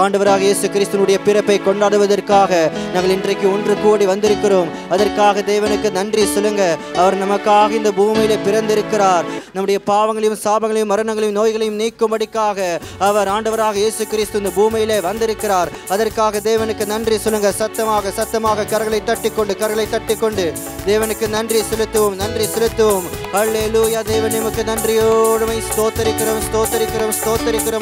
ஆண்டவராக இயேசு கிறிஸ்துவினுடைய பிறப்பை கொண்டாடுவதற்காக நாங்கள் இன்றைக்கு ஒன்று கூடி வந்திருக்கிறோம். அதற்காக தேவனுக்கு நன்றி சொல்லுங்க. அவர் நமக்காக இந்த பூமியிலே பிறந்திருக்கிறார். நம்முடைய பாவங்களையும் சாபங்களையும் மரணங்களையும் நோய்களையும் நீக்கும்படிக்காக அவர் ஆண்டவராக இயேசு கிறிஸ்து இந்த பூமியிலே வந்திருக்கிறார். அதற்காக தேவனுக்கு நன்றி சொல்லுங்க. சத்தமாக சத்தமாக கரங்களை தட்டிக்கொண்டு தேவனுக்கு நன்றி செலுத்துவோம். நன்றி செலுத்துவோம். ஹல்லேலூயா. தேவன் நமக்கு நன்றியோடு ஸ்தோத்தரிக்கிறோம்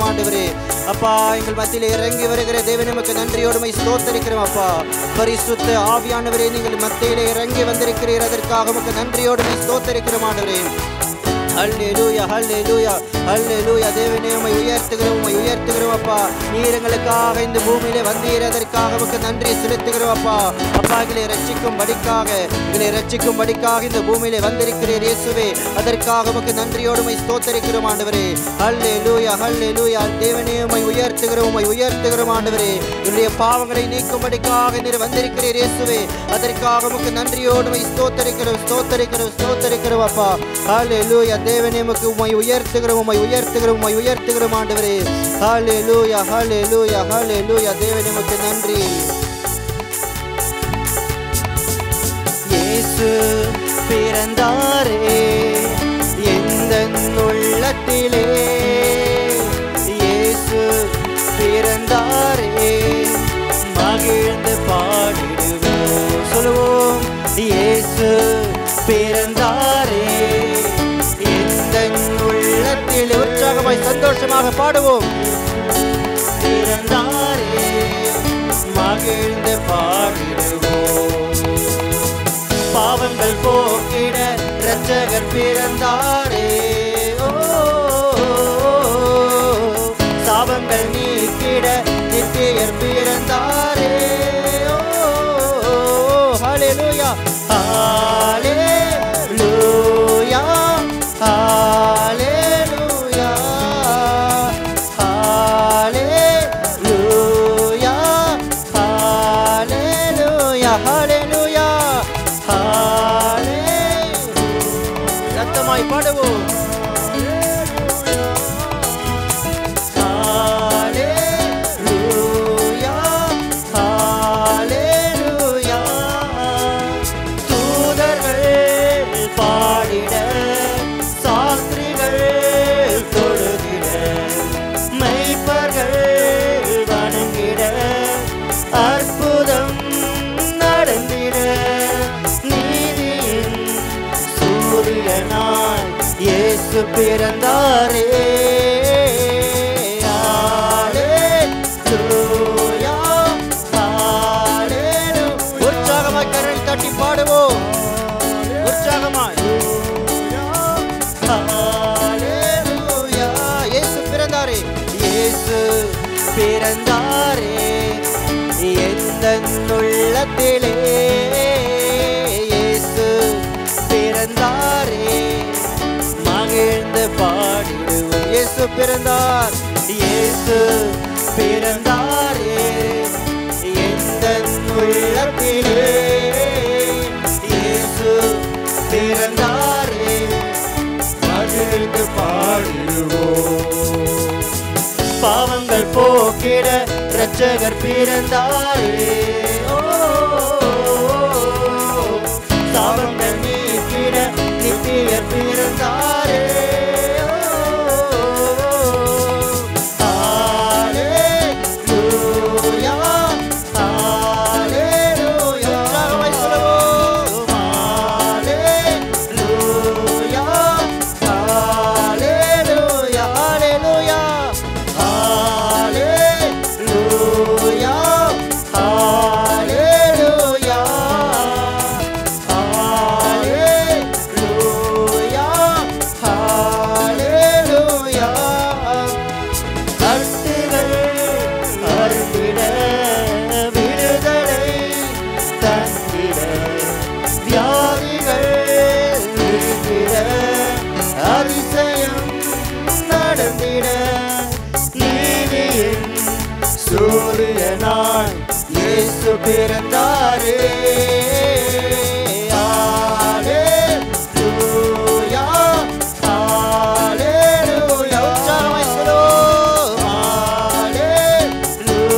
ஆண்டவரே. அப்பா, எங்கள் மத்தியிலே இறங்கி வருகிற தேவன் நமக்கு நன்றியோடு ஸ்தோத்தரிக்கிறோம். அப்பா, பரிசுத்த ஆவியானவரே, நீங்கள் மத்தியிலே இறங்கி வந்திருக்கிறீர். அதற்காக நமக்கு நன்றியோடு ஸ்தோத்தரிக்கிறோம் ஆண்டவரே. ஹல்லேலூயா, ஹல்லேலூயா, ஹல்லேலூயா. தேவனே, உம்மை உயர்த்துகிறோம் அப்பா. நீர் எங்களுக்காக இந்த பூமியிலே வந்தீர். அதற்காக நமக்கு நன்றி செலுத்துகிறோம் அப்பா. அப்பா, எங்களை ரட்சிக்கும்படிக்காக இந்த பூமியிலே வந்திருக்கிறீர் இயேசுவே. அதற்காக நமக்கு நன்றியோடு ஸ்தோத்தரிக்கிறோம் ஆண்டவரே. ஹல்லேலூயா, ஹல்லேலூயா. தேவனே, உம்மை உயர்த்துகிறோம் ஆண்டவரே. என்னுடைய பாவங்களை நீக்கும்படிக்காக நீர் வந்திருக்கிறீர் இயேசுவே. அதற்காக நமக்கு நன்றியோடு ஸ்தோத்தரிக்கிறோம் அப்பா. ஹல்லேலூயா. தேவனே, உம்மை உயர்த்துகிறோம் ஆண்டவரே. ஹல்லேலூயா, ஹல்லேலூயா, ஹல்லேலூயா. தேவனே, உமக்கு நன்றி. இயேசு பிறந்தாரே எந்தன் உள்ளத்திலே, இயேசு பிறந்தாரே மகிழ்ந்து பாடிடுவோம். சொல்லுவோம், இயேசு பிறந்தாரே உள்ளத்தில். உற்சாகமாய் சந்தோஷமாக பாடுவோம். பிறந்தாரே மகிழ்ந்து பாடிடுவோம். பாவங்கள் போக்கிட இரட்சகர் பிறந்தாரே. சாபங்கள் நீக்கிட நித்தியர் பிறந்தாரே. ஹல்லேலூயா, ஹல்லேலூயா, ஹல்லேலூயா, ஹல்லேலூயா, ஹல்லேலூயா, ஹல்லேலூயா, ஹல்லேலூயா. சத்தமாய் பாடுவோம். ஹல்லேலூயா, ஹல்லேலூயா. தூதர்கள் பாடிட, சாஸ்திரிகள் தொழுதிட, மெய்ப்பர்கள் வணங்கிட, அற்புதம் நடந்திட, நீதியின் சூரியனாய் இயேசு பிறந்தாரே. ஹல்லேலூயா, ஹல்லேலூயா. உற்சாகமாய் கரங்களை தட்டி பாடுவோம். உற்சாகமாய். ஹல்லேலூயா. இயேசு பிறந்தாரே, இயேசு பிறந்தாரே எந்தன் உள்ளத்திலே, இயேசு பிறந்தாரே மகிழ்ந்து பாடிடுவோம். இயேசு பிறந்தார், இயேசு பிறந்தாரே எந்தன் உள்ளத்திலே, இயேசு பிறந்தாரே மகிழ்ந்து பாடிடுவோம். பாவங்கள் போக்கிட இரட்சகர் பிறந்தாரே. சாபங்கள் நீக்கிட நித்தியர் பிறந்தாரே. ஹல்லேலூயா, ஹல்லேலூயா. உற்சாகமாய் சொல்லுவோம். ஹல்லேலூயா, ஹல்லேலூயா, ஹல்லேலூயா, ஹல்லேலூயா, ஹல்லேலூயா, ஹல்லேலூயா, ஹல்லேலூயா. கட்டுகள் அறுந்திட, விடுதலை தந்திட, வியாதிகள் நீங்கிட, அதிசயம் நடந்திட, நீதியின் சூரியனாய் இயேசு பிறந்தாரே. ஹல்லேலூயா, ஹல்லேலூயா. உற்சாகமாய் சொல்லுவோம். ஹல்லேலூயா,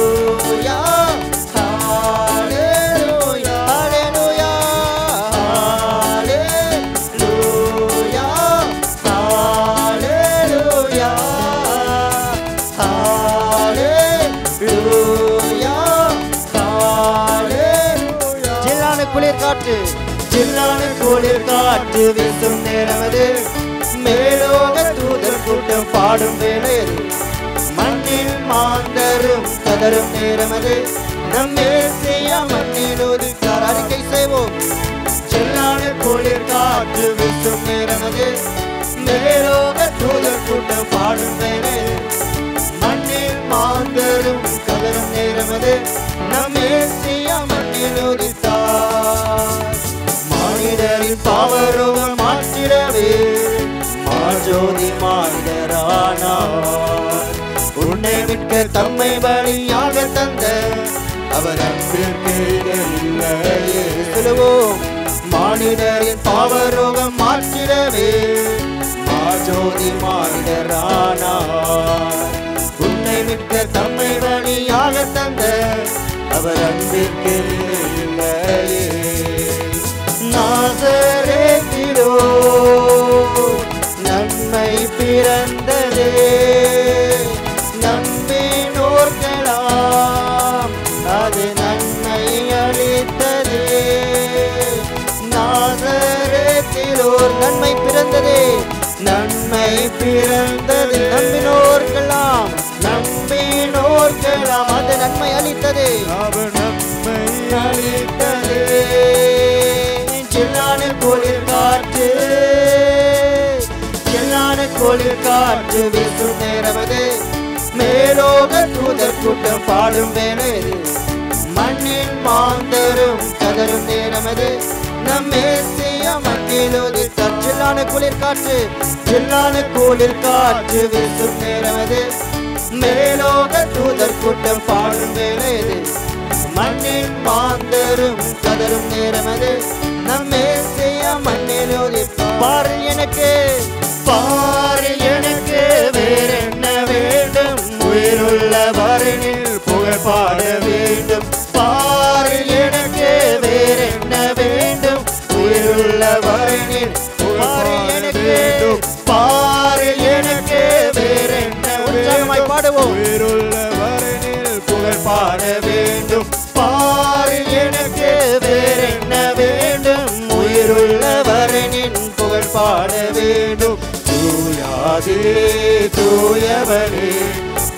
காற்று ஜில்லான குளிர் காற்று வீசும் நேரமது மேலோக தூதர் கூட்டம் பாடும் வேலை மண்ணில் மாந்தரும் கதரும் நேரமது நம்மே செய்ய மண்ணில் ஒதுக்கார் அறிக்கை செய்வோம் ஜில்லான குளிர் காற்று வீசும் நேரமது மேலோக தூதர் கூட்டம் பாடும் வேலை மண்ணில் மாந்தரும் கதரும் நேரமது நம்மே செய்ய மண்ணில் ஒதுக்கார் மானிடரின் பாவரோகம் மாற்றிடவே மாஜோதி மானிடரானார் உன்னை மிக்க தம்மை பலியாக தந்த அவர் அன்பிற்கு இல்லையே சொல்லுவோம் மானிடரின் பாவரோகம் மாற்றிடவே மாஜோதி மானிடரானார் உன்னை மிக்க தம்மை பலியாக தந்த அவர் அன்பிற்கு இல்லையே நாசரேத்திலோ நன்மை பிறந்ததே நம்பினோர்களாம் அது நன்மை அளித்ததே நாசரேத்திலோர் நன்மை பிறந்ததே நன்மை பிறந்தது நம்பினோர்களாம் அது நன்மை அளித்ததே அவர் நன்மை அளித்ததே ஜில்லான குளிர் காற்று ஜில்லான குளிர் காற்று வீசும் நேரமது மேலோக தூதர் கூட்டம் பாடும் வேலை மண்ணில் மாந்தரும் கதரும் நேரமது நம்மே செய்ய மண்ணில் ஒதுக்கார் ஜில்லான குளிர் காற்று ஜில்லான குளிர் காற்று வீசும் நேரமது மேலோக தூதர் கூட்டம் பாடும் வேலை மண்ணில் மாந்தரும் கதரும் நேரமது நம்மே செய்ய மண்ணில் ஒதுக்கார் பாரு எனக்கு வேற என்ன வேண்டும் உயிருள்ள வரனில் புகழ் பாட வேண்டும் பாரு எனக்கு வேற என்ன வேண்டும் உயிருள்ள வரனில் பாரு எனக்கு வேற என்ன உற்சாகமாய் பாடுவோம் உயிருள்ள வரனில் புகழ் பாட வேண்டும் பாரு எனக்கு வேற என்ன வேண்டும் உயிருள்ள வரனின் புகழ் பாட வேண்டும் தூயாதே தூயவரே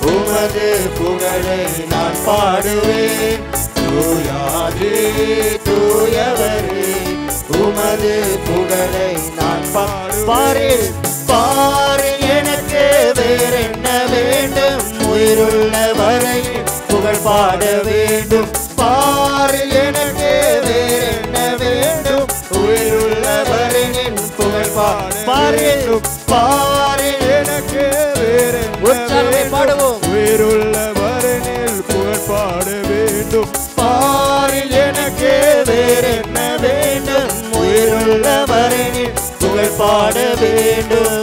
உமது புகழை நான் பாடுவேன் தூயாதே தூயவரே உமது புகழை நான் பாடுவேன் பாரு எனக்கு வேற என்ன வேண்டும் உயிருள்ள வரை புகழ் பாட வேண்டும் பாரு எனக்கு வேற என்ன வேண்டும் உயிருள்ள வரனின் புகழ் பாடு பாரு எனக்கு வேற உற்சாகமே பாடுவோம் உயிருள்ள வரனில் புகழ் பாட வேண்டும் பாரு எனக்கு வேற என்ன வேண்டும் உயிருள்ள வரனில் புகழ் பாட வேண்டும்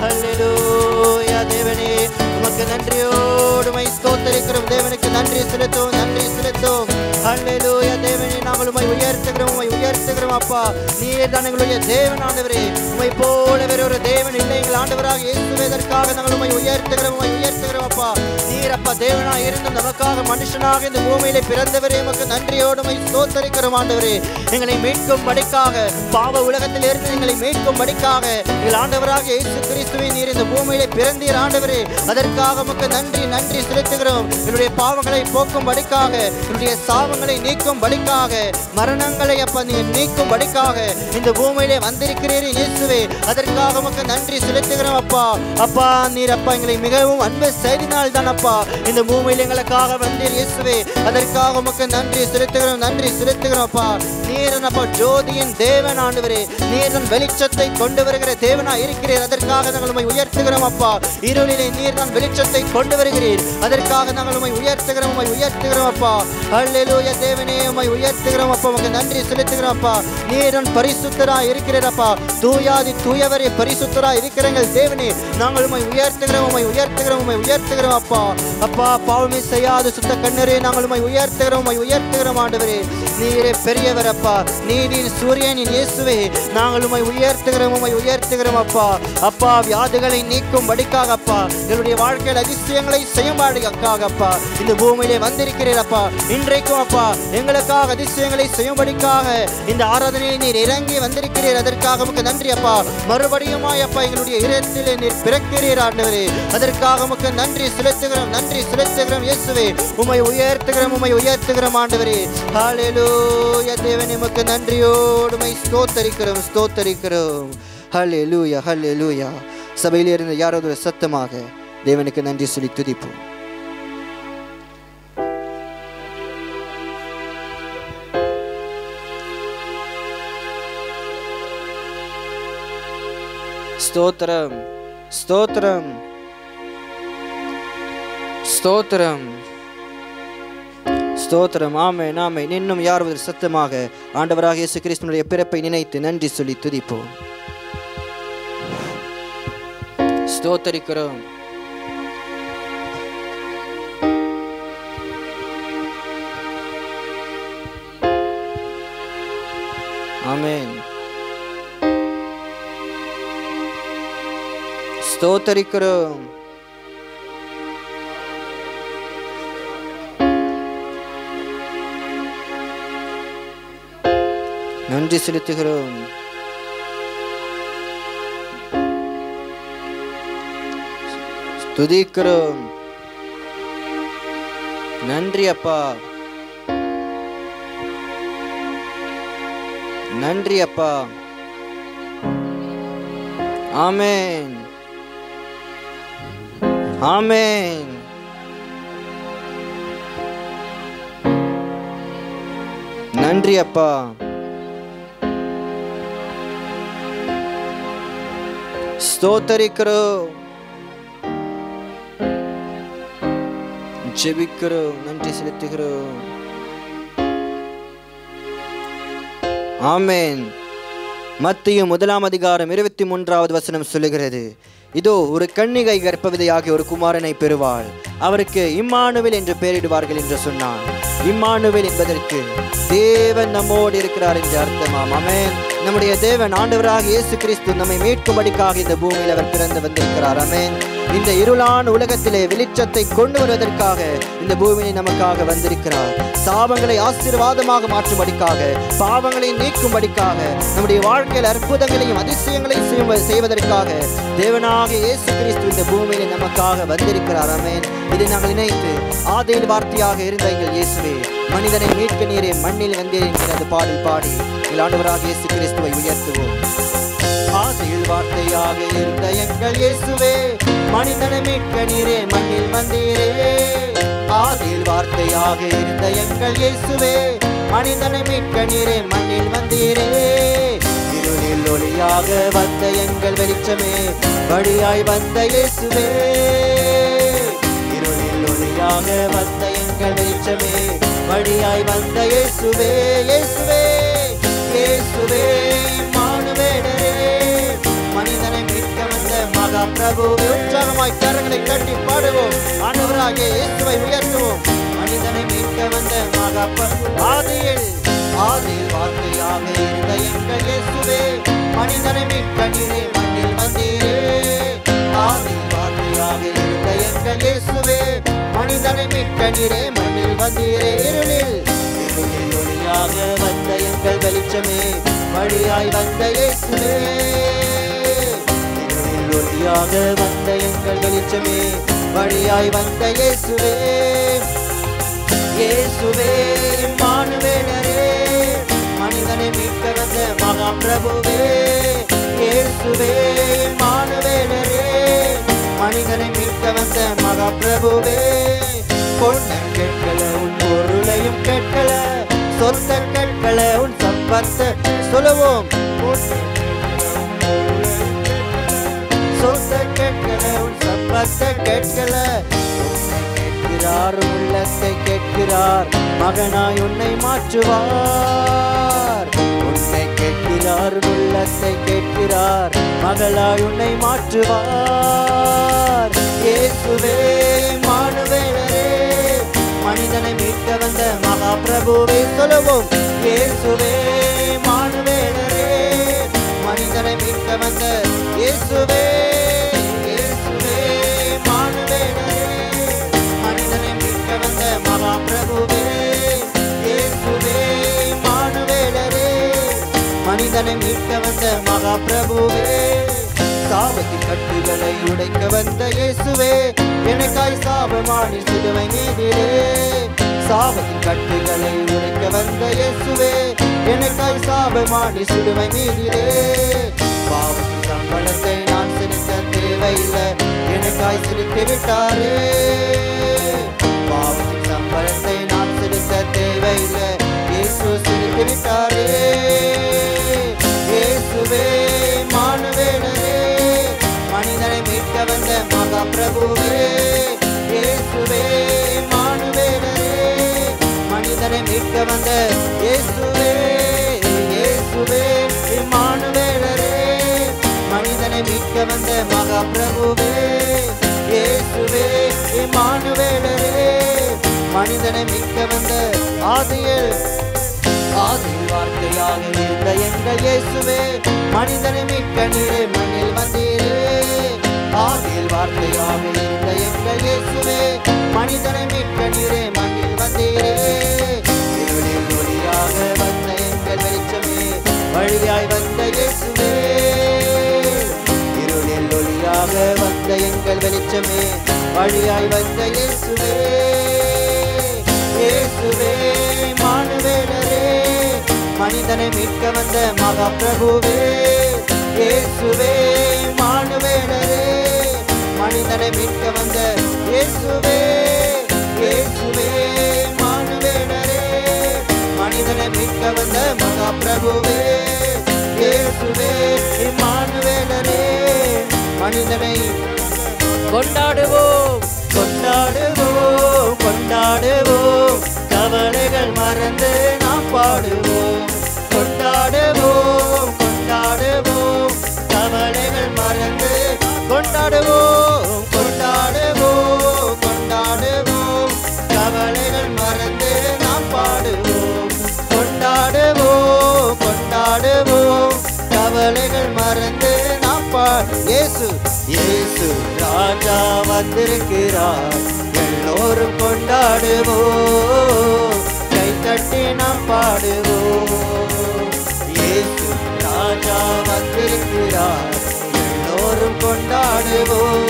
ஹல்லேலூயா தேவனே உமக்கு நன்றியோடு மை ஸ்தோத்திரிக்கிறோம் தேவனுக்கு நன்றி செலுத்துவோம் ஹல்லேலூயா தேவனே நாங்கள் உம்மை உயர்த்துகிறோம் அப்பா நீர் தான் எங்களுடைய தேவன் ஆண்டவரே உம்மை போல வேற ஒரு தேவன் இல்லை எங்கள் ஆண்டவராக இயேசுவேதற்காக நாங்கள் உம்மை உயர்த்துகிறோம் அப்பா நீர் அப்பா தேவனாக இருந்தும் நமக்காக மனுஷனாக இந்த பூமியிலே பிறந்தவரே உமக்கு நன்றியோடு உம்மை ஸ்தோத்திரிக்கிறோம் ஆண்டவரே எங்களை மீட்கும் படிக்காக பாவ உலகத்தில் இருந்து எங்களை மீட்கும் படிக்காக எங்கள் ஆண்டவராக இயேசு கிறிஸ்துவை நீர் இந்த பூமியிலே பிறந்தீர் ஆண்டவரே அதற்காக உமக்கு நன்றி செலுத்துகிறோம் என்னுடைய பாவங்களை போக்கும் படிக்காக என்னுடைய சாபங்களை நீக்கும் படிக்காக மரணங்களை அப்பா நீர் நீக்கும் படிக்காக இந்த பூமியிலே வந்திருக்கிறீர் இயேசுவே அதற்காக உமக்கு நன்றி செலுத்துகிறோம் அப்பா நீர் அப்பா எங்களை மிகவும் அன்பு செய்தினால் தான் அப்பா இந்த பூமியில் எங்களுக்காக வந்தீர் இயேசுவே அதற்காக உமக்கு நன்றி செலுத்துகிறோம் அப்பா நீர் அப்பா ஜோதியின் தேவன் ஆண்டவரே நீர் தான் வெளிச்சத்தை கொண்டு வருகிற தேவனா இருக்கிறீர் அதற்காக நாங்கள் உம்மை உயர்த்துகிறோம் அப்பா இருளிலே நீர் தான் வெளிச்சத்தை கொண்டு வருகிறீர் அதற்காக நாங்கள் உம்மை உயர்த்துகிறோம் அப்பா ஹல்லேலூயா தேவனே உம்மை உயர்த்துகிறோம் அப்பா உமக்கு நன்றி செலுத்துகிறோம் அப்பா நீர் தான் பரிசுத்தராய் இருக்கிறீர் அப்பா தூயாதி தூயவரே பரிசுத்தராய் இருக்கிறீர்கள் தேவனே நாங்கள் உம்மை உயர்த்துகிறோம் அப்பா பாவமே செய்யாத சுத்த கண்ணரே நாங்கள் உம்மை உயர்த்துகிறோம் ஆண்டவரே நீரே பெரியவர் அப்பா நீதியின் சூரியனின் இயேசுவே நாங்கள் உம்மை உயர்த்துகிறோம் அப்பா வியாதிகளை நீக்கும் படிக்காக அப்பா எங்களுடைய வாழ்க்கையில் அதிசயங்களை செய்யும்படிக்காக அப்பா இந்த பூமியிலே வந்திருக்கிறீர் அப்பா இன்றைக்கும் அப்பா எங்களுக்காக அதிசயங்களை செய்யும்படிக்காக இந்த இந்த ஆராதனையை நீர் இறங்கி வந்திருக்கிறீர். அதற்காக உமக்கு நன்றி அப்பா. மறுபடியுமாய் அப்பா எங்களுடைய இதயத்திலே நீர் பிறக்கிறீர் ஆண்டவரே. அதற்காக உமக்கு நன்றி செலுத்துகிறோம், நன்றி செலுத்துகிறோம் இயேசுவே. உம்மை உயர்த்துகிறோம், உம்மை உயர்த்துகிறோம் ஆண்டவரே. ஹல்லேலூயா. தேவனே உமக்கு நன்றியோடு உம்மை ஸ்தோத்தரிக்கிறோம், ஸ்தோத்தரிக்கிறோம். ஹல்லேலூயா, ஹல்லேலூயா. சபையிலே இருந்த யாராவது ஒரு சத்தமாக தேவனுக்கு நன்றி சொல்லி துதிப்போம். ஸ்தோத்திரம், ஸ்தோத்திரம், ஸ்தோத்திரம், ஸ்தோத்திரம். ஆமென், ஆமென். இன்னும் யாராவது சத்தமாக ஆண்டவராகிய இயேசு கிறிஸ்துவினுடைய பிறப்பை நினைத்து நன்றி சொல்லி துதிப்போம். ஸ்தோத்தரிக்கிறோம். ஆமென். ஸ்தோத்தரிக்கிறோம். நன்றி செலுத்துகிறோம். துதிக்கிறோம். நன்றி அப்பா, நன்றி அப்பா. ஆமென், ஆமென். நன்றி அப்பா. ஸ்தோத்தரிக்கிறோம், ஜெபிக்கிறோம், நன்றி செலுத்துகிறோம். ஆமென். மத்தேயு 1:23 சொல்லுகிறது, இதோ ஒரு கன்னிகை கர்ப்பவதியாகிய ஒரு குமாரனை பெறுவாள், அவருக்கு இம்மானுவேல் என்று பெயரிடுவார்கள் என்று சொன்னான். இம்மானுவேல் என்பதற்கு தேவன் நம்மோடு இருக்கிறார் என்று அர்த்தமாம். ஆமென். நம்முடைய தேவன் ஆண்டவராகிய இயேசு கிறிஸ்து நம்மை மீட்கும்படிக்காக இந்த பூமியில் அவர் பிறந்து வந்திருக்கிறார். ஆமென். இந்த இருளான உலகத்திலே வெளிச்சத்தை கொண்டு வருவதற்காக இந்த பூமியை நமக்காக வந்திருக்கிறார். சாபங்களை ஆசீர்வாதமாக மாற்றும்படிக்காக, பாவங்களை நீக்கும்படிக்காக, நம்முடைய வாழ்க்கையில் அற்புதங்களையும் அதிசயங்களையும் செய்வதற்காக தேவனாகிய இயேசு கிறிஸ்து இந்த பூமியிலே நமக்காக வந்திருக்கிறார். ஆமென். இதை நாங்கள் நினைத்து ஆதியில் வார்த்தையாக இருந்த எங்கள் இயேசுவே, மனிதனை மீட்க நீரே மண்ணில் வந்தீர் என்கிற அந்த பாடல் பாடி எங்கள் ஆண்டவராகிய இயேசு கிறிஸ்துவை உயர்த்துவோம். ஆதியில் வார்த்தையாக இருந்த எங்கள் இயேசுவே, மனிதனை மீட்க நீரே மண்ணில் வந்தீரே. ஆதியில் வார்த்தையாக இருந்த எங்கள் இயேசுவே, மனிதனை மீட்க நீரே மண்ணில் வந்தீரே. இருளில் ஒளியாக வந்த எங்கள் வெளிச்சமே, வழியாய் வந்த இயேசுவே. இருளில் ஒளியாக வந்த எங்கள் வெளிச்சமே, வழியாய் வந்த இயேசுவே. இயேசுவே, இயேசுவே, இம்மானுவேலரே, மனிதனை மீட்க வந்த மகா பிரபுவே. உற்சாகமாய் கரங்களை கட்டி பாடுவோம், ஆண்டவராகிய இயேசுவை உயர்த்துவோம். மனிதனை மீட்க வந்த மகா பிரபு, ஆதியில் வார்த்தையாக இருந்த எங்கள் இயேசுவே, மனிதனை மீட்க நீரே மண்ணில் வந்தீரே. ஆதியில் வார்த்தையாக இருந்த எங்கள் இயேசுவே, மனிதனை மீட்க நீரே மண்ணில் வந்தீரே. இருளில் ஒளியாக வந்த எங்கள் வெளிச்சமே, வழியாய் வந்த இயேசுவே. இருளில் ஒளியாக வந்த எங்கள் வெளிச்சமே, வழியாய் வந்த இயேசுவே. இயேசுவே, இம்மானுவேலரே, மனிதனை மீட்க வந்த மகா பிரபுவே. இயேசுவே, இம்மானுவேலரே, மனிதனை மீட்க வந்த மகா பிரபுவே. பொன்னம் கேட்கல, உன் பொருளையும் கேட்கல, சொத்த கேட்கல, உன் சம்பத்தை சொல்லுவோம். சொத்த கேட்கல, உன் சம்பத்தை கேட்கல, கேட்கிறார், உள்ளத்தை கேட்கிறார், மகனாய் உன்னை மாற்றுவார். உன்னை கேட்கிறார், உள்ளத்தை கேட்கிறார், மகளாய் உன்னை மாற்றுவார். இயேசுவே, இம்மானுவேலரே, மனிதனை மீட்க வந்த மகா பிரபுவே. சொல்லுவோம். இயேசுவே, இம்மானுவேலரே, மனிதனை மீட்க வந்த இயேசுவே. இயேசுவே, இம்மானுவேலரே, மனிதனை மீட்க வந்த மகா பிரபுவே. இயேசுவே, இம்மானுவேலரே, மனிதனை மீட்க வந்த மகா பிரபுவே, சாபத்தின் கட்டுகளை உடைக்க வந்த இயேசுவே, எனக்காய் சாபமானி சிலுவை மீதிலே. சாபத்தின் கட்டுகளை உடைக்க வந்த இயேசுவே, எனக்காய் சாபமானி சிலுவை மீதிலே. பாவத்தின் சம்பளத்தை நான் செலுத்த தேவையில்லை, எனக்காய் செலுத்தி விட்டாரே. பாவத்தின் சம்பளத்தை நான் செலுத்த தேவையில்லை, இயேசு செலுத்தி விட்டாரே. இயேசுவே மானுவேலரே, மனிதனை மீட்க வந்த மகா பிரபுவே. இயேசுவே மானுவேலரே, மனிதனை மீட்க வந்த இயேசுவே. இயேசுவே மானுவேலரே, மனிதனை மீட்க வந்த மகா பிரபுவே. இயேசுவே மானுவேலரே, மனிதனை மீட்க வந்த ஆதியில் வார்த்தையாக இருந்த எங்கள் இயேசுவே, மனிதனை மீட்க நீரே மண்ணில் வந்தீரே. ஆதியில் வார்த்தையாக இருந்த எங்கள் இயேசுவே, மனிதனை மீட்க நீரே மண்ணில் வந்தீரே. இருளில் ஒளியாக வந்த எங்கள் வெளிச்சமே, வழியாய் வந்த இயேசுவே. இருளில் ஒளியாக வந்த எங்கள் வெளிச்சமே, வழியாய் வந்த இயேசுவே. இயேசுவே மானுவேலரே, மனிதனை மீட்க வந்த மகா பிரபுவே. இயேசுவே மானுவேலரே, மனிதனை மீட்க வந்த இயேசுவே. இயேசுவே மானுவேலரே, மனிதனை மீட்க வந்த மகா பிரபுவே. இயேசுவே மானுவேலரே, மனிதனை கொண்டாடுவோம் கொண்டாடுவோம் கொண்டாடுவோம், கவலைகள் மறந்து நாம் பாடுவோம். கொண்டாடுவோம் கொண்டாடுவோம், கவலைகள் மறந்து கொண்டாடுவோம். கொண்டாடுவோம் கொண்டாடுவோம், கவலைகள் மறந்து நாம் பாடுவோம். கொண்டாடுவோம் கொண்டாடுவோம், கவலைகள் மறந்து நாம் இயேசு இயேசு ராஜா வந்திருக்கிறார், எல்லோரும் கொண்டாடுவோம், கை தட்டி நாம் பாடுவோம். இயேசு ராஜா வந்திருக்கிறார், எல்லோரும் கொண்டாடுவோம்,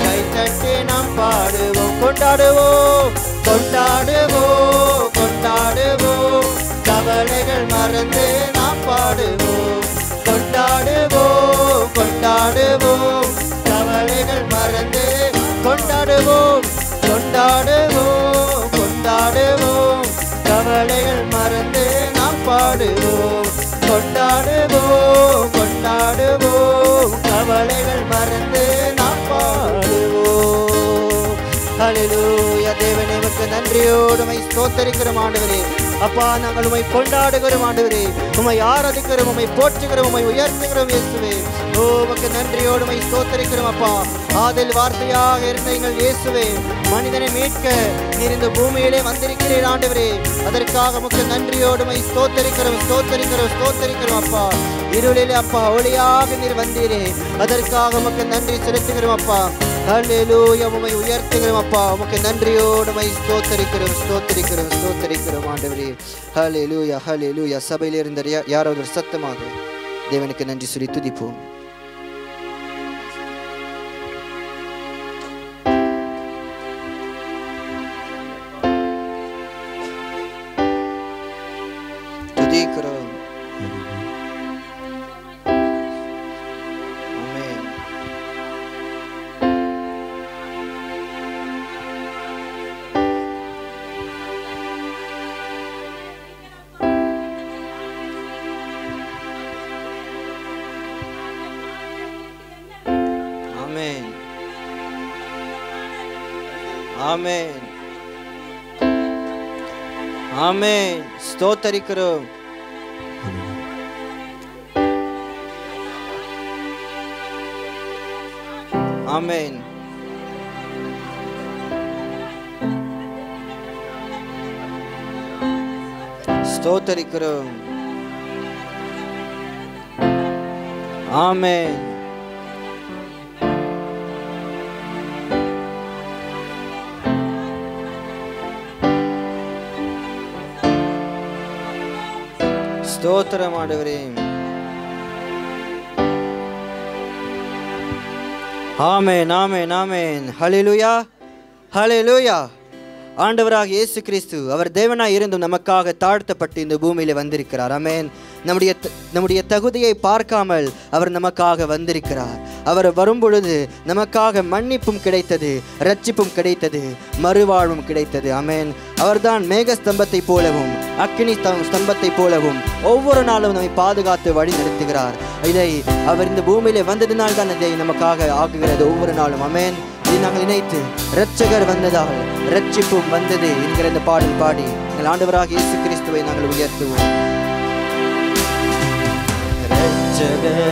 கை தட்டி நாம் பாடுவோம். கொண்டாடுவோம் கொண்டாடுவோம் கொண்டாடுவோம், கவலைகள் மறந்து நாம் பாடுவோம். கொண்டாடுவோம் கொண்டாடுவோம், கவலைகள் மறந்து கொண்டாடுவோம். கொண்டாடுவோம் கொண்டாடுவோம், கவலைகள் மறந்து நாம் பாடுவோம். கொண்டாடுவோம் கொண்டாடுவோம், கவலைகள் மறந்து நாம் பாடுவோம். ஹல்லேலூயா. தேவனே உமக்கு நன்றியோடு உம்மை ஸ்தோத்திரிக்கிறோம் ஆண்டவரே. அப்பா, நாங்கள் உம்மை கொண்டாடுகிறோம் ஆண்டவரே, உம்மை ஆராதிக்கிறோம், உம்மை போற்றுகிறோம், உம்மை உயர்த்துகிறோம் இயேசுவே. ஓ உமக்கு நன்றியோடு உம்மை ஸ்தோத்திரிக்கிறோம் அப்பா. ஆதில் வார்த்தையாக இருந்த எங்கள் இயேசுவே, மனிதனை மீட்க நீர் இந்த பூமியிலே வந்திருக்கிறீர் ஆண்டவரே. அதற்காக உமக்கு நன்றியோடு உம்மை ஸ்தோத்திரிக்கிறோம் ஸ்தோத்திரிக்கிறோம் ஸ்தோத்திரிக்கிறோம் அப்பா. இருளிலே அப்பா ஒளியாக நீர் வந்தீரே, அதற்காக உமக்கு நன்றி செலுத்துகிறோம் அப்பா. ஹல்லேலூயா. உம்மை உயர்த்துகிறோம் அப்பா. உமக்கு நன்றியோடு உம்மை ஸ்தோத்திரிக்கிறோம் ஸ்தோத்திரிக்கிறோம் ஸ்தோத்திரிக்கிறோம் ஆண்டவரே. ஹல்லேலூயா ஹல்லேலூயா. சபையில் இருந்த யாராவது ஒரு சத்தமாக தேவனுக்கு நன்றி சொல்லி துதிப்போம். துதிக்கிறோம். ஆமென் ஆமென் ஆமென். ஸ்தோத்தரிக்கிறோம். ஆமென். ஸ்தோத்தரிக்கிறோம். ஆமென். ஸ்தோத்திரம் ஆண்டவரே. ஆமென் ஆமென் ஆமென். ஹல்லேலூயா ஹல்லேலூயா. ஆண்டவராக இயேசு கிறிஸ்து அவர் தேவனாய் இருந்தும் நமக்காக தாழ்த்தப்பட்டு இந்த பூமியில வந்திருக்கிறார். ஆமென். நம்முடைய தகுதியை பார்க்காமல் அவர் நமக்காக வந்திருக்கிறார். அவர் வரும்பொழுது நமக்காக மன்னிப்பும் கிடைத்தது, இரட்சிப்பும் கிடைத்தது, மறுவாழ்வும் கிடைத்தது. ஆமென். அவர்தான் மேக ஸ்தம்பத்தை போலவும் அக்கினி ஸ்தம்பத்தை போலவும் ஒவ்வொரு நாளும் நம்மை பாதுகாத்து வழி நடத்துகிறார். இதை அவர் இந்த பூமியில வந்ததினால் தான் இதை நமக்காக ஆக்குகிறது ஒவ்வொரு நாளும். ஆமென். இதை நாங்கள் நினைத்து இரட்சகர் வந்ததால் இரட்சிப்பும் வந்தது என்கிற இந்த பாடல் பாடி எங்கள் ஆண்டவராக இயேசு கிறிஸ்துவை நாங்கள் உயர்த்துவோம். இரட்சகர்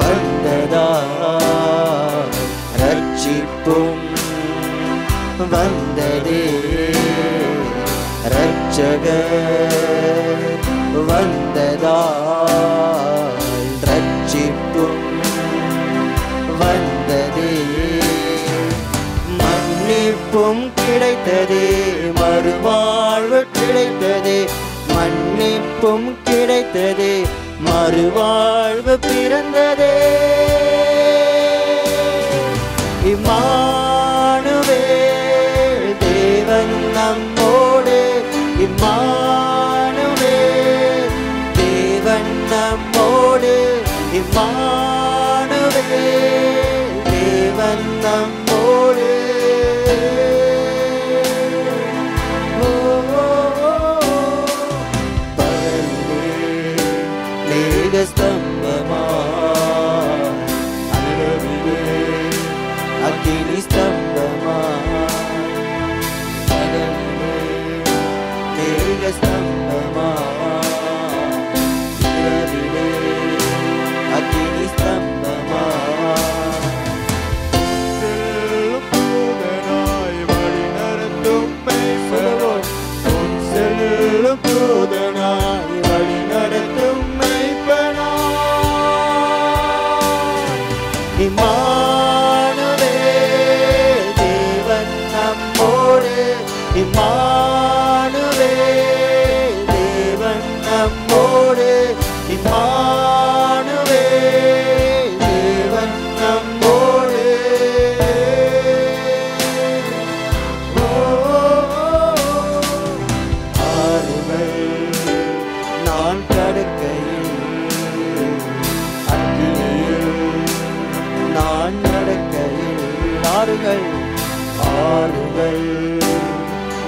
வந்ததால் இரட்சிப்பும் வந்ததே. இரட்சகர் வந்ததால் இரட்சிப்பும் வந்ததே. மன்னிப்பும் கிடைத்ததே, மறுவாழ்வு கிடைத்ததே. மன்னிப்பும் கிடைத்ததே, மறுவாழ்வு பிறந்ததே. இம்மானுவேல் தேவன் நம்மோடு. இம்மானுவேல் தேவன் நம்மோடு. இம்மானுவேல் தேவன் நம்மோடு. அக்கினி ஸ்தம்பமாய் மேக ஸ்தம்பமாய் அக்கினி ஸ்தம்பமாய் செல்லும் தூதனாய் வழி நடத்தும் மெய்ப்பனாய். செல்லும் தூதனாய் வழி நடத்தும் மெய்ப்பனாய். இம்மானுவேல் தேவன் நம்மோடு. இம்மானுவேல் தேவன் நம்மோடு. இம்மானுவேல் தேவன் நம்மோடு. ஆறுகள் நான் கடக்கையில் அக்கினியில் நான் நடக்கையில். ஆறுகள் ஆறுகள்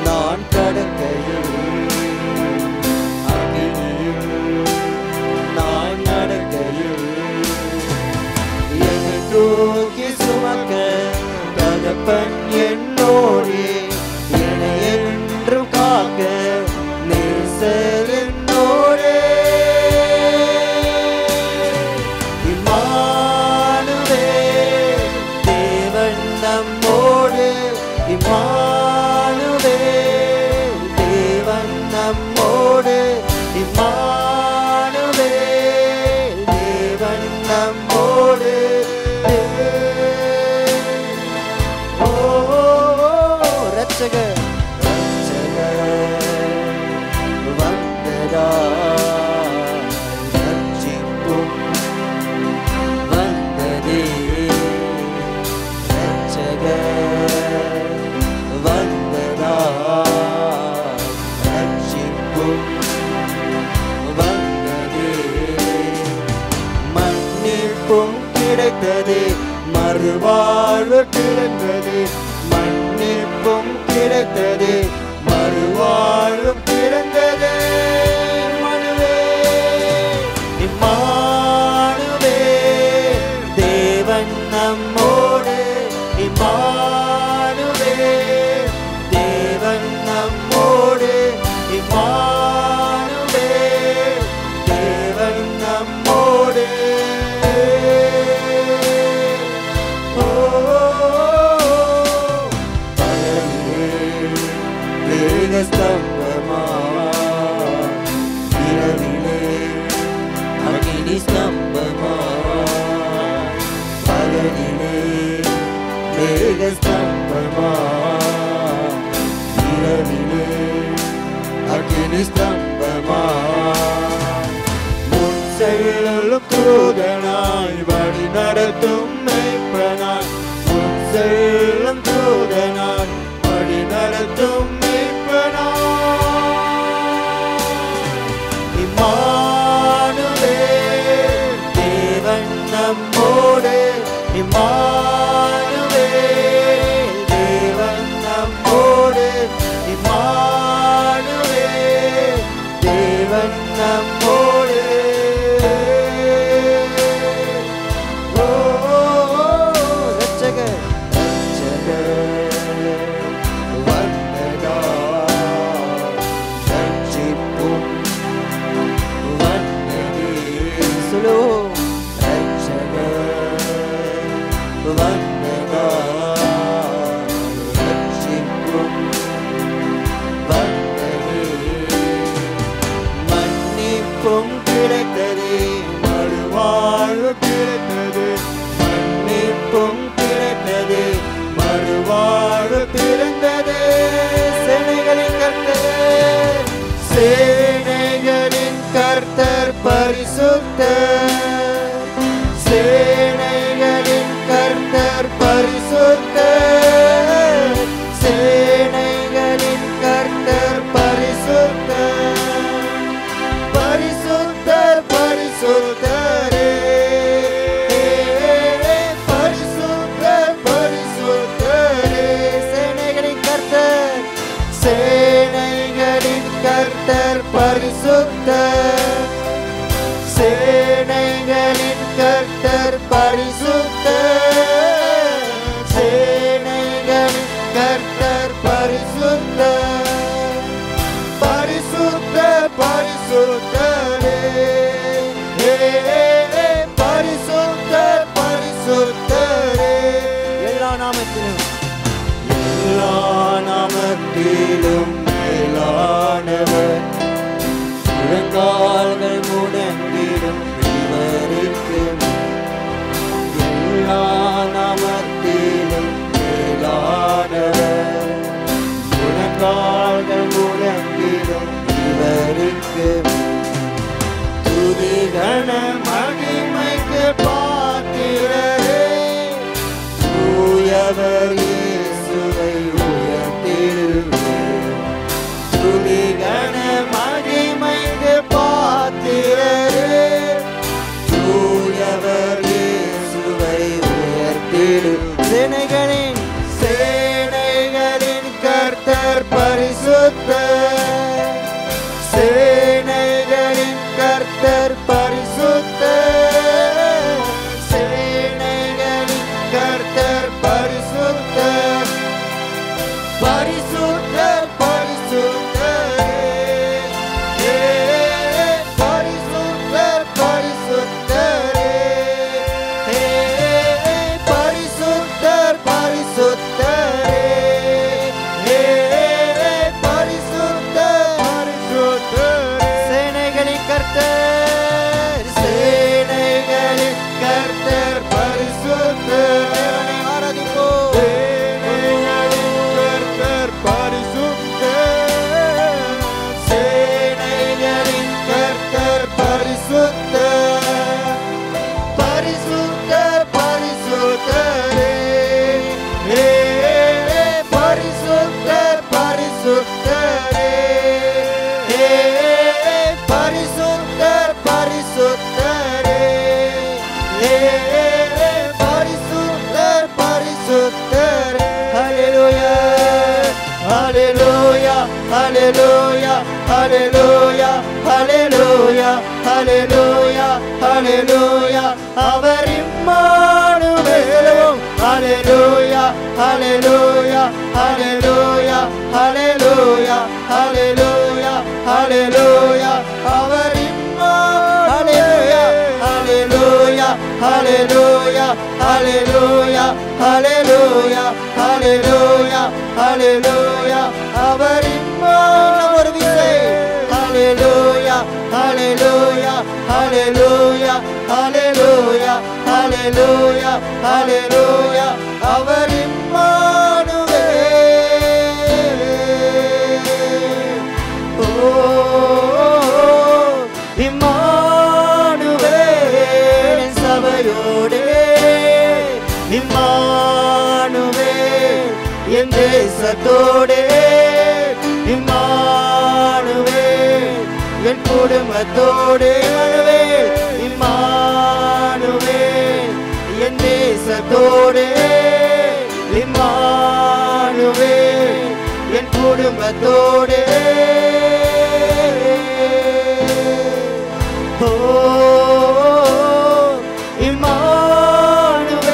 நான் கடக்கையில் அக்கினியில் நான் நடக்கையில். என்னை தூக்கி சுமக்க தகப்பன் என்னோடே. என்னை என்றும் காக்க நேசர் என்னோடே. இம்மானுவேல் தேவன் நம்மோடு. இம்மானுவேல் தேவன் நம்மோடு. இம்மானுவேல் தேவன் நம்மோடு. ஓ இரட்சகர் வந்ததால் இரட்சிப்பும் வந்ததே. இரட்சகர் வந்ததால் இரட்சிப்பும் வந்ததே. மன்னிப்பும் கிடைத்ததே, மறுவாழ்வு பிறந்ததே. மன்னிப்பும் கிடைத்ததே, மறுவாழ்வு பிறந்ததே. இம்மானுவேல் தேவன் நம்மோடு. இம்மானுவேல் தேவன் நம்மோடு. இம்மானுவேல் தேவன் நம்மோடு. மேக ஸ்தம்பமாய் இரவிலே அக்கினி ஸ்தம்பமாய் பகலிலே மேக ஸ்தம்பமாய் இரவிலே அக்கினி அக்னி ஸ்தம்பமாய் முன் செல்லும் தூதனாய் வழி நடத்தும் மேய்ப்பனாய் முன் செல்லும் தூதனாய் வழி நடத்தும் இம்மானுவேல் தேவன் நம்மோடு இம்மானுவேல் தேவன் நம்மோடு இம்மானுவேல் தேவன் நம்மோடு ரட்சகர் மன்னிப்பும் கிடைத்தது மறுவாழ்வு கிடைத்தது மன்னிப்பும் கிடைத்தது மறுவாழ்வு பிறந்தது சேனைகளின் கர்த்தர் சேனைகளின் கர்த்தர் பரிசுத்தர் சேனைகளின் கர்த்தர் பரிசுத்தர் சேனைகளின் கர்த்தர் பரிசுத்தர் பரிசுத்தர் பரிசுத்தரே பரிசுத்தர் பரிசுத்தரே சேனைகளின் கர்த்தர் சேனைகளின் கர்த்தர் பரிசுத்தர் சேனைகளின் கர்த்தர் பரிசுத்தர் சேனைகளின் கர்த்தர் பரிசுத்தர் பரிசுத்தர் பரிசுத்தரே பரிசுத்தர் பரிசுத்தரே எல்லா நாமத்திலும் மேலானவர் முழங்கால்கள் முடங்கிடும் இவருக்கு எல்லா நாமத்திலும் மேலானவர் முழங்கால்கள் முடங்கிடும் இவருக்கு துதிகன மகிமைக்கு பாத்திரரே தூயவர் இயேசுவை உயர்த்திடுவே துதிகன மகிமைக்கு பாத்திரரே தூயவர் இயேசுவை உயர்த்திடு சேனைகளின் கர்த்தர் பரிசுத்தர் சேனைகளின் கர்த்தர் பரிசுத்தர் சேனைகளின் கர்த்தர் பரிசுத்தர் பரிசுத்தர் பரிசுத்தரே பரிசுத்தர் பரிசுத்தரே பரிசுத்தர் பரிசுத்தரே சேனைகளின் கர்த்தர் சேனைகளின் கர்த்தர் பரிசுத்தர் ஆராதிப்போம் சேனைகளின் கர்த்தர் பரிசுத்தர் சேனைகளின் கர்த்தர் பரிசுத்தர் பரிசுத்தர் பரிசுத்தரே பரிசுத்தர் பரிசுத்தரே பரிசுத்தர் பரிசுத்தரே பரிசுத்தர் பரிசுத்தரே ஹல்லேலூயா ஹல்லேலூயா ஹல்லேலூயா ஹல்லேலூயா ஹல்லேலூயா ஹல்லேலூயா ஹல்லேலூயா அவர் இம்மானுவேல் ஹல்லேலூயா ஹல்லேலூயா ஹல்லேலூயா ஹல்லேலூயா ஹல்லேலூயா ஹல்லேலூயா அவர் ஹல்லேலூயா ஹல்லேலூயா ஹல்லேலூயா ஹல்லேலூயா ஹல்லேலூயா ஹல்லேலூயா ஹல்லேலூயா அவர் ஒரு விசை ஹல்லேலூயா ஹல்லேலூயா ஹல்லேலூயா ஹல்லேலூயா ஹல்லேலூயா ஹல்லேலூயா அவர் இம்மானுவேல் ஓ தேசத்தோடு இம்மானுவேல் என் குடும்பத்தோடு இம்மானுவேல் என் தேசத்தோடு இம்மானுவேல் என் குடும்பத்தோடு இம்மானுவேல்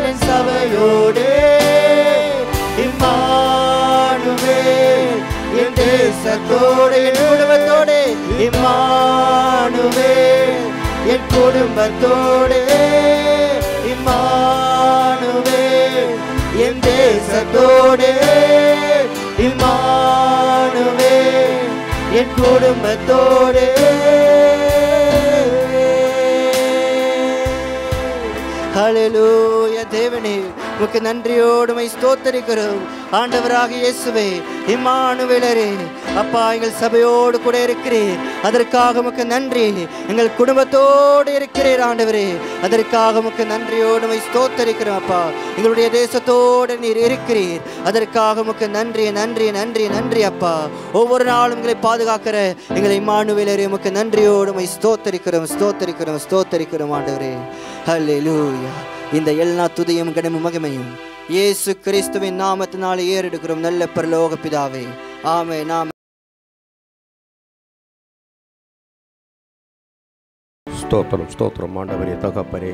என் சபையோடு இம்மானுவேல் என் தேசத்தோடு என் குடும்பத்தோடு இம்மானுவேல் என் குடும்பத்தோடு இம்மானுவேல் என் தேசத்தோடு இம்மானுவேல் என் குடும்பத்தோடு ஹல்லேலூயா. தேவனே உமக்கு நன்றியோடு உம்மை ஸ்தோத்திரிக்கிறோம். ஆண்டவராக இயேசுவே, இம்மானுவேலரே, அப்பா எங்கள் சபையோடு கூட இருக்கிறீர், அதற்காக உமக்கு நன்றி. எங்கள் குடும்பத்தோடு இருக்கிறீர் ஆண்டவரே, அதற்காக உமக்கு நன்றியோடு உம்மை ஸ்தோத்திரிக்கிறோம். அப்பா எங்களுடைய தேசத்தோடு நீர் இருக்கிறீர், அதற்காக உமக்கு நன்றி நன்றி நன்றி நன்றி. அப்பா ஒவ்வொரு நாளும் எங்களை பாதுகாக்கிற எங்களை இம்மானுவேலரே, உமக்கு நன்றியோடு உம்மை ஸ்தோத்திரிக்கிறோம் ஸ்தோத்திரிக்கிறோம் ஸ்தோத்திரிக்கிறோம் ஆண்டவரே. ஹல்லேலூயா. இந்த எல்லா துதியும் கனமும் மகிமையும் இயேசு கிறிஸ்துவின் நாமத்தினாலே ஏறெடுக்கிறோம் நல்ல பரலோக பிதாவே. ஆமென். ஆமென். ஸ்தோத்திரம் ஸ்தோத்திரம் ஆண்டவரே. தகப்பனே,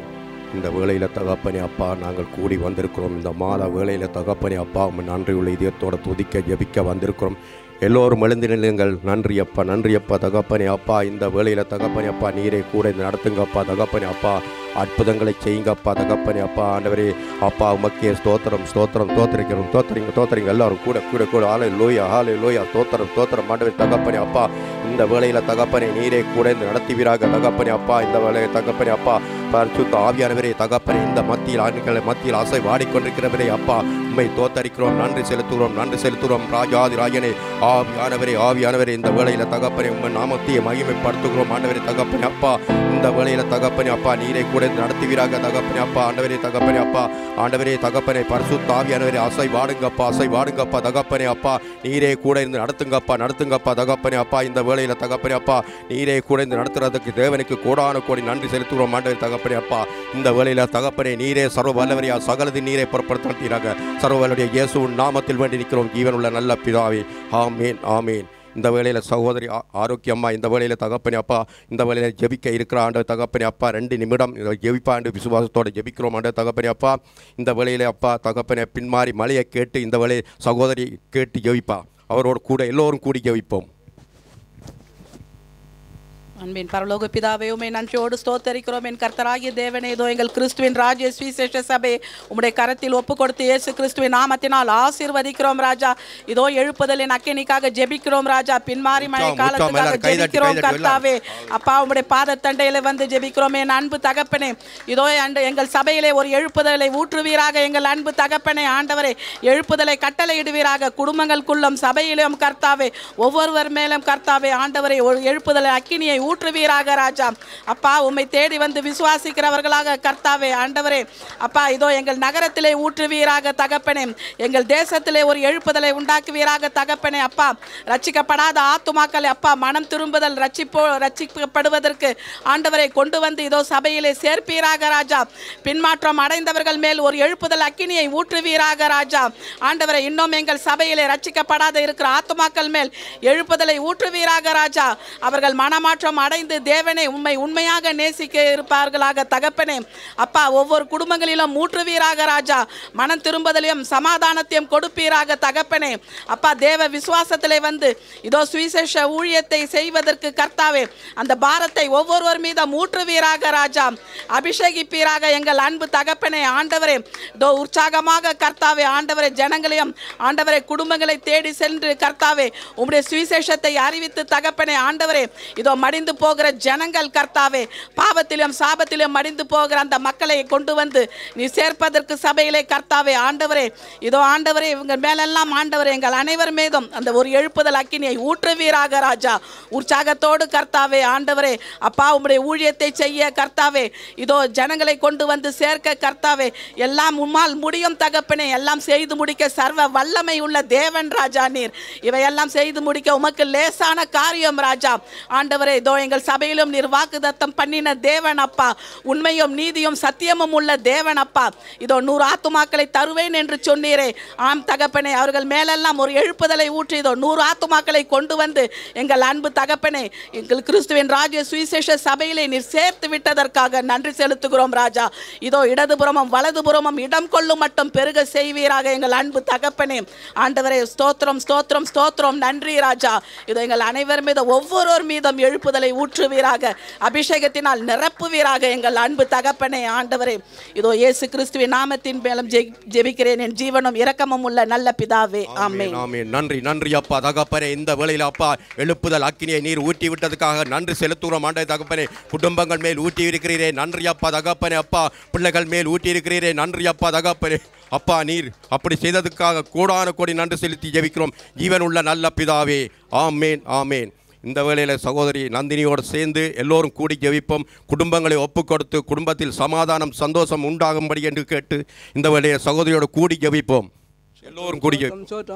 இந்த வேளையில் தகப்பனே அப்பா நாங்கள் கூடி வந்திருக்கிறோம். இந்த மாத வேளையில் தகப்பனே அப்பா நன்றியுள்ள இதயத்தோட துதிக்க ஜெபிக்க வந்திருக்கிறோம். எல்லோரும் எழுந்து நில்லுங்கள். நன்றி அப்பா நன்றி அப்பா தகப்பனே அப்பா. இந்த வேளையில் தகப்பனே அப்பா நீரை கூட நடத்துங்கப்பா தகப்பனே அப்பா. அற்புதங்களை செய்யுங்கப்பா தகப்பனே அப்பா. ஆண்டவரே அப்பா உமக்கே ஸ்தோத்திரம் ஸ்தோத்திரம் தோத்தரிக்கிறோம் தோத்தரிங்க எல்லாரும் கூட கூட கூட ஹல்லேலூயா ஹல்லேலூயா. ஸ்தோத்திரம் ஸ்தோத்திரம் ஆண்டவரே தகப்பனே அப்பா. இந்த வேளையில் தகப்பனே நீரை கூட நடத்துவீராக தகப்பனே அப்பா. இந்த வேளையை தகப்பனே அப்பா பரிசுத்த ஆவியானவரே தகப்பனே இந்த மத்தியில் ஆண்களை மத்தியில் ஆசை வாடிக்கொண்டிருக்கிறவரே அப்பா உம்மை தோத்தரிக்கிறோம். நன்றி செலுத்துகிறோம் ராஜாதி ராஜனே. ஆவியானவரே இந்த வேளையில் தகப்பனே உம்மை நாமத்தையே மகிமைப்படுத்துகிறோம் ஆண்டவரே தகப்பனே அப்பா. இந்த வேளையில் தகப்பனே அப்பா நீரை கூட நடத்துவீராக தகப்பனே அப்பா. ஆண்டவரே தகப்பனே அப்பா. ஆண்டவரே தகப்பனே பரிசுத்த ஆவியானவரே அசை வாடுங்கப்பா தகப்பனே அப்பா. நீரே கூட இருந்து நடத்துங்கப்பா தகப்பனே அப்பா. இந்த வேளையில் தகப்பனே அப்பா நீரே கூட இருந்து நடத்துறதுக்கு தேவனுக்கு கோடான கோடி நன்றி செலுத்துகிறோம் ஆண்டவரே தகப்பனே அப்பா. இந்த வேளையில் தகப்பனே நீரே சர்வ வல்லவரையா சகலது நீரை பொறுப்படுத்தினாக சர்வ வல்லவருடைய இயேசுவின் நாமத்தில் வேண்டி நிற்கிறோம் ஜீவனுள்ள நல்ல பிதாவே. ஆமேன் ஆமேன். இந்த வேளையில் சகோதரி ஆரோக்கியம்மா இந்த வேளையில் தகப்பனே அப்பா இந்த வேளையில் ஜெபிக்க இருக்கிற ஆண்டவர் தகப்பனே அப்பா 2 நிமிடம் ஜெபிப்பா ஆண்டு விசுவாசத்தோடு ஜெபிக்கிறோம் ஆண்டவர் தகப்பனே அப்பா. இந்த வேளையில் அப்பா தகப்பனே பின்மாறி மலையை கேட்டு இந்த வேளையை சகோதரி கேட்டு ஜெபிப்பா. அவரோடு கூட எல்லோரும் கூடி ஜெபிப்போம். அன்பின் பரலோக பிதாவே உம்மை நன்றியோடு ஸ்தோத்தரிக்கிறோம். என் கர்த்தராகிய தேவனே, இதோ எங்கள் கிறிஸ்துவின் ராஜ்ய சுவிசேஷ சபை உம்முடைய கரத்தில் ஒப்பு கொடுத்து இயேசு கிறிஸ்துவின் நாமத்தினால் ஆசீர்வதிக்கிறோம் ராஜா. இதோ எழுப்புதலின் அக்கினிக்காக ஜெபிக்கிறோம் ராஜா. பின்மாறி மழை காலத்துக்காக ஜெபிக்கிறோம் கர்த்தாவே அப்பா. உம்முடைய பாதத்தண்டையில வந்து ஜெபிக்கிறோம் என் அன்பு தகப்பனே. இதோ எங்கள் சபையிலே ஒரு எழுப்புதலை ஊற்றுவீராக எங்கள் அன்பு தகப்பனே. ஆண்டவரே எழுப்புதலை கட்டளையிடுவீராக குடும்பங்களுக்குள்ளும் சபையிலும் கர்த்தாவே ஒவ்வொருவர் மேலும் கர்த்தாவே. ஆண்டவரே ஒரு எழுப்புதலை அக்கினியை ஊற்றுவீராக ராஜா. அப்பா உம்மை தேடி வந்து விசுவாசிக்கிறவர்களாக கர்த்தாவே ஆண்டவரே அப்பா. இதோ எங்கள் நகரத்திலே ஊற்றுவீராக தகப்பனே. எங்கள் தேசத்திலே ஒரு எழுப்புதலை உண்டாக்குவீராக தகப்பனே அப்பா. ரட்சிக்கப்படாத ஆத்துமாக்களை அப்பா மனம் திரும்புதல் ரட்சிக்கப்படுவதற்கு ஆண்டவரை கொண்டு வந்து இதோ சபையிலே சேர்ப்பீராக ராஜா. பின்மாற்றம் அடைந்தவர்கள் மேல் ஒரு எழுப்புதல் அக்கினியை ஊற்றுவீராக ராஜா. ஆண்டவரை இன்னும் எங்கள் சபையிலே ரட்சிக்கப்படாத இருக்கிற ஆத்துமாக்கள் மேல் எழுப்புதலை ஊற்றுவீராக ராஜா. அவர்கள் மனமாற்றம் அடைந்து தேவனை உண்மையாக நேசிக்க இருப்பார்களாக தகப்பனே அப்பா. ஒவ்வொரு குடும்பங்களிலும் ஊற்றுவீராக ராஜா. மனம் திரும்புதலையும் சமாதானத்தையும் கொடுப்பீராக தகப்பனே அப்பா. தேவ விசுவாசத்திலே வந்து இதோ சுவிசேஷ ஊழியத்தை செய்வதற்கு கர்த்தாவே அந்த பாரத்தை ஒவ்வொருவர் மீதும் ஊற்றுவீராக ராஜா. அபிஷேகிப்பீராக எங்கள் அன்பு தகப்பனே. ஆண்டவரே இதோ உற்சாகமாக கர்த்தாவே ஆண்டவரை ஜனங்களையும் ஆண்டவரை குடும்பங்களை தேடி சென்று கர்த்தாவே உம்முடைய சுவிசேஷத்தை அறிவித்து தகப்பனே ஆண்டவரே இதோ மடிந்து மடிந்து போகிற ஜனங்கள் கர்த்தாவே, பாவத்திலும் சாபத்திலும் மடிந்து போகிற அந்த மக்களை கொண்டு வந்து நீ சேர்ப்பதற்கு சபையிலே கர்த்தாவே ஆண்டவரே, இதோ ஆண்டவரே இவங்க மேலெல்லாம் ஆண்டவரே எங்கள் அனைவர் மீதும் அந்த ஒரு எழுப்புதல் அக்கினியை ஊற்றுவீராக ராஜா. உற்சாகத்தோடு கர்த்தாவே ஆண்டவரே அப்பா உம்முடைய ஊழியத்தை செய்ய கர்த்தாவே, இதோ ஜனங்களை கொண்டு வந்து சேர்க்க கர்த்தாவே, எல்லாம் உம்மால் முடியும் தகப்பனே, எல்லாம் செய்து முடிக்க சர்வ வல்லமை உள்ள தேவன் ராஜா நீர். இவையெல்லாம் செய்து முடிக்க உமக்கு லேசான காரியம் ராஜா. ஆண்டவரே இதோ எங்கள் சபையிலும் நீர் வாக்குத்தத்தம் பண்ணின தேவன் அப்பா, உண்மையும் நீதியும் சத்தியமும் உள்ள தேவன் அப்பா. இதோ 100 ஆத்துமாக்களை தருவேன் என்று சொன்னீரே. ஆம் தகப்பனே, அவர்கள் மேலெல்லாம் ஒரு எழுப்புதலை ஊற்றி இதோ 100 ஆத்துமாக்களை கொண்டு வந்து எங்கள் அன்பு தகப்பனே எங்கள் கிறிஸ்துவின் ராஜ்ய சுவிசேஷ சபையிலே நீர் சேர்த்து விட்டதற்காக நன்றி செலுத்துகிறோம் ராஜா. இதோ இடதுபுறமும் வலதுபுறமும் இடம் கொள்ளும் மட்டும் பெருக செய்வீராக எங்கள் அன்பு தகப்பனே. ஆண்டவரே ஸ்தோத்திரம் ஸ்தோத்திரம் ஸ்தோத்திரம், நன்றி ராஜா. இதோ எங்கள் அனைவர் மீது ஒவ்வொருவர் மீதும் எழுப்புதலை ஊற்றுவீராக, அபிஷேகத்தினால் நிரப்புவீராக எங்கள் அன்பு தகப்பனே. ஆண்டவரே இதோ இயேசு கிறிஸ்துவின் நாமத்தின் மேலும் ஜெபிக்கிறேன் என் ஜீவனும் இரக்கமும் உள்ள நல்ல பிதாவே, ஆமென். ஆமென். நன்றி நன்றி அப்பா தகப்பனே. இந்த வேளையில் அப்பா எழுப்புதல் அக்கினியை நீர் ஊட்டி விட்டதுக்காக நன்றி செலுத்துகிறோம் ஆண்டவரே தகப்பனே. குடும்பங்கள் மேல் ஊட்டி இருக்கிறீரே, நன்றி அப்பா தகப்பனே. அப்பா பிள்ளைகள் மேல் ஊட்டி இருக்கிறீரே, நன்றி அப்பா தகப்பனே. அப்பா நீர் அப்படி செய்ததுக்காக கோடான கோடி நன்றி செலுத்தி ஜெபிக்கிறோம் ஜீவன் உள்ள நல்ல பிதாவே, ஆமேன் ஆமேன். இந்த வேளையில் சகோதரி நந்தினியோடு சேர்ந்து எல்லோரும் கூடி ஜெபிப்போம். குடும்பங்களை ஒப்புக் கொடுத்து குடும்பத்தில் சமாதானம் சந்தோஷம் உண்டாகும்படி என்று கேட்டு இந்த வேளையை சகோதரியோடு கூடி ஜெபிப்போம். எல்லோரும் கூடி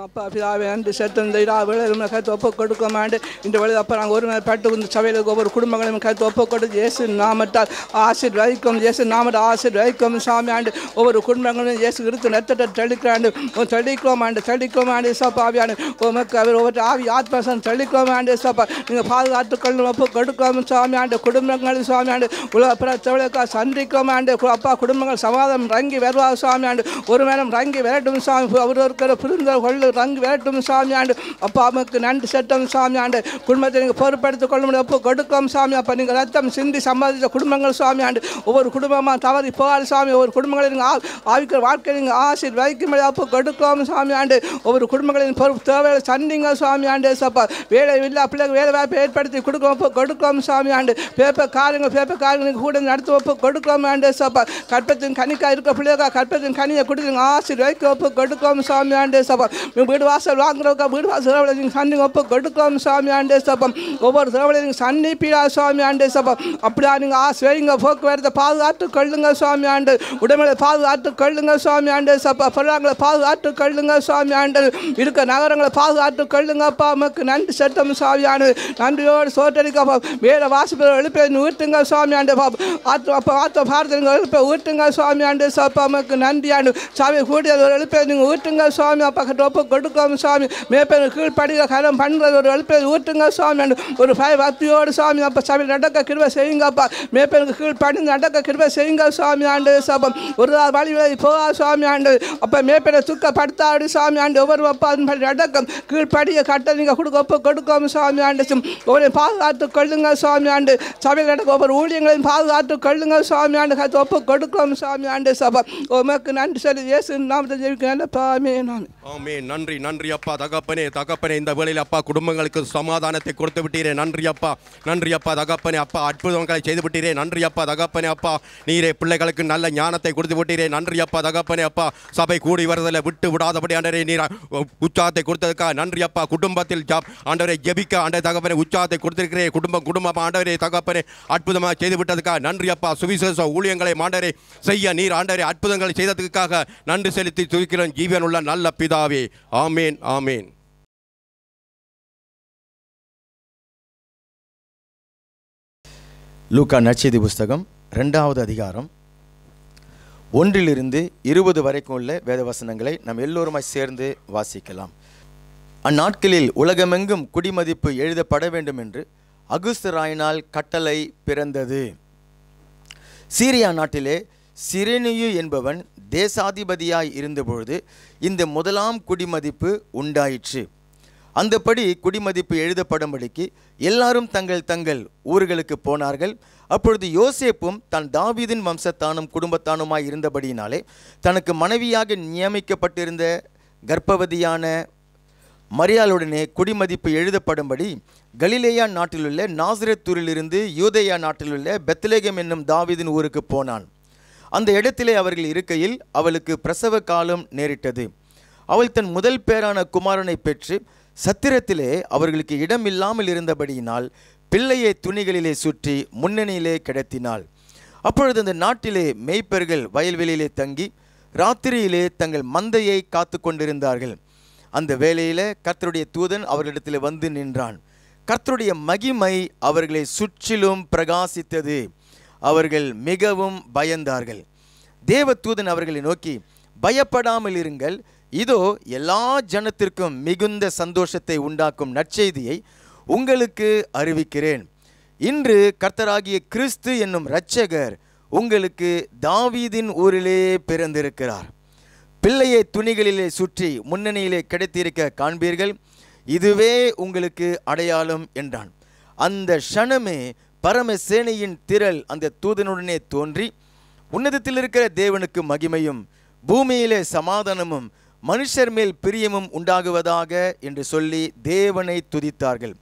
அப்பா பிதாவே நன்றி செலுத்தும். இந்த வேளையில் கருத்து ஒப்புக் கொடுக்க மாட்டேன். இந்த வேளையில் அப்பா நாங்கள் ஒருமைப்பட்டு இந்த சபையில் ஒவ்வொரு குடும்பங்களையும் கருத்து ஒப்புக் கொடுத்து இயேசு நாமத்தால் ஆசீர்வதிக்கும், இயேசு நாமத்தை ஆசீர்வதிக்கும் சாமி ஆண்டு. ஒவ்வொரு குடும்பங்களும் இயேசு கிறிஸ்து நெத்தத்தை தெளிக்கிறாண்டு தெளிக்கிறோம் ஆண்டு தெளிக்கிறோம் ஆண்டு சப்பாவியாண்டு. உமக்கு அவர் ஒவ்வொரு ஆவி ஆத்மசம் தெளிக்கிறோம் ஆண்டு சப்பா. நீங்கள் பாதுகாத்துக்கொள்ளும் ஒப்புக் கொடுக்கிறோம் சாமி ஆண்டு. குடும்பங்கள் சாமி ஆண்டு உலக தமிழக சந்திக்கிறோம் ஆண்டு. அப்பா குடும்பங்கள் சமாதானம் ரங்கி வருவார் சாமி ஆண்டு. ஒரு மேலும் ரங்கி விரட்டும் சாமி. அவர் இருக்கிற புரிந்தவர்கள் ரங்கு வேட்டும் சாமி ஆண்டு. அப்பா அம்மாக்கு நன்றி செட்டம் சாமி ஆண்டு. குடும்பத்தை நீங்கள் பொறுப்படுத்திக் கொள்ள முடியும் ஒப்பு கொடுக்கும் சாமி. அப்போ நீங்கள் ரத்தம் சிந்தி சம்பாதித்த குடும்பங்கள் சாமி ஆண்டு. ஒவ்வொரு குடும்பமாக தவறி போகாது சாமி. ஒவ்வொரு குடும்பங்களை நீங்கள் ஆவிக்கிற வாழ்க்கை நீங்கள் ஆசீர்வதிக்கும்படி ஒப்பு கொடுக்கும் சாமி ஆண்டு. ஒவ்வொரு குடும்பங்களின் பொறுப்பு தேவையை சந்திங்க சாமி ஆண்டு சப்பா. வேலை இல்லை பிள்ளைங்க வேலை வாய்ப்பை ஏற்படுத்தி கொடுக்கும் ஒப்பு கொடுக்கும் சாமி ஆண்டு. பேப்பர் காரியங்கள் கூட நடத்தி ஒப்பு கொடுக்கும் ஆண்டு சப்பா. கற்பத்தின் கனிக்காக இருக்க பிள்ளைங்க கற்பத்தின் கனியை கொடுத்து ஆசீர்வதிக்க ஒப்பு கொடுக்கும் சாமி ஆண்டே சபம். வீடு வாசல் வாங்குறவங்க வீடு வாசல் சன்னி ஒப்பு கொடுக்கும் சாமி ஆண்டே சபம். ஒவ்வொரு திரவளையும் சன்னிப்பீடா சாமி ஆண்டே சபம். அப்படியா நீங்கள் ஆசிரியங்க போக்குவரத்தை பாதுகாத்து கொள்ளுங்க சாமி ஆண்டு. உடம்பை பாதுகாத்து கொள்ளுங்க சாமி ஆண்டே சப்பா. பொருளாங்களை பாதுகாத்து கொள்ளுங்க சாமி ஆண்டு. இருக்க நகரங்களை பாதுகாத்து கொள்ளுங்கப்பா. நமக்கு நன்றி சட்டம் சாமியானு. நன்றியோடு சோட்டரிக்கப்பா. வேற வாசிப்பை எழுப்பி ஊட்டுங்க சாமி ஆண்டே பாப். அப்போ ஆத்த பாரதங்க எழுப்ப ஊட்டுங்க சாமி ஆண்டே சப்பா. நமக்கு நன்றியாண்டு சாமி கூடிய ஒரு எழுப்பை நீங்கள் ஊட்டுங்க சுவாமி. அப்பா ஒப்பு கொடுக்கும் சாமி. மேற்பேர் கீழ்படிக கரம் பண்ணுறது ஒரு எழுப்பை ஊட்டுங்க சுவாமி. ஒரு பக்தியோடு சாமி. அப்போ சபையில் நடக்க கிருபை செய்யுங்கப்பா. மேற்பேருக்கு கீழ்படி நடக்க கிருபை செய்யுங்க சுவாமி ஆண்டு சபம். ஒரு வழி போகா சுவாமி ஆண்டு. அப்போ மேற்பேரை துக்கப்படுத்தாடு சாமி ஆண்டு. ஒவ்வொரு அப்பா அதன்படி நடக்கும் கீழ்படியை கட்ட நீங்கள் ஒப்பு கொடுக்கும் சாமி ஆண்டு. ஒவ்வொரு பாதுகாத்து கொள்ளுங்க சாமி ஆண்டு. சபையில் நடக்க ஒவ்வொரு ஊழியங்களையும் பாதுகாத்து கொள்ளுங்க சாமி ஆண்டு. கற்று ஒப்பு கொடுக்கும் சாமி ஆண்டு சபம். உமக்கு நன்றி சொல்லி இயேசு நாமத்தை ஜெபிக்கிறேன். ஆமென். நன்றி நன்றி அப்பா தகப்பனே தகப்பனே. இந்த வேளையில் அப்பா குடும்பங்களுக்கு சமாதானத்தை கொடுத்து விட்டீரே, நன்றி அப்பா. நன்றி அப்பா தகப்பனே. அப்பா அற்புதங்களை செய்து விட்டீரே, நன்றி அப்பா தகப்பனே. அப்பா நீரே பிள்ளைகளுக்கு நல்ல ஞானத்தை கொடுத்து விட்டீரே, நன்றி அப்பா தகப்பனே. அப்பா சபை கூடி வருதலை விட்டு விடாதபடி ஆண்டவரே நீர் உற்சாகத்தை கொடுத்ததுக்காக நன்றி அப்பா. குடும்பத்தில் ஆண்டவரை ஜெபிக்க ஆண்டவரே தகப்பனே உற்சாகத்தை கொடுத்திருக்கிறே. குடும்பம் ஆண்டவரே தகப்பனே அற்புதமாக செய்து விட்டதுக்காக நன்றி அப்பா. சுவிசேஷ ஊழியங்களை ஆண்டவரே செய்ய நீர் ஆண்டவரே அற்புதங்களை செய்ததுக்காக நன்றி செலுத்தி துதிக்கிறோம் ஜீவன் உள்ள நல்ல பிதாவே, ஆமேன் ஆமேன். லூக்கா நற்செய்தி புஸ்தகம் 2வது அதிகாரம் 1 to 20 வரைக்கும் உள்ள வேதவசனங்களை நாம் எல்லோருமாய் சேர்ந்து வாசிக்கலாம். அந்நாட்களில் உலகமெங்கும் குடிமதிப்பு எழுதப்பட வேண்டும் என்று அகுஸ்தராயினால் கட்டளை பிறந்தது. சீரியா நாட்டிலே சிரேனியு என்பவன் தேசாதிபதியாய் இருந்தபொழுது இந்த முதலாம் குடிமதிப்பு உண்டாயிற்று. அந்தபடி குடிமதிப்பு எழுதப்படும்படிக்கு எல்லாரும் தங்கள் தங்கள் ஊர்களுக்கு போனார்கள். அப்பொழுது யோசேப்பும் தன் தாவீதின் வம்சத்தானும் குடும்பத்தானுமாய் இருந்தபடியினாலே தனக்கு மனைவியாக நியமிக்கப்பட்டிருந்த கர்ப்பவதியான மரியாளுடனே குடிமதிப்பு எழுதப்படும்படி கலிலேயா நாட்டிலுள்ள நாசரேத்தூரிலிருந்து யூதேயா நாட்டிலுள்ள பெத்லகேம் என்னும் தாவீதின் ஊருக்கு போனான். அந்த இடத்திலே அவர்கள் இருக்கையில் அவளுக்கு பிரசவ காலம் நேரிட்டது. அவள் தன் முதல் பேரான குமாரனை பெற்று சத்திரத்திலே அவர்களுக்கு இடம் இல்லாமல் இருந்தபடியினால் பிள்ளையை துணிகளிலே சுற்றி முன்னணியிலே கிடத்தினாள். அப்பொழுது அந்த நாட்டிலே மேய்ப்பர்கள் வயல்வெளியிலே தங்கி ராத்திரியிலே தங்கள் மந்தையை காத்து கொண்டிருந்தார்கள். அந்த வேளையிலே கர்த்தருடைய தூதன் அவர்களிடத்தில் வந்து நின்றான். கர்த்தருடைய மகிமை அவர்களை சுற்றிலும் பிரகாசித்தது. அவர்கள் மிகவும் பயந்தார்கள். தேவ தூதன் அவர்களை நோக்கி, பயப்படாமல் இருங்கள், இதோ எல்லா ஜனத்திற்கும் மிகுந்த சந்தோஷத்தை உண்டாக்கும் நற்செய்தியை உங்களுக்கு அறிவிக்கிறேன். இன்று கர்த்தராகிய கிறிஸ்து என்னும் இரட்சகர் உங்களுக்கு தாவீதின் ஊரிலே பிறந்திருக்கிறார். பிள்ளையை துணிகளிலே சுற்றி முன்னணியிலே கிடைத்திருக்க காண்பீர்கள், இதுவே உங்களுக்கு அடையாளம் என்றான். அந்த க்ஷணமே பரமசேனையின் திரள் அந்த தூதனுடனே தோன்றி, உன்னதத்தில் இருக்கிற தேவனுக்கு மகிமையும் பூமியிலே சமாதானமும் மனுஷர் மேல் பிரியமும் உண்டாகுவதாக என்று சொல்லி தேவனை துதித்தார்கள்.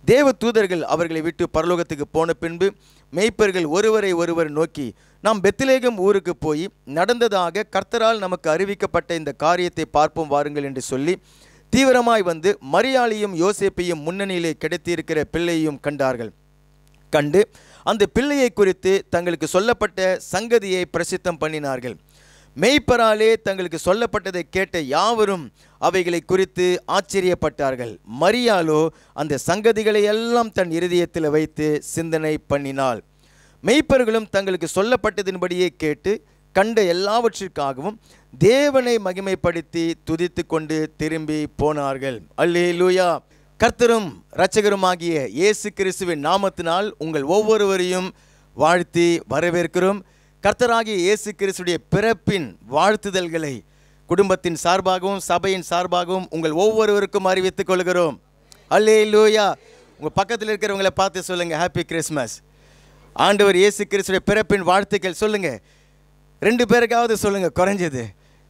தேவ தூதர்கள் அவர்களை விட்டு பரலோகத்துக்கு போன பின்பு மேய்ப்பர்கள் ஒருவரை ஒருவர் நோக்கி, நாம் பெத்லகேம் ஊருக்கு போய் நடந்ததாக கர்த்தரால் நமக்கு அறிவிக்கப்பட்ட இந்த காரியத்தை பார்ப்போம் வாருங்கள் என்று சொல்லி தீவிரமாய் வந்து மரியாளையும் யோசேப்பையும் முன்னணியிலே கிடைத்திருக்கிற பிள்ளையையும் கண்டார்கள். கண்டு அந்த பிள்ளையை குறித்து தங்களுக்கு சொல்லப்பட்ட சங்கதியை பிரசித்தம் பண்ணினார்கள். மேய்ப்பராலே தங்களுக்கு சொல்லப்பட்டதை கேட்ட யாவரும் அவைகளை குறித்து ஆச்சரியப்பட்டார்கள். மரியாளோ அந்த சங்கதிகளை எல்லாம் தன் இருதயத்தில் வைத்து சிந்தனை பண்ணினாள். மேய்ப்பர்களும் தங்களுக்கு சொல்லப்பட்டதின்படியே கேட்டு கண்ட எல்லாவற்றிற்காகவும் தேவனை மகிமைப்படுத்தி துதித்து கொண்டு திரும்பி போனார்கள். அல்லேலூயா. கர்த்தரும் இரட்சகருமாகிய இயேசு கிறிஸ்துவின் நாமத்தினால் உங்கள் ஒவ்வொருவரையும் வாழ்த்தி வரவேற்கிறோம். கர்த்தராகிய இயேசு கிறிஸ்துடைய பிறப்பின் வாழ்த்துதல்களை குடும்பத்தின் சார்பாகவும் சபையின் சார்பாகவும் உங்கள் ஒவ்வொருவருக்கும் அறிவித்துக் கொள்கிறோம். அல்லேலூயா. உங்கள் பக்கத்தில் இருக்கிறவங்களை பார்த்து சொல்லுங்கள், ஹாப்பி கிறிஸ்மஸ். ஆண்டவர் இயேசு கிறிஸ்துடைய பிறப்பின் வாழ்த்துக்கள் சொல்லுங்க. 2 பேருக்காவது சொல்லுங்க, குறைஞ்சது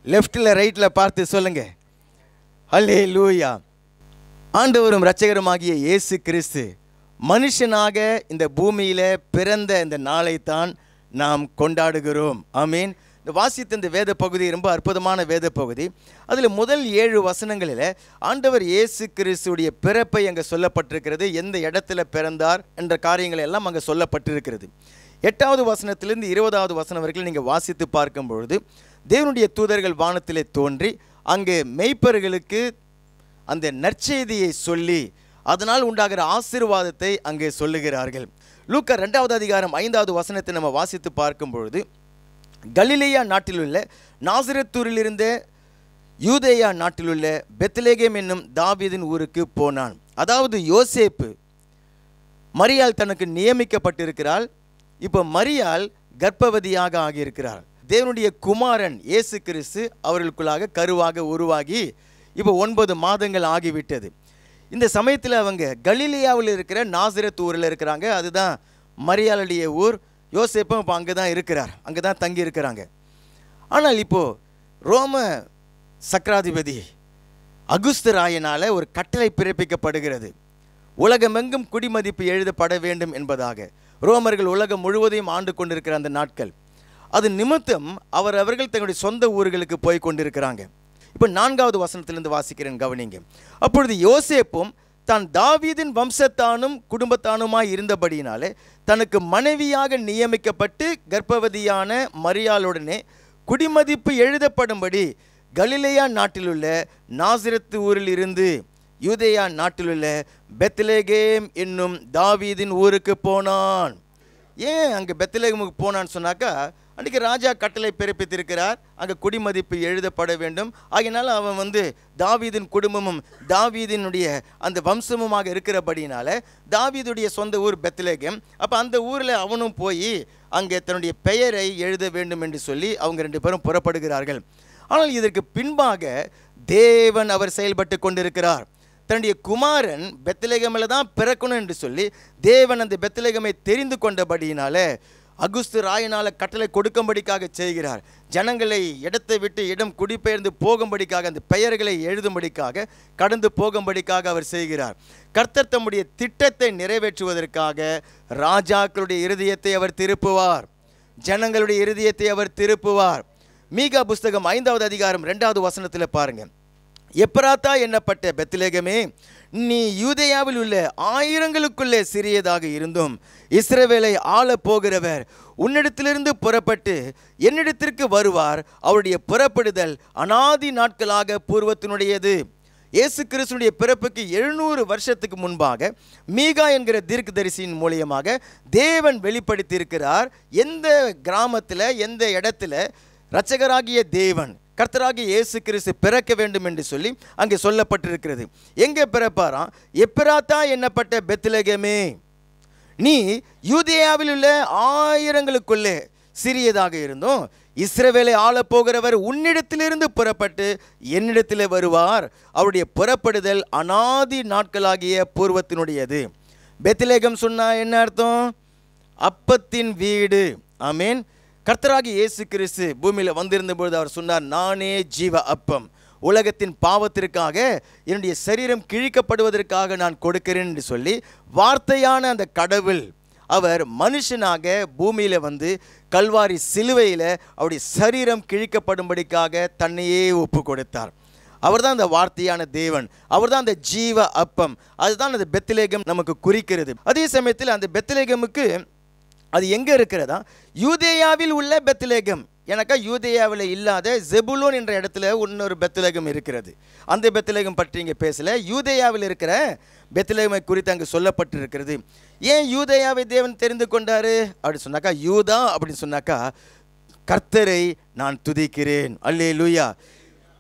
லெஃப்டில் ரைட்டில் பார்த்து சொல்லுங்க. அல்லேலூயா. ஆண்டவரும் இரட்சகருமாகிய இயேசு கிறிஸ்து மனுஷனாக இந்த பூமியில் பிறந்த இந்த நாளைத்தான் நாம் கொண்டாடுகிறோம். ஆமீன். இந்த வாசித்த இந்த வேத பகுதி ரொம்ப அற்புதமான வேத பகுதி. அதில் முதல் 7 வசனங்களில் ஆண்டவர் இயேசு கிறிஸ்துடைய பிறப்பை அங்கே சொல்லப்பட்டிருக்கிறது. எந்த இடத்துல பிறந்தார் என்ற காரியங்கள் எல்லாம் அங்கே சொல்லப்பட்டிருக்கிறது. 8வது வசனத்திலிருந்து 20வது வசனம் வரைக்கும் நீங்கள் வாசித்து பார்க்கும் பொழுது தேவனுடைய தூதர்கள் வானத்திலே தோன்றி அங்கே மேய்ப்பர்களுக்கு அந்த நற்செய்தியை சொல்லி அதனால் உண்டாகிற ஆசீர்வாதத்தை அங்கே சொல்லுகிறார்கள். லூக்கா 2வது அதிகாரம் 5வது வசனத்தை நம்ம வாசித்து பார்க்கும் பொழுது, கலிலேயா நாட்டிலுள்ள நாசரேத்தூரிலிருந்த யூதேயா நாட்டிலுள்ள பெத்லகேம் என்னும் தாவீதின் ஊருக்கு போனான். அதாவது யோசேப்பு, மரியாள் தனக்கு நியமிக்கப்பட்டிருக்கிறாள். இப்போ மரியாள் கர்ப்பவதியாக ஆகியிருக்கிறார். தேவனுடைய குமாரன் இயேசு கிறிஸ்து அவர்களுக்குள்ளாக கருவாக உருவாகி இப்போ 9 மாதங்கள் ஆகிவிட்டது. இந்த சமயத்தில் அவங்க கலிலேயாவில் இருக்கிற நாசரேத் ஊரில் இருக்கிறாங்க. அதுதான் மரியாளுடைய ஊர். யோசேப்பும் இப்போ அங்கே தான் இருக்கிறார், அங்கே தான் தங்கி இருக்கிறாங்க. ஆனால் இப்போது ரோம சக்கராதிபதி அகுஸ்து ராயனால் ஒரு கட்டளை பிறப்பிக்கப்படுகிறது. உலகமெங்கும் குடிமதிப்பு எழுதப்பட வேண்டும் என்பதாக. ரோமர்கள் உலகம் முழுவதையும் ஆண்டு கொண்டிருக்கிற அந்த நாட்கள், அது நிமித்தம் அவர்கள் தங்களுடைய சொந்த ஊர்களுக்கு போய் கொண்டிருக்கிறாங்க. இப்போ 4வது வசனத்திலிருந்து வாசிக்கிறேன், கவனிங்க. அப்பொழுது யோசேப்பும் தான் தாவீதின் வம்சத்தானும் குடும்பத்தானுமாய் இருந்தபடியினாலே தனக்கு மனைவியாக நியமிக்கப்பட்டு கர்ப்பவதியான மரியாளுடனே குடிமதிப்பு எழுதப்படும்படி கலிலேயா நாட்டிலுள்ள நாசரேத் ஊரில் இருந்து யூதேயா நாட்டிலுள்ள பெத்லகேம் என்னும் தாவீதின் ஊருக்கு போனான். ஏன் அங்கே பெத்லகேமுக்கு போனான்னு சொன்னாக்கா, அன்றைக்கி ராஜா கட்டளை பிறப்பித்திருக்கிறார், அங்கே குடிமதிப்பு எழுதப்பட வேண்டும். ஆகினால அவன் தாவீதின் குடும்பமும் தாவீதினுடைய அந்த வம்சமுமாக இருக்கிறபடினால தாவீதுடைய சொந்த ஊர் பெத்லகேம். அப்போ அந்த ஊரில் அவனும் போய் அங்கே தன்னுடைய பெயரை எழுத வேண்டும் என்று சொல்லி அவங்க 2 பேரும் புறப்படுகிறார்கள். ஆனால் இதற்கு பின்பாக தேவன் அவர் செயல்பட்டு கொண்டிருக்கிறார். தன்னுடைய குமாரன் பெத்லகேமில் தான் பிறக்கணும் என்று சொல்லி தேவன் அந்த பெத்லகேமை தெரிந்து கொண்டபடியினால அகுஸ்து ராயனால கட்டளை கொடுக்கும்படிக்காக செய்கிறார். ஜனங்களை இடத்தை விட்டு இடம் குடிபெயர்ந்து போகும்படிக்காக, அந்த பெயர்களை எழுதும்படிக்காக, கடந்து போகும்படிக்காக அவர் செய்கிறார். கர்த்தர் தம்முடைய திட்டத்தை நிறைவேற்றுவதற்காக ராஜாக்களுடைய இருதயத்தை அவர் திருப்புவார், ஜனங்களுடைய இருதயத்தை அவர் திருப்புவார். மீகா புஸ்தகம் 5வது அதிகாரம் 2வது வசனத்தில் பாருங்க. எப்ராத்தா என்னப்பட்ட பெத்லெகமே, நீ யூதேயாவில் உள்ள ஆயிரங்களுக்குள்ளே சிறியதாக இருந்தும் இஸ்ரவேலை ஆள போகிறவர் உன்னிடத்திலிருந்து புறப்பட்டு என்னிடத்திற்கு வருவார். அவருடைய புறப்படுதல் அநாதி நாட்களாக பூர்வத்தினுடையது. இயேசு கிறிஸ்துடைய பிறப்புக்கு 700 வருஷத்துக்கு முன்பாக மீகா என்கிற தீர்க்கதரிசியின் மூலியமாக தேவன் வெளிப்படுத்தியிருக்கிறார். எந்த கிராமத்தில், எந்த இடத்துல இரட்சகராகிய தேவன் கர்த்தராகிய இயேசு கிறிஸ்து பிறக்க வேண்டும் என்று சொல்லி அங்கே சொல்லப்பட்டிருக்கிறது. எங்கே பிறப்பாராம்? எப்ராத்தா என்னப்பட்ட பெத்லெகமே, நீ யூதேயாவில் உள்ள ஆயிரங்களுக்குள்ளே சிறியதாக இருந்தும் இஸ்ரவேலை ஆள போகிறவர் உன்னிடத்திலிருந்து புறப்பட்டு என்னிடத்தில் வருவார். அவருடைய புறப்படுதல் அநாதி நாட்களாகிய பூர்வத்தினுடையது. பெத்லெகம் சொன்னா என்ன அர்த்தம்? அப்பத்தின் வீடு. ஆமேன். கர்த்தராகிய இயேசு கிறிஸ்து பூமியில் வந்திருந்தபொழுது அவர் சொன்னார், நானே ஜீவ அப்பம், உலகத்தின் பாவத்திற்காக என்னுடைய சரீரம் கிழிக்கப்படுவதற்காக நான் கொடுக்கிறேன் என்று சொல்லி வார்த்தையான அந்த கடவுள் அவர் மனுஷனாக பூமியில் வந்து கல்வாரி சிலுவையில் அவருடைய சரீரம் கிழிக்கப்படும்படிக்காக தன்னையே ஒப்பு கொடுத்தார். அவர் தான் அந்த வார்த்தையான தேவன், அவர் தான் அந்த ஜீவ அப்பம். அதுதான் அந்த பெத்லெகம் நமக்கு குறிக்கிறது. அதே சமயத்தில் அந்த பெத்லெகமுக்கு அது எங்கே இருக்கிறதா? யூதேயாவில் உள்ள பெத்லெகம். எனக்கா யூதேயாவில் இல்லாத ஜெபுலோன் என்ற இடத்துல இன்னொரு பெத்லெகம் இருக்கிறது. அந்த பெத்லெகம் பற்றி இங்கே பேசல. யூதேயாவில் இருக்கிற பெத்லெகமை குறித்து அங்கே சொல்லப்பட்டிருக்கிறது. ஏன் யூதேயாவை தேவன் தெரிந்து கொண்டாரு அப்படின்னு சொன்னாக்கா, யூதா அப்படின்னு சொன்னாக்கா கர்த்தரை நான் துதிக்கிறேன். அல்லேலூயா.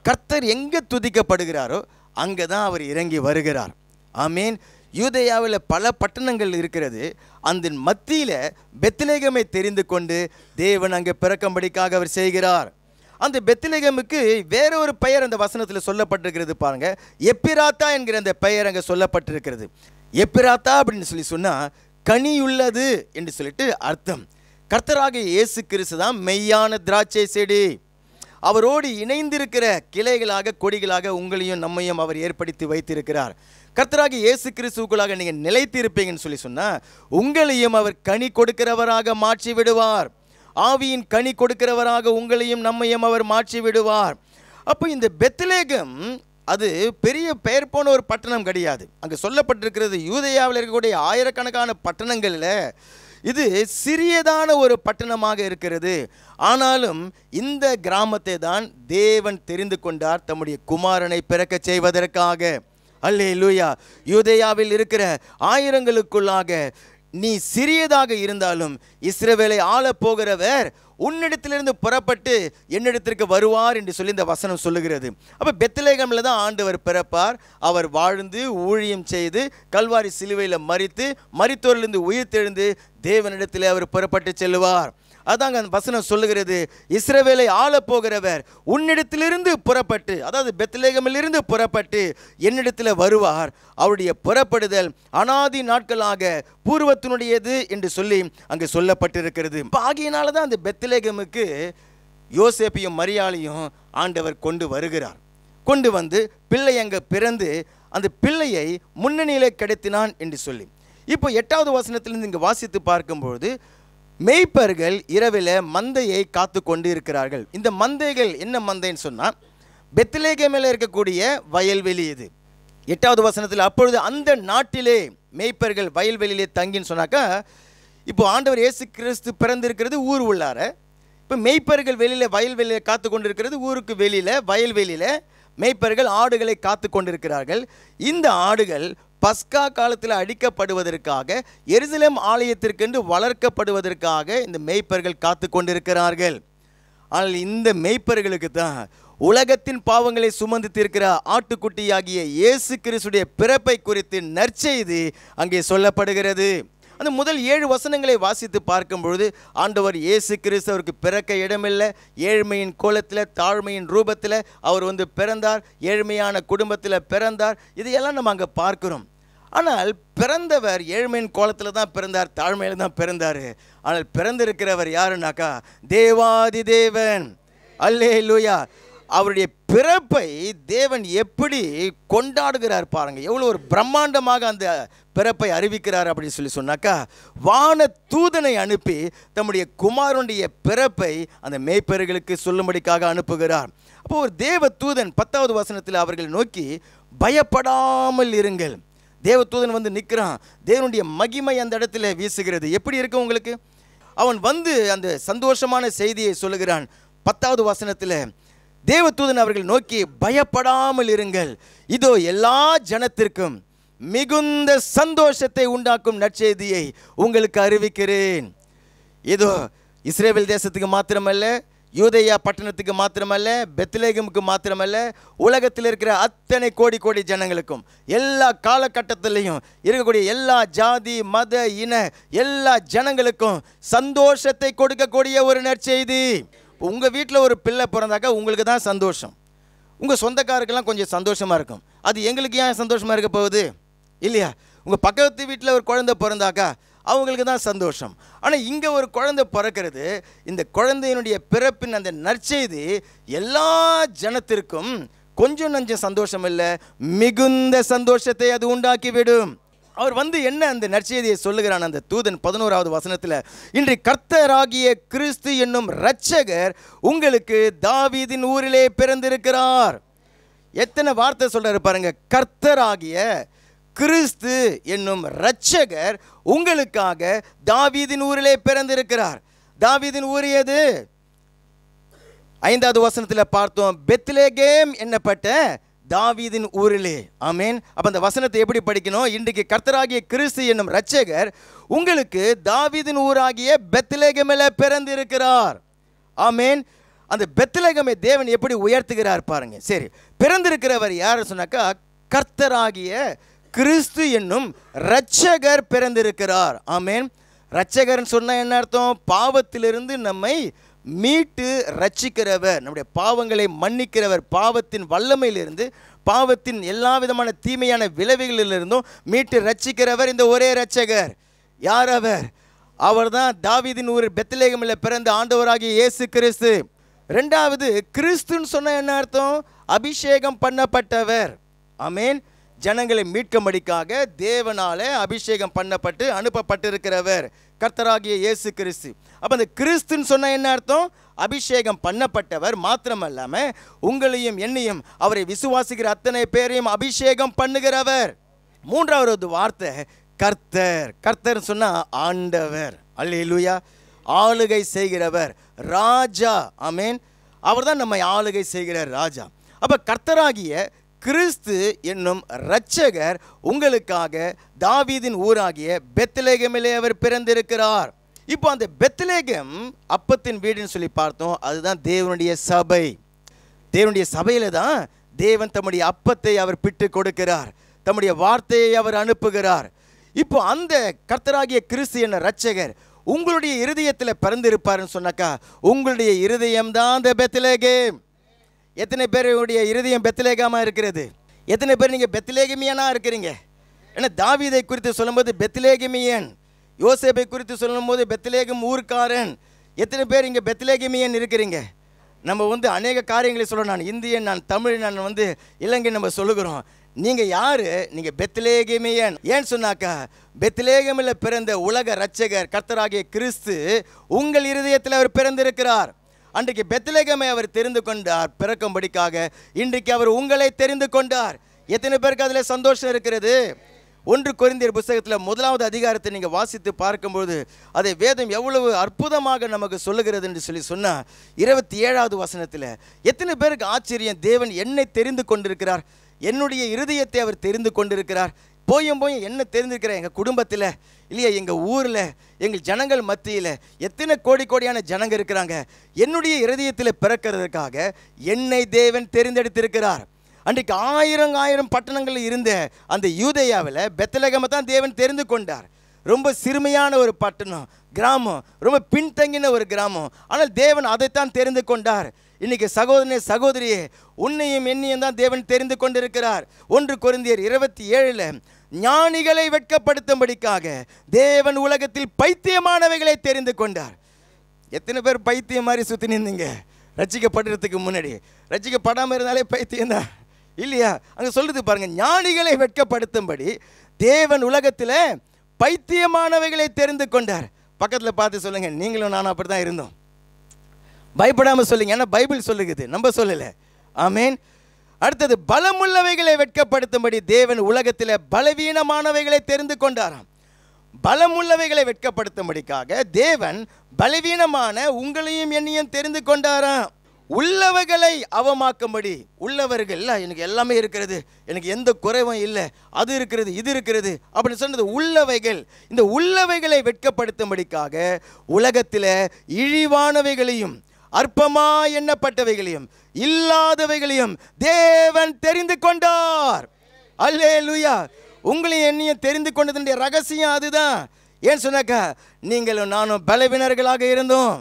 கர்த்தர் எங்கே துதிக்கப்படுகிறாரோ அங்கே தான் அவர் இறங்கி வருகிறார். ஆமீன். யூதேயாவில் பல பட்டணங்கள் இருக்கிறது. அந்த மத்தியில் பெத்லெகமை தெரிந்து கொண்டு தேவன் அங்கே பிறக்கும்படிக்காக அவர் செய்கிறார். அந்த பெத்லெகமுக்கு வேற ஒரு பெயர் அந்த வசனத்தில் சொல்லப்பட்டிருக்கிறது பாருங்க. எப்பிராத்தா என்கிற அந்த பெயர் அங்கே சொல்லப்பட்டிருக்கிறது. எப்பிராத்தா அப்படின்னு சொன்னால் கனியுள்ளது என்று சொல்லிட்டு அர்த்தம். கர்த்தராகிய இயேசு கிறிஸ்து தான் மெய்யான திராட்சை செடி. அவரோடு இணைந்திருக்கிற கிளைகளாக, கொடிகளாக உங்களையும் நம்மையும் அவர் ஏற்படுத்தி வைத்திருக்கிறார். கர்த்தராகிய இயேசு கிறிஸ்துவுக்குள்ளாக நீங்கள் நிலைத்திருப்பீங்கன்னு சொல்லி சொன்னால் உங்களையும் அவர் கனி கொடுக்கிறவராக மாற்றி விடுவார். ஆவியின் கனி கொடுக்கிறவராக உங்களையும் நம்மையும் அவர் மாற்றி விடுவார். அப்போ இந்த பெத்லெகம் அது பெரிய பெயர் போன ஒரு பட்டணம் கிடையாது. அங்கே சொல்லப்பட்டிருக்கிறது யூதேயாவில் இருக்கக்கூடிய ஆயிரக்கணக்கான பட்டணங்களில் இது சிறியதான ஒரு பட்டணமாக இருக்கிறது. ஆனாலும் இந்த கிராமத்தை தான் தேவன் தெரிந்து கொண்டார் தம்முடைய குமாரனை பிறக்க செய்வதற்காக. அல்லேலூயா. யூதேயாவில் இருக்கிற ஆயிரங்களுக்குள்ளாக நீ சிறியதாக இருந்தாலும் இஸ்ரவேலை ஆள போகிறவர் உன்னிடத்திலிருந்து புறப்பட்டு என்னிடத்திற்கு வருவார் என்று சொல்லி இந்த வசனம் சொல்லுகிறது. அப்போ பெத்லெகமில் தான் ஆண்டவர் பிறப்பார். அவர் வாழ்ந்து ஊழியம் செய்து கல்வாரி சிலுவையில் மரித்து மரித்தோரிலிருந்து உயிர்த்தெழுந்து தேவனிடத்தில் அவர் புறப்பட்டு செல்லுவார். அதாங்க அந்த வசனம் சொல்லுகிறது, இஸ்ரவேலை ஆள போகிறவர் உன்னிடத்திலிருந்து புறப்பட்டு, அதாவது பெத்லெகமிலிருந்து புறப்பட்டு என்னிடத்தில் வருவார். அவருடைய புறப்படுதல் அநாதி நாட்களாக பூர்வத்தினுடையது என்று சொல்லி அங்கு சொல்லப்பட்டிருக்கிறது. ஆகியனால தான் அந்த பெத்லெகமுக்கு யோசேப்பையும் மரியாளையும் ஆண்டவர் கொண்டு வருகிறார். கொண்டு வந்து பிள்ளை அங்கே பிறந்து அந்த பிள்ளையை முன்னணியிலே கிடைத்தினான் என்று சொல்லி. இப்போ 8வது வசனத்திலிருந்து இங்கே வாசித்து பார்க்கும்பொழுது மேய்ப்பர்கள் இரவில் மந்தையை காத்து கொண்டு இருக்கிறார்கள். இந்த மந்தைகள் என்ன மந்தைன்னு சொன்னால் பெத்லெகேமில் இருக்கக்கூடிய வயல்வெளி. இது 8வது வசனத்தில் அப்பொழுது அந்த நாட்டிலே மேய்ப்பர்கள் வயல்வெளியிலே தங்கின்னு சொன்னாக்கா, இப்போ ஆண்டவர் இயேசு கிறிஸ்து பிறந்திருக்கிறது ஊர் உள்ளார. இப்போ மேய்ப்பர்கள் வெளியில் வயல்வெளியில் காத்து கொண்டு இருக்கிறது. ஊருக்கு வெளியில் வயல்வெளியில் மேய்ப்பர்கள் ஆடுகளை காத்து கொண்டிருக்கிறார்கள். இந்த ஆடுகள் பஸ்கா காலத்தில் அடிக்கப்படுவதற்காக எருசலேம் ஆலயத்திற்கென்று வளர்க்கப்படுவதற்காக இந்த மேய்ப்பர்கள் காத்து கொண்டிருக்கிறார்கள். ஆனால் இந்த மேய்ப்பர்களுக்கு தான் உலகத்தின் பாவங்களை சுமந்து தீர்க்கிற ஆட்டுக்குட்டியாகிய இயேசு கிறிஸ்துடைய பிறப்பை குறித்து நற்செய்தி அங்கே சொல்லப்படுகிறது. அந்த முதல் 7 வசனங்களை வாசித்து பார்க்கும் பொழுது ஆண்டவர் இயேசு கிறிஸ்து அவருக்கு பிறக்க இடமில்லை, ஏழ்மையின் கோலத்தில் தாழ்மையின் ரூபத்தில் அவர் பிறந்தார், ஏழ்மையான குடும்பத்தில் பிறந்தார். இதையெல்லாம் நம்ம அங்கே பார்க்கிறோம். ஆனால் பிறந்தவர் ஏழ்மையின் கோலத்தில் தான் பிறந்தார், தாழ்மையில் தான் பிறந்தார். ஆனால் பிறந்திருக்கிறவர் யாருன்னாக்கா தேவாதி தேவன். அல்லேலூயா. அவருடைய பிறப்பை தேவன் எப்படி கொண்டாடுகிறார் பாருங்க, எவ்வளோ ஒரு பிரம்மாண்டமாக அந்த பிறப்பை அறிவிக்கிறார் அப்படின்னு சொன்னாக்கா, வான தூதனை அனுப்பி தம்முடைய குமாரனுடைய பிறப்பை அந்த மேய்ப்பர்களுக்கு சொல்லும்படிக்காக அனுப்புகிறார். அப்போ ஒரு தேவ தூதன் 10வது வசனத்தில் அவர்கள் நோக்கி பயப்படாமல் இருங்கள். தேவ தூதன் வந்து நிற்கிறான், தேவனுடைய மகிமை அந்த இடத்துல வீசுகிறது. எப்படி இருக்கு உங்களுக்கு? அவன் வந்து அந்த சந்தோஷமான செய்தியை சொல்லுகிறான். 10வது வசனத்தில் தேவதூதன் அவர்கள் நோக்கி பயப்படாமல் இருங்கள், இதோ எல்லா ஜனத்திற்கும் மிகுந்த சந்தோஷத்தை உண்டாக்கும் நற்செய்தியை உங்களுக்கு அறிவிக்கிறேன். இதோ இஸ்ரேல் தேசத்துக்கு மாத்திரமல்ல, யூதேயா பட்டணத்துக்கு மாத்திரமல்ல, பெத்லெகேமுக்கு மாத்திரமல்ல, உலகத்தில் இருக்கிற அத்தனை கோடி கோடி ஜனங்களுக்கும், எல்லா காலகட்டத்திலையும் இருக்கக்கூடிய எல்லா ஜாதி மத இன எல்லா ஜனங்களுக்கும் சந்தோஷத்தை கொடுக்கக்கூடிய ஒரு நற்செய்தி. உங்கள் வீட்டில் ஒரு பிள்ளை பிறந்தாக்கா உங்களுக்கு தான் சந்தோஷம், உங்கள் சொந்தக்காருக்கெல்லாம் கொஞ்சம் சந்தோஷமாக இருக்கும். அது எங்களுக்கு ஏன் சந்தோஷமாக இருக்க போகுது இல்லையா? உங்கள் பக்கத்து வீட்டில் ஒரு குழந்தை பிறந்தாக்கா அவங்களுக்கு தான் சந்தோஷம். ஆனால் இங்கே ஒரு குழந்தை பிறக்கிறது, இந்த குழந்தையினுடைய பிறப்பின் அந்த நற்செய்தி எல்லா ஜனத்திற்கும் கொஞ்சம் நஞ்சம் சந்தோஷம் இல்லை, மிகுந்த சந்தோஷத்தை அது உண்டாக்கிவிடும். அவர் வந்து என்ன அந்த நற்செய்தியை சொல்லுகிறான் அந்த தூதன் 11வது வசனத்தில், இன்று கர்த்தராகிய கிறிஸ்து என்னும் இரட்சகர் உங்களுக்கு தாவீதின் ஊரிலே பிறந்திருக்கிறார். எத்தனை வார்த்தை சொல்றாரு பாருங்க, கர்த்தராகிய கிறிஸ்து என்னும் இரட்சகர் உங்களுக்காக தாவீதின் ஊரிலே பிறந்திருக்கிறார். தாவீதின் ஊர் எது? 5வது வசனத்தில் பார்த்தோம், பெத்லெகேம் என்னப்பட்ட தாவீதின் ஊரிலே. ஆமேன். அப்போ அந்த வசனத்தை எப்படி படிக்கணும்? இன்றைக்கு கர்த்தராகிய கிறிஸ்து என்னும் இரட்சகர் உங்களுக்கு தாவீதின் ஊராகிய பெத்லெகேமில் பிறந்திருக்கிறார். ஆமேன். அந்த பெத்லெகேமை தேவன் எப்படி உயர்த்துகிறார் பாருங்க. சரி, பிறந்திருக்கிறவர் யார் சொன்னாக்கா கர்த்தராகிய கிறிஸ்து என்னும் இரட்சகர் பிறந்திருக்கிறார். ஆமேன். இரட்சகர்னு சொன்னால் என்ன அர்த்தம்? பாவத்திலிருந்து நம்மை மீட்டு ரட்சிக்கிறவர், நம்முடைய பாவங்களை மன்னிக்கிறவர், பாவத்தின் வல்லமையிலிருந்து, பாவத்தின் எல்லா விதமான தீமையான விளைவுகளிலிருந்தும் மீட்டு ரட்சிக்கிறவர் இந்த ஒரே இரட்சகர். யார் அவர்? அவர்தான் தாவீதின் ஊர் பெத்லெகேமில் பிறந்த ஆண்டவராகிய இயேசு கிறிஸ்து. ரெண்டாவது, கிறிஸ்துன்னு சொன்ன என்ன அர்த்தம்? அபிஷேகம் பண்ணப்பட்டவர். ஆமேன். ஜனங்களை மீட்கும்படிக்காக தேவனால அபிஷேகம் பண்ணப்பட்டு அனுப்பப்பட்டிருக்கிறவர் கர்த்தராகிய இயேசு கிறிஸ்து. அப்போ அந்த கிறிஸ்துன்னு சொன்ன என்ன அர்த்தம்? அபிஷேகம் பண்ணப்பட்டவர். மாத்திரமல்லாம உங்களையும் என்னையும் அவரை விசுவாசிக்கிற அத்தனை பேரையும் அபிஷேகம் பண்ணுகிறவர். மூன்றாவது வார்த்தை கர்த்தர். கர்த்தர் சொன்னா ஆண்டவர். அல்லேலூயா. ஆளுகை செய்கிறவர், ராஜா. ஆமேன். அவர் தான் நம்மை ஆளுகை செய்கிற ராஜா. அப்ப கர்த்தராகிய கிறிஸ்து என்னும் இரட்சகர் உங்களுக்காக தாவீதின் ஊராகிய பெத்லெகேமிலே அவர் பிறந்திருக்கிறார். இப்போ அந்த பெத்லெகேம் அப்பத்தின் வீடுன்னு சொல்லி பார்த்தோம். அதுதான் தேவனுடைய சபை. தேவனுடைய சபையில தான் தேவன் தம்முடைய அப்பத்தை அவர் பிட்டு கொடுக்கிறார், தம்முடைய வார்த்தையை அவர் அனுப்புகிறார். இப்போ அந்த கர்த்தராகிய கிறிஸ்து என்ற இரட்சகர் உங்களுடைய இருதயத்தில் பிறந்திருப்பாருன்னு சொன்னாக்கா உங்களுடைய இருதயம் தான் அந்த பெத்லெகேம். எத்தனை பேருடைய இருதயம் பெத்லெகேமா இருக்கிறது? எத்தனை பேர் நீங்கள் பெத்லெகேமியனா இருக்கிறீங்க? ஏன்னா தாவீதை குறித்து சொல்லும்போது பெத்லெகேமியன், யோசேப்பை குறித்து சொல்லும்போது பெத்லெகேம் ஊர்க்காரன். எத்தனை பேர் இங்கே பெத்லெகேமியன் இருக்கிறீங்க? நம்ம வந்து அநேக காரியங்களை சொல்கிறோம். நான் இந்தியன், நான் தமிழ், நான் வந்து இலங்கை நம்ம சொல்லுகிறோம். நீங்கள் யார்? நீங்கள் பெத்லெகேமியன். ஏன்னு சொன்னாக்கா பெத்லெகேமில் பிறந்த உலக இரட்சகர் கர்த்தராகிய கிறிஸ்து உங்கள் இருதயத்தில் அவர் பிறந்திருக்கிறார். அன்றைக்கு பெத்லெகேமை அவர் தெரிந்து கொண்டார் பிறக்கும்படிக்காக. இன்றைக்கு அவர் உங்களை தெரிந்து கொண்டார். எத்தனை பேருக்கு அதில் சந்தோஷம் இருக்கிறது? 1 கொரிந்தியர் புத்தகத்தில் 1வது அதிகாரத்தை நீங்கள் வாசித்து பார்க்கும்போது அதை வேதம் எவ்வளவு அற்புதமாக நமக்கு சொல்லுகிறது என்று சொன்னால் 27வது வசனத்தில் எத்தனை பேருக்கு ஆச்சரியம், தேவன் என்னை தெரிந்து கொண்டிருக்கிறார், என்னுடைய இருதயத்தை அவர் தெரிந்து கொண்டிருக்கிறார். போயும் என்ன தெரிந்திருக்கிற எங்கள் குடும்பத்தில் இல்லையா, எங்கள் ஊரில், எங்கள் ஜனங்கள் மத்தியில் எத்தனை கோடி கோடியான ஜனங்கள் இருக்கிறாங்க. என்னுடைய இருதயத்தில் பிறக்கிறதுக்காக என்னை தேவன் தெரிந்தெடுத்திருக்கிறார். அன்றைக்கு 1000 பட்டணங்கள் இருந்த அந்த யூதேயாவில் பெத்லெகேமை தான் தேவன் தெரிந்து கொண்டார். ரொம்ப சிறுமையான ஒரு பட்டணம், கிராமம், ரொம்ப பின்தங்கின ஒரு கிராமம். ஆனால் தேவன் அதைத்தான் தெரிந்து கொண்டார். இன்னைக்கு சகோதரனே சகோதரியே, உன்னையும் என்னையும் தான் தேவன் தெரிந்து கொண்டிருக்கிறார். 1 கொரிந்தியர் 27 ஞானிகளை வெட்கப்படுத்தும்படிக்காக தேவன் உலகத்தில் பைத்தியமானவைகளை தெரிந்து கொண்டார். எத்தனை பேர் பைத்தியம் மாதிரி சுற்றி நின்றீங்க ரட்சிக்கப்படுறதுக்கு முன்னாடி? ரட்சிக்கப்படாமல் இருந்தாலே பைத்தியம் தான் இல்லையா? அங்கே சொல்றது பாருங்க, ஞானிகளை வெட்கப்படுத்தும்படி தேவன் உலகத்தில் பைத்தியமானவைகளை தெரிந்து கொண்டார். பக்கத்தில் பார்த்து சொல்லுங்க, நீங்களும் நானும் அப்படி தான் இருந்தோம். பயப்படாமல் சொல்லுங்க, ஏன்னா பைபிள் சொல்லுகிறது, நம்ம சொல்லலை. ஆமேன். அடுத்தது, பலமுள்ளவைகளை வெட்கப்படுத்தும்படி தேவன் உலகத்தில் பலவீனமானவைகளை தெரிந்து கொண்டாராம். பலமுள்ளவைகளை வெட்கப்படுத்தும்படிக்காக தேவன் பலவீனமான உங்களையும் என்னையும் தெரிந்து கொண்டாராம். உள்ளவைகளை அவமாக்கும்படி, உள்ளவர்கள் எனக்கு எல்லாமே இருக்கிறது, எனக்கு எந்த குறைவும் இல்லை, அது இருக்கிறது இது இருக்கிறது அப்படின்னு சொன்னது உள்ளவைகள். இந்த உள்ளவைகளை வெட்கப்படுத்தும்படிக்காக உலகத்தில் இழிவானவைகளையும் அற்பமா எண்ணப்பட்டவைகளையும் இல்லாதவைகளையும் தேவன் தெரிந்து கொண்டார். அல்லேலூயா. உங்களையும் என்னையும் தெரிந்து கொண்டதுடைய ரகசியம் அதுதான். ஏன் சொன்னாக்கா, நீங்களும் நானும் பலவீனர்களாக இருந்தோம்,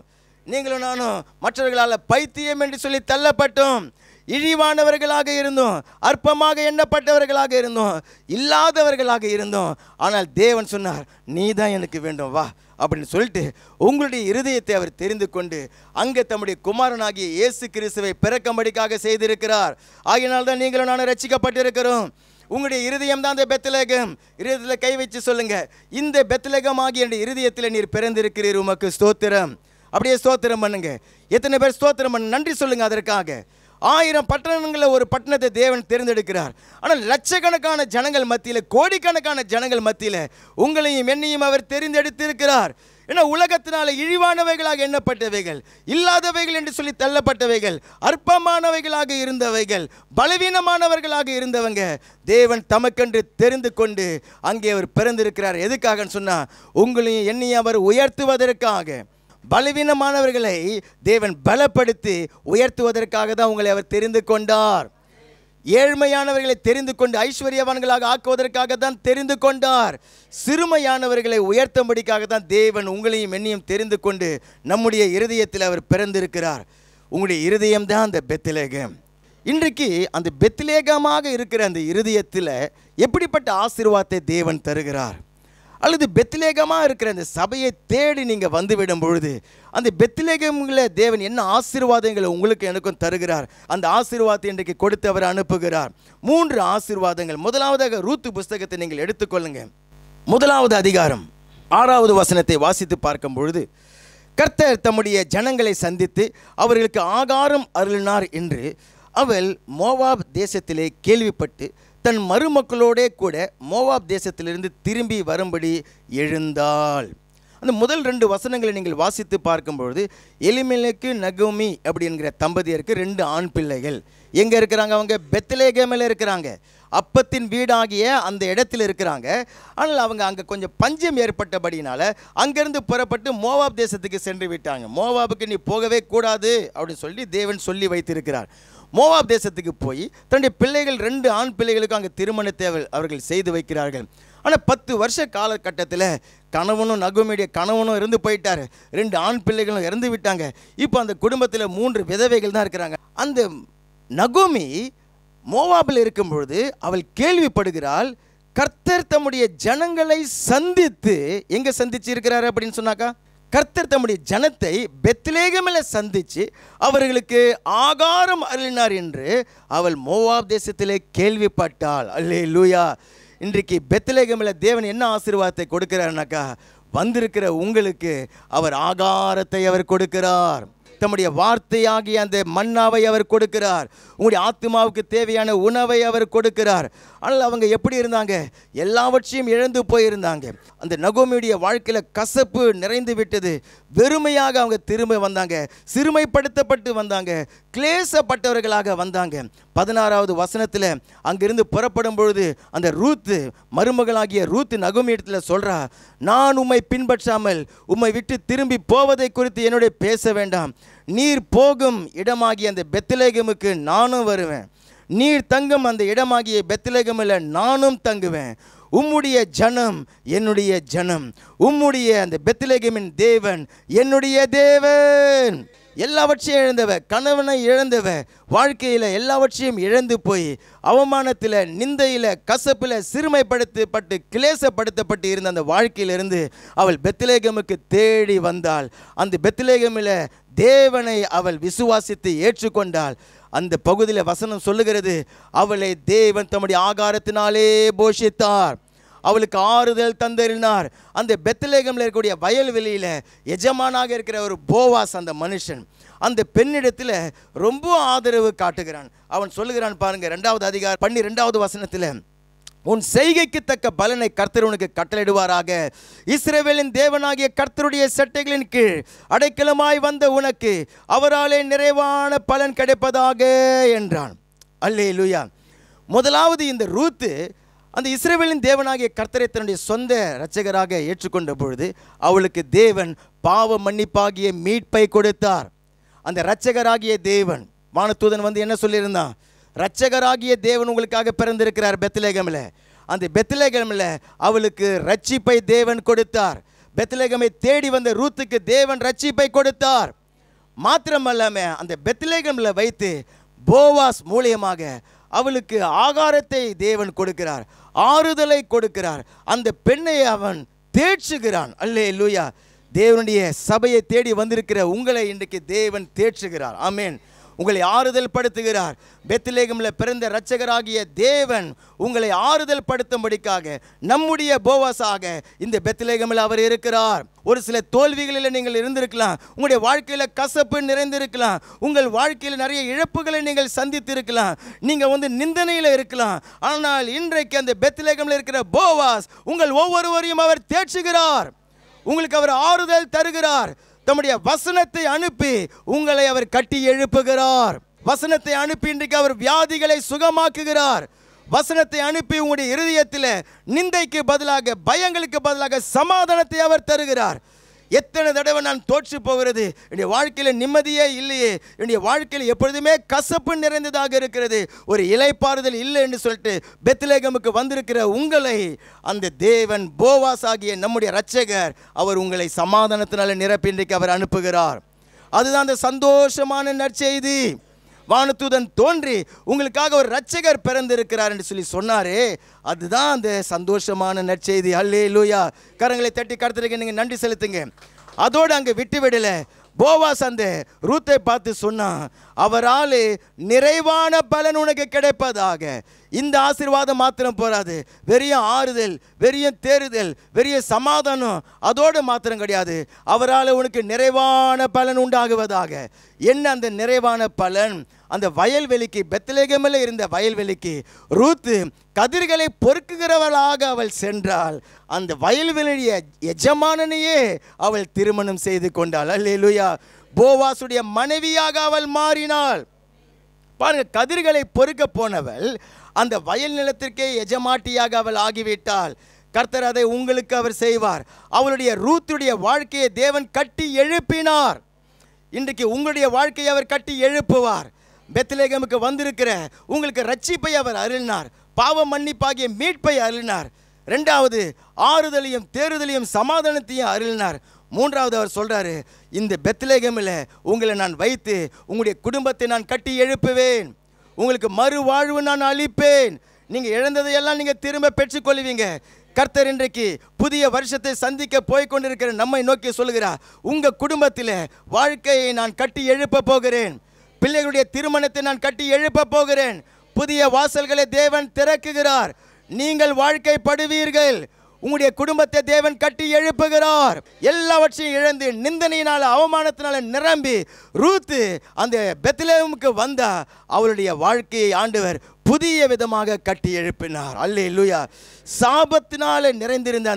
நீங்களும் நானும் மற்றவர்களால் பைத்தியம் என்று சொல்லி தள்ளப்பட்டோம், இழிவானவர்களாக இருந்தோம், அற்பமாக எண்ணப்பட்டவர்களாக இருந்தோம், இல்லாதவர்களாக இருந்தோம். ஆனால் தேவன் சொன்னார், நீ தான் எனக்கு வேண்டும் வா அப்படின்னு சொல்லிட்டு உங்களுடைய இருதயத்தை அவர் தெரிந்து கொண்டு அங்கே தம்முடைய குமாரனாகிய இயேசு கிறிஸ்துவை பிறக்கும்படிக்காக செய்திருக்கிறார். ஆகையினால் தான் நீங்களும் நானும் ரட்சிக்கப்பட்டிருக்கிறோம். உங்களுடைய இருதயம் தான் அந்த பெத்லகேம். இருதயத்தில் கை வச்சு சொல்லுங்க, இந்த பெத்லகேம் ஆகிய என் இருதயத்தில் நீர் பிறந்திருக்கிறீர், உமக்கு ஸ்தோத்திரம். அப்படியே ஸ்தோத்திரம் பண்ணுங்க. எத்தனை பேர் ஸ்தோத்திரம் பண்ண நன்றி சொல்லுங்க. அதற்காக 1000 பட்டணங்களில் ஒரு பட்டணத்தை தேவன் தேர்ந்தெடுக்கிறார். ஆனால் லட்சக்கணக்கான ஜனங்கள் மத்தியில், கோடிக்கணக்கான ஜனங்கள் மத்தியில் உங்களையும் என்னையும் அவர் தெரிந்தெடுத்திருக்கிறார். ஏன்னா உலகத்தினால இழிவானவைகளாக எண்ணப்பட்டவைகள், இல்லாதவைகள் என்று சொல்லி தள்ளப்பட்டவைகள், அற்பமானவைகளாக இருந்தவைகள், பலவீனமானவர்களாக இருந்தவங்க தேவன் தமக்கென்று தெரிந்து கொண்டு அங்கே அவர் பிறந்திருக்கிறார். எதுக்காகன்னு சொன்னால், உங்களையும் என்னையும் அவர் உயர்த்துவதற்காக. பலவீனமானவர்களை தேவன் பலப்படுத்தி உயர்த்துவதற்காக தான் உங்களை அவர் தெரிந்து கொண்டார். ஏழ்மையானவர்களை தெரிந்து கொண்டு ஐஸ்வர்யவான்களாக ஆக்குவதற்காக தான் தெரிந்து கொண்டார். சிறுமையானவர்களை உயர்த்தும்படிக்காக தான் தேவன் உங்களையும் என்னையும் தெரிந்து கொண்டு நம்முடைய இருதயத்தில் அவர் பிறந்திருக்கிறார். உங்களுடைய இருதயம் தான் அந்த பெத்லகேம். இன்றைக்கு அந்த பெத்லகேமாக இருக்கிற அந்த இருதயத்தில் எப்படிப்பட்ட ஆசீர்வாதத்தை தேவன் தருகிறார்? அல்லது பெத்லகேமாக இருக்கிற அந்த சபையை தேடி நீங்கள் வந்துவிடும் பொழுது அந்த பெத்லகேமில் தேவன் என்ன ஆசீர்வாதங்களை உங்களுக்கு எனக்கும் தருகிறார்? அந்த ஆசீர்வாதத்தை இன்றைக்கு கொடுத்து அவர் அனுப்புகிறார். 3 ஆசீர்வாதங்கள். முதலாவதாக ரூத்து புஸ்தகத்தை நீங்கள் எடுத்துக்கொள்ளுங்க. 1வது அதிகாரம் 6வது வசனத்தை வாசித்து பார்க்கும் பொழுது, கர்த்தர் தம்முடைய ஜனங்களை சந்தித்து அவர்களுக்கு ஆகாரம் அருளினார் என்று அவள் மோவாப் தேசத்திலே கேள்விப்பட்டு தன் மருமக்களோடே கூட மோவாப் தேசத்திலிருந்து திரும்பி வரும்படி எழுந்தாள். அந்த முதல் 2 வசனங்களை நீங்கள் வாசித்து பார்க்கும்பொழுது, எலிமெலேக்கு நகோமி அப்படிங்கிற தம்பதியருக்கு 2 ஆண் பிள்ளைகள். எங்கே இருக்கிறாங்க? அவங்க பெத்லகேமில் இருக்கிறாங்க. அப்பத்தின் வீடாகிய அந்த இடத்துல இருக்கிறாங்க. ஆனால் அவங்க அங்கே கொஞ்சம் பஞ்சம் ஏற்பட்டபடினால அங்கேருந்து புறப்பட்டு மோவாப் தேசத்துக்கு சென்று விட்டாங்க. மோவாபுக்கு நீ போகவே கூடாது அப்படின்னு சொல்லி தேவன் சொல்லி வைத்திருக்கிறார். மோவாப் தேசத்துக்கு போய் தன்னுடைய பிள்ளைகள் 2 ஆண் பிள்ளைகளுக்கும் அங்கே திருமணத்தை அவர்கள் செய்து வைக்கிறார்கள். ஆனால் 10 வருஷ காலகட்டத்தில் கணவனும் நகோமியுடைய கணவனும் இறந்து போயிட்டார். 2 ஆண் பிள்ளைகளும் இறந்து விட்டாங்க. இப்போ அந்த குடும்பத்தில் 3 விதவைகள் தான் இருக்கிறாங்க. அந்த நகோமி மோவாபில் இருக்கும் பொழுது அவள் கேள்விப்படுகிறாள், கர்த்தர் தம்முடைய ஜனங்களை சந்தித்து எங்கே சந்திச்சு இருக்கிறாரு அப்படின்னு சொன்னாக்கா, கர்த்தர் தம்முடைய ஜனத்தை பெத்லகேமில் சந்தித்து அவர்களுக்கு ஆகாரம் அருளினார் என்று அவள் மோவாப் தேசத்திலே கேள்விப்பட்டாள். அல்லேலூயா. இன்றைக்கு பெத்லகேமில் தேவன் என்ன ஆசீர்வாதத்தை கொடுக்கிறார்னாக்கா, வந்திருக்கிற உங்களுக்கு அவர் ஆகாரத்தை அவர் கொடுக்கிறார். தம்முடைய வார்த்தையாகிய அந்த மன்னாவை அவர் கொடுக்கிறார். உங்களுடைய ஆத்மாவுக்கு தேவையான உணவை அவர் கொடுக்கிறார். ஆனால் அவங்க எப்படி இருந்தாங்க? எல்லாவற்றையும் இழந்து போயிருந்தாங்க. அந்த நகோமியுடைய வாழ்க்கையில் கசப்பு நிறைந்து விட்டது. வெறுமையாக அவங்க திரும்ப வந்தாங்க. சிறுமைப்படுத்தப்பட்டு வந்தாங்க. கிளேசப்பட்டவர்களாக வந்தாங்க. 16வது வசனத்தில் அங்கிருந்து புறப்படும் பொழுது அந்த ரூத்து, மருமகளாகிய ரூத்து நகோமி இடத்துல சொல்றா, நான் உம்மை பின்பற்றாமல் உம்மை விட்டு திரும்பி போவதை குறித்து என்னுடைய பேச வேண்டாம். நீர் போகும் இடமாகிய அந்த பெத்லகேமுக்கு நானும் வருவேன். நீர் தங்கும் அந்த இடமாகிய பெத்லகேமில் நானும் தங்குவேன். உம்முடைய ஜனம் என்னுடைய ஜனம், உம்முடைய அந்த பெத்லகேமின் தேவன் என்னுடைய தேவன். எல்லாவற்றையும் இழந்தவ, கணவனை இழந்தவ, வாழ்க்கையில் எல்லாவற்றையும் இழந்து போய் அவமானத்தில், நிந்தையில், கசப்பில், சிறுமைப்படுத்தப்பட்டு கிளேசப்படுத்தப்பட்டு இருந்த அந்த வாழ்க்கையிலிருந்து அவள் பெத்லகேமுக்கு தேடி வந்தாள். அந்த பெத்லகேமில் தேவனை அவள் விசுவாசித்து ஏற்றுக்கொண்டாள். அந்த பகுதியில் வசனம் சொல்லுகிறது, அவளை தேவன் தம்முடைய ஆகாரத்தினாலே போஷித்தார், அவளுக்கு ஆறுதல் தந்தறினார். அந்த பெத்லகேமில் இருக்கக்கூடிய வயல்வெளியில் எஜமானாக இருக்கிற ஒரு போவாஸ் அந்த மனுஷன் அந்த பெண்ணிடத்தில் ரொம்ப ஆதரவு காட்டுகிறான். அவன் சொல்லுகிறான் பாருங்க, 2வது அதிகாரம் 12வது வசனத்தில், உன் செய்கைக்கு தக்க பலனை கர்த்தர் உனக்கு கட்டளையிடுவாராக, இஸ்ரவேலின் தேவனாகிய கர்த்தருடைய சட்டைகளின் கீழ் அடைக்கலமாய் வந்த உனக்கு அவராலே நிறைவான பலன் கிடைப்பதாக என்றான். அல்லேலூயா. முதலாவது இந்த ரூத்து அந்த இஸ்ரவேலின் தேவனாகிய கர்த்தரை தன்னுடைய சொந்த இரட்சகராக ஏற்றுக்கொண்ட பொழுது அவளுக்கு தேவன் பாவ மன்னிப்பாகிய மீட்பை கொடுத்தார். அந்த இரட்சகராகிய தேவன், வானதூதன் வந்து என்ன சொல்லியிருந்தான், இரட்சகராகிய தேவன் உங்களுக்காக பிறந்திருக்கிறார் பெத்லகேமில். அந்த பெத்லகேமில் அவளுக்கு ரட்சிப்பை தேவன் கொடுத்தார். பெத்லகேமை தேடி வந்த ரூத்துக்கு தேவன் ரட்சிப்பை கொடுத்தார். மாத்திரமல்லாம அந்த பெத்லகேமில் வைத்து போவாஸ் மூலியமாக அவளுக்கு ஆகாரத்தை தேவன் கொடுக்கிறார், ஆறுதலை கொடுக்கிறார். அந்த பெண்ணை அவன் தேற்றுகிறான். அல்லேலூயா. தேவனுடைய சபையை தேடி வந்திருக்கிற உங்களை இன்றைக்கு தேவன் தேற்றுகிறார். ஆமென். உங்களை ஆறுதல் படுத்துகிறார். பெத்லகேமில் பிறந்த இரட்சகராகிய தேவன் உங்களை ஆறுதல் படுத்தும்படிக்காக நம்முடைய போவாஸாக இந்த பெத்லகேமில் அவர் இருக்கிறார். ஒரு சில தோல்விகளில் நீங்கள் இருந்திருக்கலாம், உங்களுடைய வாழ்க்கையில் கசப்பு நிறைந்திருக்கலாம், உங்கள் வாழ்க்கையில் நிறைய இழப்புகளை நீங்கள் சந்தித்திருக்கலாம், நீங்கள் நிந்தனையில் இருக்கலாம். ஆனால் இன்றைக்கு அந்த பெத்லகேமில் இருக்கிற போவாஸ் உங்கள் ஒவ்வொருவரையும் அவர் தேற்றுகிறார். உங்களுக்கு அவர் ஆறுதல் தருகிறார். தம்முடைய வசனத்தை அனுப்பி உங்களை அவர் கட்டி எழுப்புகிறார். வசனத்தை அனுப்பி இன்றைக்கு அவர் வியாதிகளை சுகமாக்குகிறார். வசனத்தை அனுப்பி உங்களுடைய இருதயத்தில் நிந்தைக்கு பதிலாக, பயங்களுக்கு பதிலாக சமாதானத்தை அவர் தருகிறார். எத்தனை தடவை நான் தோற்று போகிறது, என்னுடைய வாழ்க்கையில் நிம்மதியே இல்லையே, என்னுடைய வாழ்க்கையில் எப்பொழுதுமே கசப்பு நிறைந்ததாக இருக்கிறது, ஒரு இளைப்பாறுதல் இல்லை என்று சொல்லிட்டு பெத்லகேமுக்கு வந்திருக்கிற உங்களை அந்த தேவன் போவாஸ் ஆகிய நம்முடைய இரட்சகர் அவர் உங்களை சமாதானத்தினால நிரப்பி இன்றைக்கு அவர் அனுப்புகிறார். அதுதான் அந்த சந்தோஷமான நற்செய்தி. வானதூதன் தோன்றி உங்களுக்காக ஒரு இரட்சகர் பிறந்திருக்கிறார் என்று சொல்லி சொன்னாரே, அதுதான் அந்த சந்தோஷமான நற்செய்தி. அல்லேலூயா. கரங்களை தட்டி கர்த்தருக்கு நீங்கள் நன்றி செலுத்துங்க. அதோடு அங்கே விட்டு விடல. போவாஸ் அந்த ரூத்தை பார்த்து சொன்னான், அவரால் நிறைவான பலன் உனக்கு கிடைப்பதாக. இந்த ஆசீர்வாதம் மாத்திரம் போராது, வெறிய ஆறுதல், வெறிய தேறுதல், வெறிய சமாதானம் அதோடு மாத்திரம் கிடையாது, அவரால் உனக்கு நிறைவான பலன் உண்டாகுவதாக. என்ன அந்த நிறைவான பலன்? அந்த வயல்வெளிக்கு, பெத்லகேமில் இருந்த வயல்வெளிக்கு ரூத்து கதிர்களை பொறுக்குகிறவளாக அவள் சென்றாள். அந்த வயல்வெளிய எஜமானனையே அவள் திருமணம் செய்து கொண்டாள். அல்லேலூயா. போவாசுடைய மனைவியாக அவள் மாறினாள். பாருங்க, கதிர்களை பொறுக்க போனவள் அந்த வயல் நிலத்திற்கே எஜமாட்டியாக அவள் ஆகிவிட்டாள். கர்த்தர் அதை உங்களுக்கு அவர் செய்வார். அவளுடைய ரூத்துடைய வாழ்க்கையை தேவன் கட்டி எழுப்பினார். இன்றைக்கு உங்களுடைய வாழ்க்கையை அவர் கட்டி எழுப்புவார். பெத்லகேமுக்கு வந்திருக்கிற உங்களுக்கு ரட்சிப்பை அவர் அருளினார், பாவ மன்னிப்பாகிய மீட்பை அருளினார். 2வது ஆறுதலையும் தேறுதலையும் சமாதானத்தையும் அருளினார். 3வது அவர் சொல்றாரு, இந்த பெத்லகேமில் உங்களை நான் வைத்து உங்களுடைய குடும்பத்தை நான் கட்டி எழுப்புவேன், உங்களுக்கு மறுவாழ்வு நான் அளிப்பேன், நீங்க இழந்ததையெல்லாம் நீங்க திரும்ப பெற்றுக்கொள்வீங்க. கர்த்தர் இன்றைக்கு புதிய வருஷத்தை சந்திக்க போய்கொண்டிருக்கிற நம்மை நோக்கி சொல்லுகிறார், உங்க குடும்பத்தில் வாழ்க்கையை நான் கட்டி எழுப்ப போகிறேன், பிள்ளைகளுடைய திருமணத்தை நான் கட்டி எழுப்ப போகிறேன், புதிய வாசல்களை தேவன் திறக்குகிறார், நீங்கள் வாழ்க்கைப்படுவீர்கள், உங்களுடைய குடும்பத்தை தேவன் கட்டி எழுப்புகிறார். எல்லாவற்றையும் இழந்து நிந்தனையினால, அவமானத்தினால நிரம்பி ரூத்து அந்த பெத்லகேமுக்கு வந்தா அவளுடைய வாழ்க்கையை ஆண்டவர் புதிய விதமாக கட்டி எழுப்பினார். அல்லேலூயா. சாபத்தினால நிறைந்திருந்த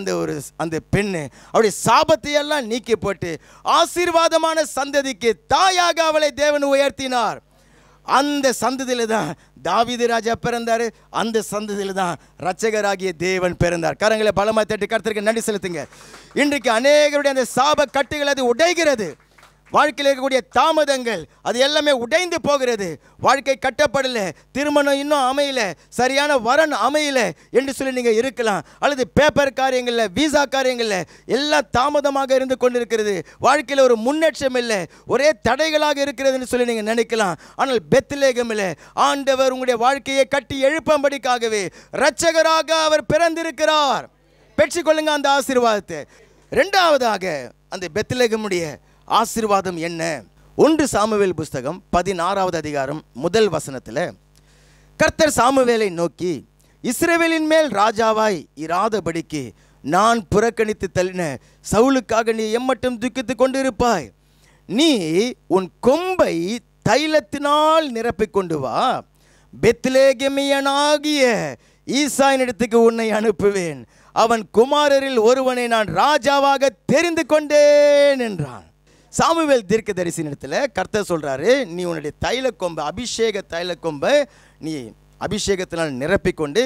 அந்த பெண்ணு அவருடைய சாபத்தை எல்லாம் நீக்கி போட்டு ஆசீர்வாதமான சந்ததிக்கு தாயாக அவளை தேவன் உயர்த்தினார். அந்த சந்ததியில் தான் தாவீது ராஜா பிறந்தார். அந்த சந்ததியில் தான் இரட்சகராகிய தேவன் பிறந்தார். கரங்களை பலமாய் தட்டி கர்த்தருக்கு நன்றி செலுத்துங்க. இன்றைக்கு அநேகருடைய அந்த சாப கட்டுகள் அது உடைகிறது. வாழ்க்கையில் இருக்கக்கூடிய தாமதங்கள் அது எல்லாமே உடைந்து போகிறது. வாழ்க்கை கட்டப்படலை, திருமணம் இன்னும் அமையல, சரியான வரன் அமையல என்று சொல்லி நீங்கள் இருக்கலாம். அல்லது பேப்பர் காரியங்களில், விசா காரியங்களில் எல்லாம் தாமதமாக இருந்து கொண்டிருக்கிறது. வாழ்க்கையில் ஒரு முன்னேற்றம் இல்லை, ஒரே தடைகளாக இருக்கிறதுன்னு சொல்லி நீங்கள் நினைக்கலாம். ஆனால் பெத்லகேமில் ஆண்டவர் உங்களுடைய வாழ்க்கையை கட்டி எழுப்பும்படிக்காகவே இரட்சகராக அவர் பிறந்திருக்கிறார். பெற்றுக்கொள்ளுங்க அந்த ஆசீர்வாதத்தை. இரண்டாவதாக அந்த பெத்லகேமுடைய ஆசீர்வாதம் என்ன? 1 சாமுவேல் புஸ்தகம் 16வது அதிகாரம் 1 வசனத்தில் கர்த்தர் சாமுவேலை நோக்கி, இஸ்ரவேலின் மேல் ராஜாவாய் இராதபடிக்கு நான் புறக்கணித்து தள்ளின சவுலுக்காக நீ எம்மட்டும் துக்கித்து கொண்டிருப்பாய். நீ உன் கொம்பை தைலத்தினால் நிரப்பிக் கொண்டு வா, பெத்லகேமியனாகிய ஈசாயினிடத்துக்கு உன்னை அனுப்புவேன், அவன் குமாரரில் ஒருவனை நான் ராஜாவாக தெரிந்து கொண்டேன் என்றான். சாமுவேல் தீர்க்கதரிசினிடத்தில் கர்த்தர் சொல்கிறாரு, நீ உன்னுடைய தைலக்கொம்பை, அபிஷேக தைலக்கொம்பை நீ அபிஷேகத்தினால் நிரப்பிக்கொண்டு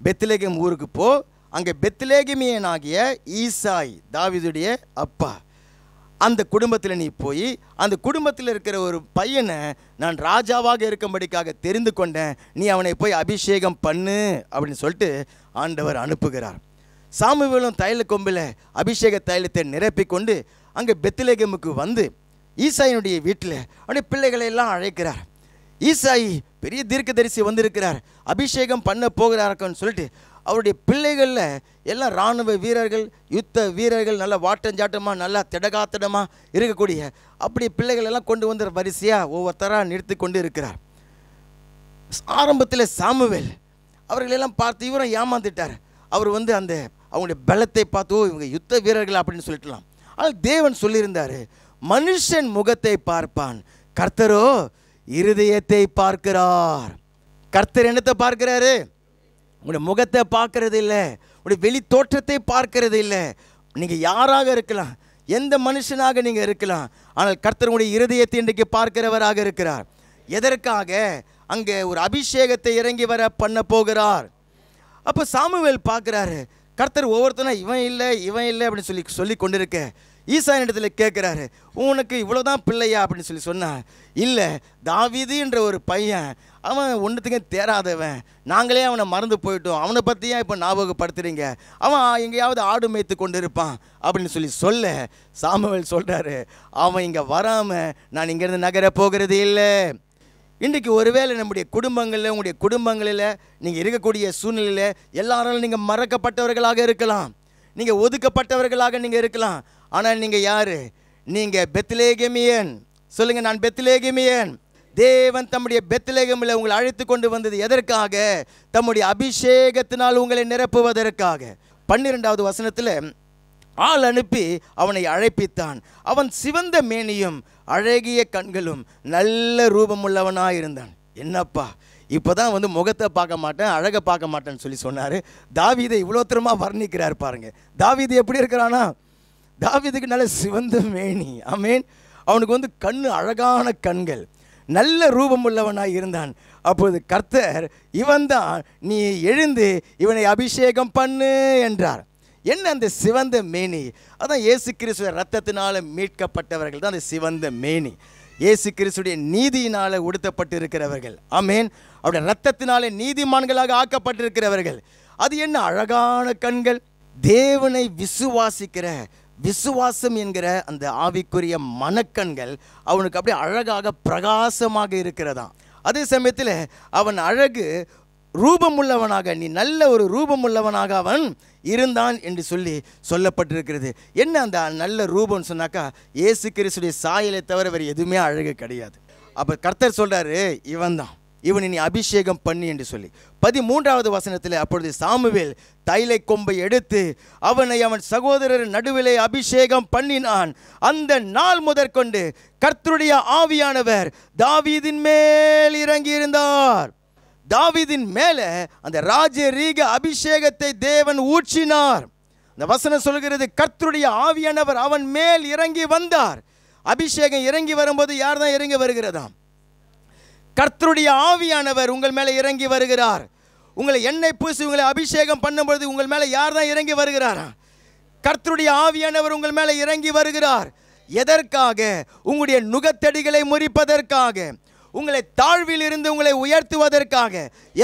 பெத்லகேம் ஊருக்கு போ. அங்கே பெத்லகேமியனாகிய ஈசாய், தாவீதுடைய அப்பா, அந்த குடும்பத்தில் நீ போய் அந்த குடும்பத்தில் இருக்கிற ஒரு பையனை நான் ராஜாவாக இருக்கும்படிக்காக தெரிந்து கொண்டேன், நீ அவனை போய் அபிஷேகம் பண்ணு அப்படின்னு சொல்லிட்டு ஆண்டவர் அனுப்புகிறார். சாமுவேலும் தைலக்கொம்பில் அபிஷேக தைலத்தை நிரப்பிக்கொண்டு அங்கே பெத்லகேமுக்கு வந்து ஈசாயினுடைய வீட்டில் அவனுடைய பிள்ளைகளை எல்லாம் அழைக்கிறார். ஈசாயி பெரிய தீர்க்கதரிசி வந்திருக்கிறார், அபிஷேகம் பண்ண போகிறாருன்னு சொல்லிட்டு அவருடைய பிள்ளைகளில் எல்லாம் இராணுவ வீரர்கள், யுத்த வீரர்கள், நல்லா வாட்டஞ்சாட்டமாக, நல்லா திடகாத்திடமாக இருக்கக்கூடிய அப்படி பிள்ளைகள் எல்லாம் கொண்டு வந்து வரிசையாக ஒவ்வொருத்தராக நிறுத்தி கொண்டு இருக்கிறார். ஆரம்பத்தில் சாமுவேல் அவர்களெல்லாம் பார்த்து இவரும் ஏமாந்துட்டார். அவர் வந்து அந்த அவங்களுடைய பலத்தை பார்த்து, இவங்க யுத்த வீரர்கள் அப்படின்னு சொல்லிட்டுலாம். ஆனால் தேவன் சொல்லியிருந்தார், மனுஷன் முகத்தை பார்ப்பான், கர்த்தரோ இருதயத்தை பார்க்கிறார். கர்த்தர் என்னத்தை பார்க்கிறாரு? உங்களுடைய முகத்தை பார்க்கறது இல்லை, உங்களுடைய வெளி தோற்றத்தை பார்க்கறது இல்லை. நீங்கள் யாராக இருக்கலாம், எந்த மனுஷனாக நீங்கள் இருக்கலாம், ஆனால் கர்த்தர் உங்களுடைய இருதயத்தை இன்றைக்கு பார்க்கிறவராக இருக்கிறார். எதற்காக? அங்கே ஒரு அபிஷேகத்தை இறங்கி வர பண்ண போகிறார். அப்போ சாமுவேல் பார்க்குறாரு, கர்த்தர் ஒவ்வொருத்தனா இவன் இல்லை அப்படின்னு சொல்லி கொண்டிருக்க ஈசாயின் இடத்துல கேட்குறாரு, உனக்கு இவ்வளோதான் பிள்ளையா அப்படின்னு சொன்னா, இல்லை, தாவீது என்ற ஒரு பையன், அவன் ஒன்றுத்துக்கும் தேராதவன், நாங்களே அவனை மறந்து போயிட்டோம், அவனை பற்றியா இப்போ ஞாபகப்படுத்துறீங்க, அவன் எங்கேயாவது ஆடு மேய்த்து கொண்டு இருப்பான் அப்படின்னு சொல்ல சாமுவேல் சொல்கிறாரு, அவன் இங்கே வராமல் நான் இங்கேருந்து நகர போகிறது இல்லை. இன்றைக்கு ஒருவேளை நம்முடைய குடும்பங்களில், உங்களுடைய குடும்பங்களில் நீங்கள் இருக்கக்கூடிய சூழ்நிலையில் எல்லாராலும் நீங்கள் மறக்கப்பட்டவர்களாக இருக்கலாம், நீங்கள் ஒதுக்கப்பட்டவர்களாக நீங்கள் இருக்கலாம். ஆனால் நீங்கள் யார்? நீங்கள் பெத்லகேமியன். சொல்லுங்கள், நான் பெத்லகேமியன். தேவன் தம்முடைய பெத்லகேமில் உங்களை அழைத்து கொண்டு வந்தது எதற்காக? தம்முடைய அபிஷேகத்தினால் உங்களை நிரப்புவதற்காக. 12வது வசனத்தில் ஆள் அனுப்பி அவனை அழைப்பித்தான். அவன் சிவந்த மேனியும் அழகிய கண்களும் நல்ல ரூபமுள்ளவனாக இருந்தான். என்னப்பா, இப்போ தான் வந்து முகத்தை பார்க்க மாட்டேன், அழகை பார்க்க மாட்டேன்னு சொன்னார். தாவீதை இவ்வளோ தரமாக வர்ணிக்கிறார் பாருங்க. தாவீது எப்படி இருக்கிறானா? தாவீதுக்கு நல்ல சிவந்த மேனி, ஆமேன். அவனுக்கு வந்து கண்ணு, அழகான கண்கள், நல்ல ரூபம் உள்ளவனாக இருந்தான். அப்போது கர்த்தர், இவன் தான், நீ எழுந்து இவனை அபிஷேகம் பண்ணு என்றார். என்ன அந்த சிவந்த மேனி? அதான் இயேசு கிறிஸ்துவ ரத்தத்தினால மீட்கப்பட்டவர்கள் தான் அந்த சிவந்த மேனி. இயேசு கிறிஸ்துடைய நீதியினால உடுத்தப்பட்டு இருக்கிறவர்கள், ஆமேன். அவருடைய ரத்தத்தினாலே நீதிமான்களாக ஆக்கப்பட்டிருக்கிறவர்கள். அது என்ன அழகான கண்கள்! தேவனை விசுவாசிக்கிற விசுவாசம் என்கிற அந்த ஆவிக்குரிய மனக்கண்கள் அவனுக்கு அப்படியே அழகாக பிரகாசமாக இருக்கிறதா. அதே சமயத்தில் அவன் அழகு ரூபமுள்ளவனாக, நீ நல்ல ஒரு ரூபமுள்ளவனாக அவன் இருந்தான் என்று சொல்லப்பட்டிருக்கிறது. என்ன அந்த நல்ல ரூபம்னு சொன்னாக்கா, இயேசு கிறிஸ்துடைய சாயலை தவிர வேறு எதுவுமே அழகு கிடையாது. அப்போ கர்த்தர் சொல்கிறாரு, இவன் தான், இவனை நீ அபிஷேகம் பண்ணி என்று சொல்லி. 13வது வசனத்தில் அப்பொழுது சாமுவேல் தைலை கொம்பை எடுத்து அவனை அவன் சகோதரர் நடுவிலே அபிஷேகம் பண்ணினான். அந்த நாள் முதற்கொண்டு கர்த்தருடைய ஆவியானவர் தாவீதின் மேல் இறங்கி இருந்தார். தாவீதின் மேலே அந்த ராஜரீக அபிஷேகத்தை தேவன் ஊற்றினார். இந்த வசனம் சொல்கிறது, கர்த்தருடைய ஆவியானவர் அவன் மேல் இறங்கி வந்தார். அபிஷேகம் இறங்கி வரும்போது யார் தான் இறங்கி வருகிறதா? கர்த்தருடைய ஆவியானவர் உங்கள் மேலே இறங்கி வருகிறார். உங்களை எண்ணெய் பூசி உங்களை அபிஷேகம் பண்ணும்பொழுது உங்கள் மேலே யார் தான் இறங்கி வருகிறாரா? கர்த்தருடைய ஆவியானவர் உங்கள் மேலே இறங்கி வருகிறார். எதற்காக? உங்களுடைய நுகத்தடிகளை முறிப்பதற்காக, உங்களை தாழ்வில் இருந்து உங்களை உயர்த்துவதற்காக,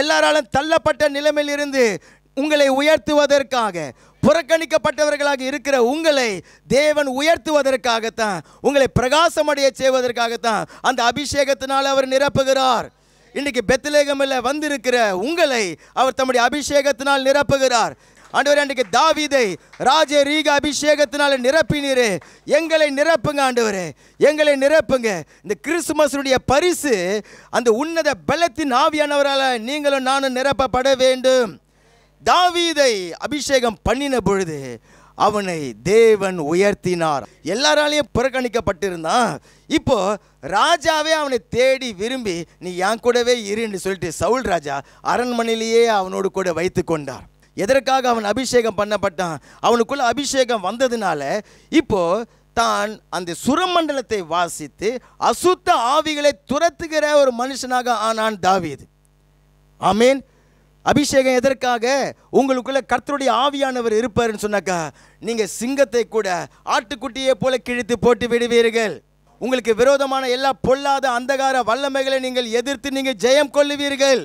எல்லாராலும் தள்ளப்பட்ட நிலைமையிலிருந்து உங்களை உயர்த்துவதற்காக, புறக்கணிக்கப்பட்டவர்களாக இருக்கிற உங்களை தேவன் உயர்த்துவதற்காகத்தான், உங்களை பிரகாசமடைய செய்வதற்காகத்தான் அந்த அபிஷேகத்தினால் அவர் நிரப்புகிறார். இன்னைக்கு பெத்லகேமில் வந்திருக்கிற உங்களை அவர் தம்முடைய அபிஷேகத்தினால் நிரப்புகிறார். ஆண்டவரே, அன்றைக்கு தாவீதை ராஜரீக அபிஷேகத்தினால நிரப்பினீரே, எங்களை நிரப்புங்க ஆண்டவரே, எங்களை நிரப்புங்க. இந்த கிறிஸ்துமஸுடைய பரிசு அந்த உன்னத பலத்தின் ஆவியானவரால் நீங்களும் நானும் நிரப்பப்பட வேண்டும். தாவீதை அபிஷேகம் பண்ணின பொழுது அவனை தேவன் உயர்த்தினார். எல்லாராலையும் புறக்கணிக்கப்பட்டிருந்தான். இப்போ ராஜாவே அவனை தேடி விரும்பி நீ என் கூடவே இருன்னு சொல்லிட்டு சவுல் ராஜா அரண்மனையிலேயே அவனோடு கூட வைத்து கொண்டார். எதற்காக அவன் அபிஷேகம் பண்ணப்பட்டான்? அவனுக்குள்ள அபிஷேகம் வந்ததுனால இப்போ தான் அந்த சுரமண்டலத்தை வாசித்து அசுத்த ஆவிகளை துரத்துகிற ஒரு மனுஷனாக ஆனான் தாவீது. ஆமேன். அபிஷேகம் எதற்காக? உங்களுக்குள்ள கர்த்தருடைய ஆவியானவர் இருப்பாருன்னு சொன்னாக்கா நீங்க சிங்கத்தை கூட ஆட்டுக்குட்டியை போல கிழித்து போட்டு விடுவீர்கள். உங்களுக்கு விரோதமான எல்லா பொல்லாத அந்தகார வல்லமைகளை நீங்கள் எதிர்த்து நீங்கள் ஜெயம் கொள்ளுவீர்கள்.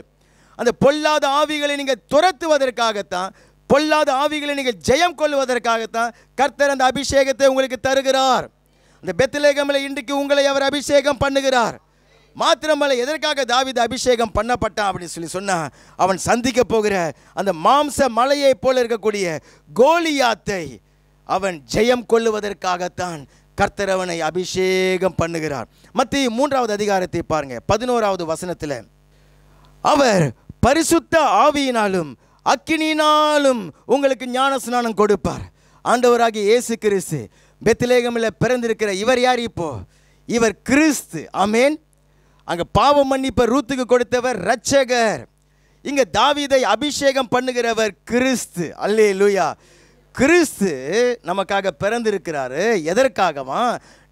அந்த பொல்லாத ஆவிகளை நீங்கள் துரத்துவதற்காகத்தான், பொல்லாத ஆவிகளை நீங்கள் ஜெயம் கொள்வதற்காகத்தான் கர்த்தர் அந்த அபிஷேகத்தை உங்களுக்கு தருகிறார். அந்த பெத்லகேமில் இன்றைக்கு உங்களை அவர் அபிஷேகம் பண்ணுகிறார். மாத்திரமல்ல, எதற்காக தாவீது அபிஷேகம் பண்ணப்பட்டான் அப்படின்னு சொல்லி சொன்னா, அவன் சந்திக்க போகிற அந்த மாம்ச மலையை போல இருக்கக்கூடிய கோலியாத்தை அவன் ஜெயம் கொள்ளுவதற்காகத்தான் கர்த்தர் அவனை அபிஷேகம் பண்ணுகிறார். மத்தேயு 3வது அதிகாரத்தை பாருங்க, 11வது வசனத்தில், அவர் பரிசுத்த ஆவியினாலும் அக்கினியினாலும் உங்களுக்கு ஞான ஸ்நானம் கொடுப்பார். ஆண்டவராகிய இயேசு கிறிஸ்து பெத்லகேமில் பிறந்திருக்கிற இவர் யார்? இப்போ இவர் கிறிஸ்து. ஆமேன். அங்க பாவ மன்னிப்பை ரூத்துக்கு கொடுத்தவர் இரட்சகர். இங்க தாவீதை அபிஷேகம் பண்ணுகிறவர் கிறிஸ்து. அல்லேலூயா. கிறிஸ்து நமக்காக பிறந்திருக்கிறாரு. எதற்காகவா?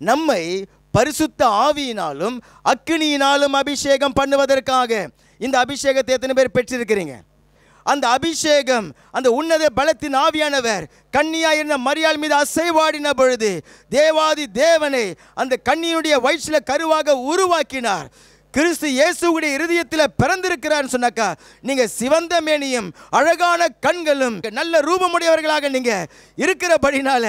நம்மை பரிசுத்த ஆவியினாலும் அக்கினியினாலும் அபிஷேகம் பண்ணுவதற்காக. இந்த அபிஷேகத்தை எத்தனை பேர் பெற்றிருக்கிறீங்க? அந்த அபிஷேகம், அந்த உன்னத பலத்தின் ஆவியானவர் கன்னியாயிருந்த மரியாள் மீது அசைவாடின பொழுது தேவாதி தேவனை அந்த கன்னியுடைய வயிற்றில் கருவாக உருவாக்கினார். கிறிஸ்து இயேசுவுடைய இருதயத்தில் பிறந்திருக்கிறார் சொன்னாக்கா நீங்க சிவந்த மேனியும் அழகான கண்களும் நல்ல ரூபமுடையவர்களாக நீங்க இருக்கிறபடினால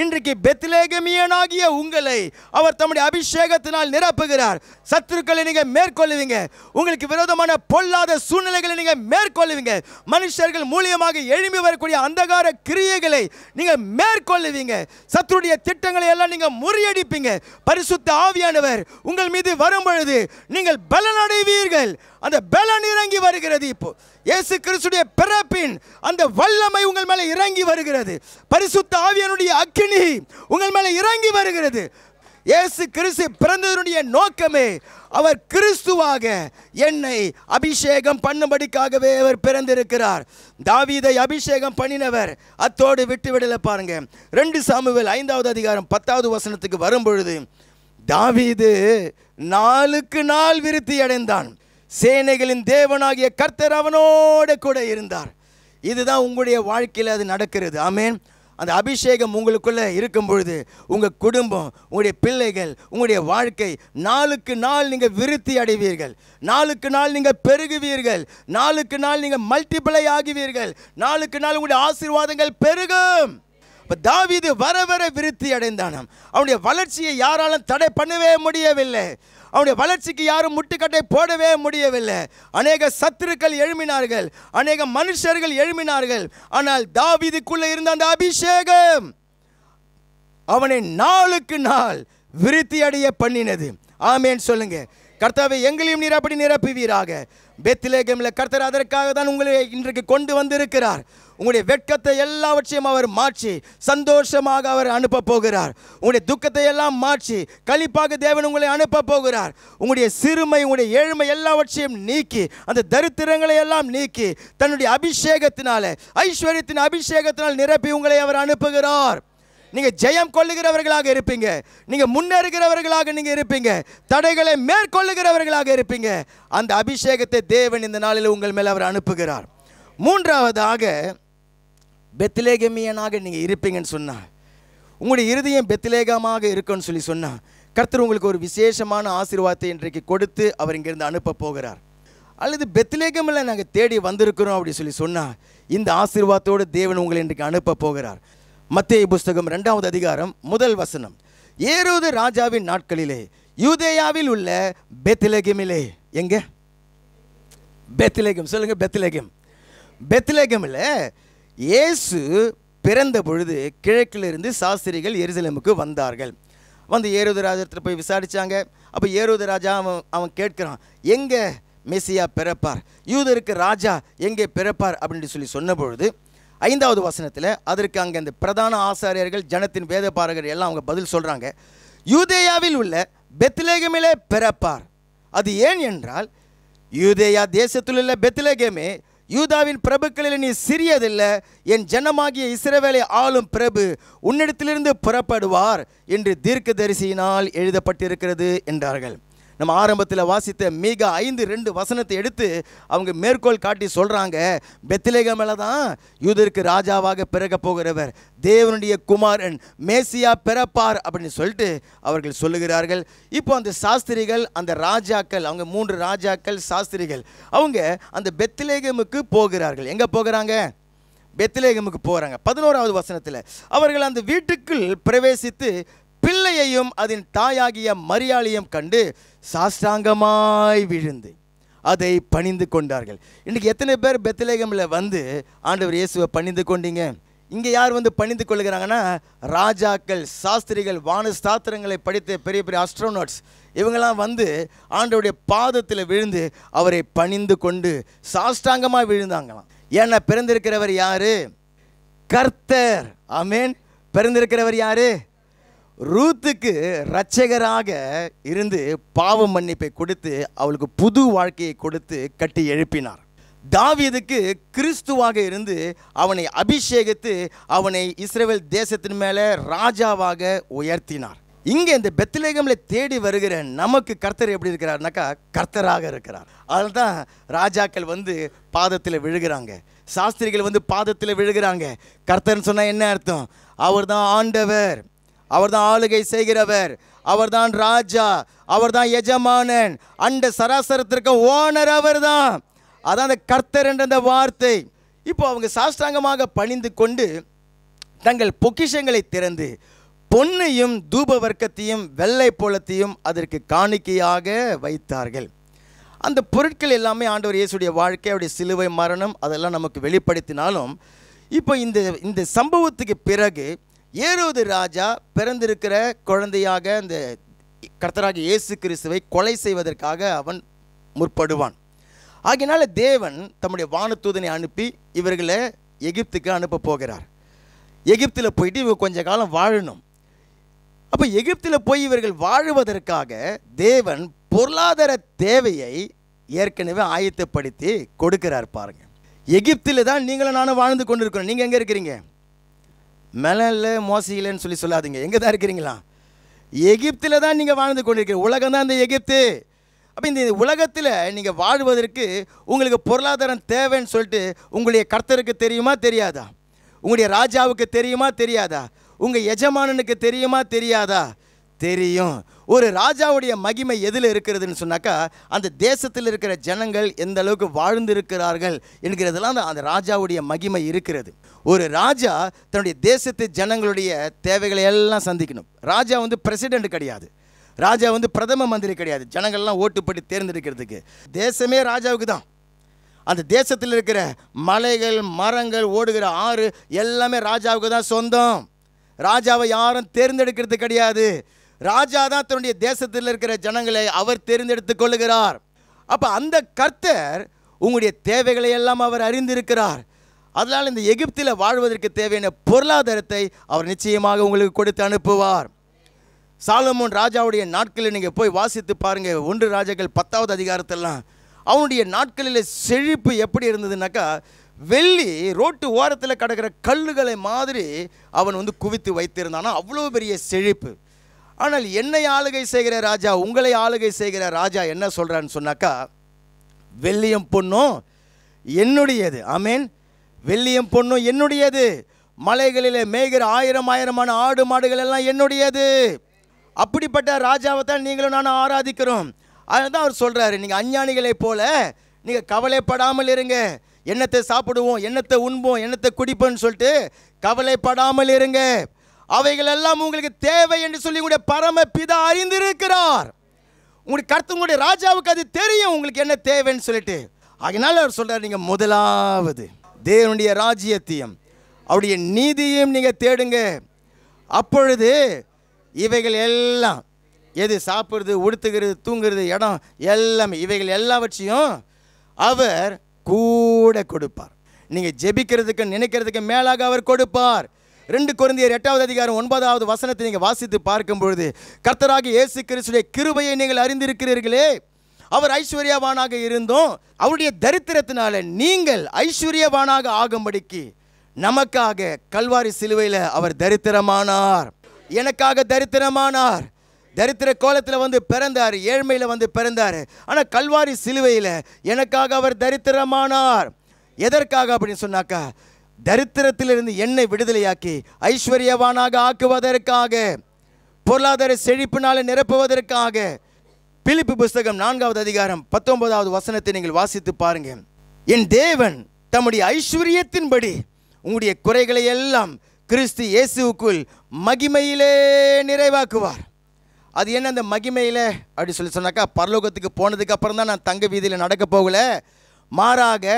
இன்றைக்கு பெத்லகேமியனாகிய உங்களை அவர் தம்முடைய அபிஷேகத்தினால் நிரப்புகிறார். சத்துருக்களை நீங்க மேற்கொள்ளுவீங்க. உங்களுக்கு விரோதமான பொல்லாத சூழ்நிலைகளை நீங்க மேற்கொள்ளுவீங்க. மனுஷர்கள் மூலியமாக எழும்பி வரக்கூடிய அந்தகார கிரியைகளை நீங்க மேற்கொள்ளுவீங்க. சத்துருடைய திட்டங்களை எல்லாம் நீங்க முறியடிப்பீங்க. பரிசுத்த ஆவியானவர் உங்கள் மீது வரும் பொழுது நீங்கள் பலன் அடைவீர்கள். அந்த பலன் இறங்கி வருகிறது. இப்போ இயேசு கிறிஸ்துடைய பிறப்பின் அந்த வல்லமை உங்கள் மேலே இறங்கி வருகிறது. பரிசுத்த ஆவியானுடைய அக்கினி உங்கள் மேலே இறங்கி வருகிறது. இயேசு கிறிஸ்து பிறந்ததனுடைய நோக்கமே அவர் கிறிஸ்துவாக என்னை அபிஷேகம் பண்ணும்படிக்காகவே அவர் பிறந்திருக்கிறார். தாவீதை அபிஷேகம் பண்ணினவர் அத்தோடு விட்டு விடல. பாருங்க, 2 சாமுவேல் 5வது அதிகாரம் 10வது வசனத்துக்கு வரும்பொழுது, தாவீது நாளுக்கு நாள் விருத்தி அடைந்தான். சேனைகளின் தேவனாகிய கர்த்தர் அவனோடு கூட இருந்தார். இதுதான் உங்களுடைய வாழ்க்கையில் அது நடக்கிறது. ஆமேன். அந்த அபிஷேகம் உங்களுக்குள்ள இருக்கும் பொழுது உங்கள் குடும்பம், உங்களுடைய பிள்ளைகள், உங்களுடைய வாழ்க்கை நாளுக்கு நாள் நீங்கள் விருத்தி அடைவீர்கள். நாளுக்கு நாள் நீங்கள் பெருகுவீர்கள். நாளுக்கு நாள் நீங்கள் மல்டிப்ளை ஆகுவீர்கள். நாளுக்கு நாள் உங்களுடைய ஆசீர்வாதங்கள் பெருகும். இப்போ தாவீது வர வர விருத்தி அடைந்தானாம். அவனுடைய வளர்ச்சியை யாராலும் தடை பண்ணவே முடியவில்லை. அவனுடைய வளர்ச்சிக்கு யாரும் முட்டுக்கட்டை போடவே முடியவில்லை. அநேக சத்துருக்கள் எழும்பினார்கள், அநேக மனுஷர்கள் எழும்பினார்கள். ஆனால் தாவீதுக்குள்ள இருந்த அந்த அபிஷேகம் அவனை நாளுக்கு நாள் விருத்தி அடைய பண்ணினது. ஆமேன் சொல்லுங்க. கர்த்தாவே, எங்களையும் நீர் அப்படி நிரப்புவீராக. பெத்லகேமில் கர்த்தர் அதற்காக தான் உங்களை இன்றைக்கு கொண்டு வந்திருக்கிறார். உங்களுடைய வெட்கத்தை எல்லாவற்றையும் அவர் மாற்றி சந்தோஷமாக அவர் அனுப்ப போகிறார். உங்களுடைய துக்கத்தை எல்லாம் மாற்றி களிப்பாக தேவன் உங்களை அனுப்ப போகிறார். உங்களுடைய சிறுமை, உங்களுடைய ஏழ்மை எல்லாவற்றையும் நீக்கி அந்த தரித்திரங்களை எல்லாம் நீக்கி தன்னுடைய அபிஷேகத்தினால, ஐஸ்வர்யத்தின் அபிஷேகத்தினால் நிரப்பி உங்களை அவர் அனுப்புகிறார். நீங்க ஜெயம் கொள்ளுகிறவர்களாக இருப்பீங்க. நீங்க முன்னேறுகிறவர்களாக நீங்க இருப்பீங்க. தடைகளை மேற்கொள்ளுகிறவர்களாக இருப்பீங்க. அந்த அபிஷேகத்தை தேவன் இந்த நாளில் உங்கள் மேல் அவர் அனுப்புகிறார். 3வதாக பெத்லகேமியனாக நீங்க இருப்பீங்கன்னு சொன்னா உங்களுடைய இருதயம் பெத்லேகமாக இருக்குன்னு சொல்லி சொன்னால் கர்த்தர் உங்களுக்கு ஒரு விசேஷமான ஆசீர்வாதத்தை இன்றைக்கு கொடுத்து அவர் இங்கிருந்து அனுப்ப போகிறார். அல்லது பெத்லேகமில் நாங்கள் தேடி வந்திருக்கிறோம் அப்படி சொல்லி சொன்னால் இந்த ஆசீர்வாதத்தோடு தேவன் உங்களை இன்றைக்கு அனுப்ப போகிறார். மத்தேயு புஸ்தகம் 2வது அதிகாரம் 1 வசனம். ஏரோது ராஜாவின் நாட்களிலே யூதேயாவில் உள்ள பெத்லேகமிலே, எங்க பெத்லேகம் சொல்லுங்க, பெத்லேகம். பெத்லேகமில் இயேசு பிறந்த பொழுது கிழக்கிலிருந்து சாஸ்திரிகள் எருசலேமுக்கு வந்தார்கள். வந்து ஏரோது ராஜாத்தில் போய் விசாரித்தாங்க. அப்போ ஏரோது ராஜா அவன் கேட்கிறான், எங்கே மெசியா பிறப்பார், யூதருக்கு ராஜா எங்கே பிறப்பார் அப்படின்னு சொல்லி சொன்ன பொழுது 5வது வசனத்தில் அதற்கு அங்கே அந்த பிரதான ஆசாரியர்கள் ஜனத்தின் வேத பாரகர்கள் எல்லாம் அவங்க பதில் சொல்கிறாங்க, யூதேயாவில் உள்ள பெத்லேகமிலே பிறப்பார். அது ஏன் என்றால் யூதேயா தேசத்தில் உள்ள பெத்லேகமே யூதாவின் பிரபுக்களில் நீ சிறியதில்லை, என் ஜனமாகிய இஸ்ரவேலை ஆளும் பிரபு உன்னிடத்திலிருந்து புறப்படுவார் என்று தீர்க்கதரிசியினால் எழுதப்பட்டிருக்கிறது என்றார்கள். நம்ம ஆரம்பத்தில் வாசித்த மீகா 5:2 வசனத்தை எடுத்து அவங்க மேற்கோள் காட்டி சொல்கிறாங்க, பெத்லேகமில் தான் யூதருக்கு ராஜாவாக பிறக்க போகிறவர், தேவனுடைய குமாரன் மேசியா பிறப்பார் அப்படின்னு சொல்லிட்டு அவர்கள் சொல்லுகிறார்கள். இப்போ அந்த சாஸ்திரிகள், அந்த ராஜாக்கள், அவங்க 3 ராஜாக்கள் சாஸ்திரிகள், அவங்க அந்த பெத்லேகமுக்கு போகிறார்கள். எங்கே போகிறாங்க? பெத்லேகமுக்கு போகிறாங்க. 11வது வசனத்தில் அவர்கள் அந்த வீட்டுக்குள் பிரவேசித்து பிள்ளையையும் அதன் தாயாகிய மரியாளையும் கண்டு சாஷ்டாங்கமாய் விழுந்து அதை பணிந்து கொண்டார்கள். இன்றைக்கி எத்தனை பேர் பெத்லேகமில் வந்து ஆண்டவர் இயேசுவை பணிந்து கொண்டீங்க? இங்கே யார் வந்து பணிந்து கொள்ளுகிறாங்கன்னா ராஜாக்கள், சாஸ்திரிகள், வானஸ்தாத்திரங்களை படித்த பெரிய பெரிய அஸ்ட்ரோனாட்ஸ், இவங்கெல்லாம் வந்து ஆண்டவருடைய பாதத்தில் விழுந்து அவரை பணிந்து கொண்டு சாஷ்டாங்கமாக விழுந்தாங்களாம். ஏன்னா பிறந்திருக்கிறவர் யாரு? கர்த்தர். ஆமென். பிறந்திருக்கிறவர் யாரு? ரூத்துக்கு இரட்சகராக இருந்து பாவ மன்னிப்பை கொடுத்து அவளுக்கு புது வாழ்க்கையை கொடுத்து கட்டி எழுப்பினார். தாவீதுக்கு கிறிஸ்துவாக இருந்து அவனை அபிஷேகித்து அவனை இஸ்ரவேல் தேசத்தின் மேலே ராஜாவாக உயர்த்தினார். இங்கே இந்த பெத்லேகமில் தேடி வருகிற நமக்கு கர்த்தர் எப்படி இருக்கிறார்னாக்கா கர்த்தராக இருக்கிறார். அதனால தான் ராஜாக்கள் வந்து பாதத்தில் விழுகிறாங்க, சாஸ்திரிகள் வந்து பாதத்தில் விழுகிறாங்க. கர்த்தர்னு சொன்னால் என்ன அர்த்தம்? அவர் தான் ஆண்டவர், அவர் தான் ஆளுகை செய்கிறவர், அவர் தான் ராஜா, அவர் தான் எஜமானன், அண்ட சராசரத்திற்கு ஓனர் அவர் தான். அதான் அந்த கர்த்தர் என்ற அந்த வார்த்தை. இப்போ அவங்க சாஷ்டாங்கமாக பணிந்து கொண்டு தங்கள் பொக்கிஷங்களை திறந்து பொன்னையும் தூப வர்க்கத்தையும் வெள்ளை போலத்தையும் அதற்கு காணிக்கையாக வைத்தார்கள். அந்த பொருட்கள் எல்லாமே ஆண்டவர் இயேசுடைய வாழ்க்கை, அவருடைய சிலுவை மரணம் அதெல்லாம் நமக்கு வெளிப்படுத்தினாலும் இப்போ இந்த சம்பவத்துக்கு பிறகு ஏரோது ராஜா பிறந்திருக்கிற குழந்தையாக அந்த கர்த்தராகிய இயேசு கிறிஸ்துவை கொலை செய்வதற்காக அவன் முற்படுவான். ஆகையினால தேவன் தம்முடைய வானதூதனை அனுப்பி இவர்களை எகிப்துக்கு அனுப்ப போகிறார். எகிப்தில் போயிட்டு இவங்க கொஞ்ச காலம் வாழணும். அப்போ எகிப்தில் போய் இவர்கள் வாழுவதற்காக தேவன் பொருளாதார தேவையை ஏற்கனவே ஆயத்தப்படுத்தி கொடுக்கிறார். பாருங்க, எகிப்தில் தான் நீங்களும் நானும் வாழ்ந்து கொண்டு இருக்கிறோம். நீங்கள் எங்கே இருக்கிறீங்க? மெலல்ல மோசியிலன்னு சொல்லாதீங்க. எங்கே தான் இருக்கிறீங்களா? எகிப்தில் தான் நீங்கள் வாழ்ந்து கொண்டிருக்கிறீங்க. உலகம் தான் இந்த எகிப்து. அப்போ இந்த உலகத்தில் நீங்கள் வாழ்வதற்கு உங்களுக்கு பொருளாதாரம் தேவைன்னு சொல்லிட்டு உங்களுடைய கர்த்தருக்கு தெரியுமா தெரியாதா? உங்களுடைய ராஜாவுக்கு தெரியுமா தெரியாதா? உங்கள் எஜமானனுக்கு தெரியுமா தெரியாதா? தெரியும். ஒரு ராஜாவுடைய மகிமை எதில் இருக்கிறதுன்னு சொன்னாக்கா அந்த தேசத்தில் இருக்கிற ஜனங்கள் எந்த அளவுக்கு வாழ்ந்திருக்கிறார்கள் என்கிறதெல்லாம் அந்த ராஜாவுடைய மகிமை இருக்கிறது. ஒரு ராஜா தன்னுடைய தேசத்து ஜனங்களுடைய தேவைகளை எல்லாம் சந்திக்கணும். ராஜா வந்து பிரசிடென்ட் கிடையாது, ராஜா வந்து பிரதம மந்திரி கிடையாது. ஜனங்கள்லாம் ஓட்டுப்படி தேர்ந்தெடுக்கிறதுக்கு தேசமே ராஜாவுக்கு தான். அந்த தேசத்தில் இருக்கிற மலைகள், மரங்கள், ஓடுகிற ஆறு எல்லாமே ராஜாவுக்கு தான் சொந்தம். ராஜாவை யாரும் தேர்ந்தெடுக்கிறது கிடையாது. ராஜா தான் தன்னுடைய தேசத்தில் இருக்கிற ஜனங்களை அவர் தேர்ந்தெடுத்து கொள்ளுகிறார். அப்போ அந்த கர்த்தர் உங்களுடைய தேவைகளை எல்லாம் அவர் அறிந்திருக்கிறார். அதனால் இந்த எகிப்தில் வாழ்வதற்கு தேவையான பொருளாதாரத்தை அவர் நிச்சயமாக உங்களுக்கு கொடுத்து அனுப்புவார். சாலமோன் ராஜாவுடைய நாட்களில் நீங்கள் போய் வாசித்து பாருங்கள். 1 ராஜாக்கள் 10வது அதிகாரத்தெல்லாம் அவனுடைய நாட்களில் செழிப்பு எப்படி இருந்ததுனாக்கா வெள்ளி ரோட்டு ஓரத்தில் கிடக்கிற கல்லுகளை மாதிரி அவன் வந்து குவித்து வைத்திருந்தானா அவ்வளோ பெரிய செழிப்பு. ஆனால் என்னை ஆளுகை செய்கிற ராஜா, உங்களை ஆளுகை செய்கிற ராஜா என்ன சொல்கிறான்னு சொன்னாக்கா வெள்ளியும் பொண்ணும் என்னுடையது. ஆமேன். வெள்ளியும் பொண்ணும் என்னுடையது, மலைகளிலே மேய்கிற ஆயிரமான ஆடு மாடுகள் எல்லாம் என்னுடையது. அப்படிப்பட்ட ராஜாவை தான் நீங்களும் நானும் ஆராதிக்கிறோம். அதுதான் அவர் சொல்கிறாரு, நீங்கள் அஞ்ஞானிகளை போல நீங்கள் கவலைப்படாமல் இருங்க. என்னத்தை சாப்பிடுவோம், என்னத்தை உண்போம், என்னத்தை குடிப்போம்னு சொல்லிட்டு கவலைப்படாமல் இருங்க. அவைகள் எல்லாம் உங்களுக்கு தேவை என்று சொல்லி உங்களுடைய பரம பிதா அறிந்திருக்கிறார். உங்களுக்கு கர்த்தர், உங்களுடைய ராஜாவுக்கு அது தெரியும் உங்களுக்கு என்ன தேவைன்னு சொல்லிட்டு. அதனால அவர் சொல்கிறார், நீங்கள் முதலாவது தேவனுடைய ராஜ்யத்தையும் அவருடைய நீதியையும் நீங்கள் தேடுங்க. அப்பொழுது இவைகள் எல்லாம், எது சாப்பிட்றது, உடுத்துகிறது, தூங்குறது, இடம் எல்லாமே, இவைகள் எல்லாவற்றையும் அவர் கூட கொடுப்பார். நீங்கள் ஜெபிக்கிறதுக்கு நினைக்கிறதுக்கு மேலாக அவர் கொடுப்பார். 2 கொரிந்தியர் 8வது அதிகாரம் 9வது வசனத்தை நீங்கள் வாசித்து பார்க்கும் பொழுது, கர்த்தராகிய இயேசு கிறிஸ்துவின் கிருபையை நீங்கள் அறிந்திருக்கிறீர்களே, அவர் ஐஸ்வர்யவானாக இருந்தோம் அவருடைய தரித்திரத்தினால நீங்கள் ஐஸ்வர்யவானாக ஆகும்படிக்கு நமக்காக கல்வாரி சிலுவையில் அவர் தரித்திரமானார். எனக்காக தரித்திரமானார். தரித்திர கோலத்தில் வந்து பிறந்தார், ஏழ்மையில் வந்து பிறந்தார். ஆனால் கல்வாரி சிலுவையில் எனக்காக அவர் தரித்திரமானார். எதற்காக அப்படின்னு சொன்னாக்கா, தரித்திரத்திலிருந்து என்னை விடுதலையாக்கி ஐஸ்வர்யவானாக ஆக்குவதற்காக, பொருளாதார செழிப்பினால நிரப்புவதற்காக. பிலிப்பு புஸ்தகம் 4வது அதிகாரம் 19வது வசனத்தை நீங்கள் வாசித்து பாருங்க. என் தேவன் தம்முடைய ஐஸ்வர்யத்தின்படி உங்களுடைய குறைகளை எல்லாம் கிறிஸ்து இயேசுவுக்குள் மகிமையிலே நிறைவாக்குவார். அது என்ன அந்த மகிமையில் அப்படி சொல்லி சொன்னாக்கா, பரலோகத்துக்கு போனதுக்கு அப்புறம் தான் நான் தங்க வீதியில் நடக்க போகல, மாறாக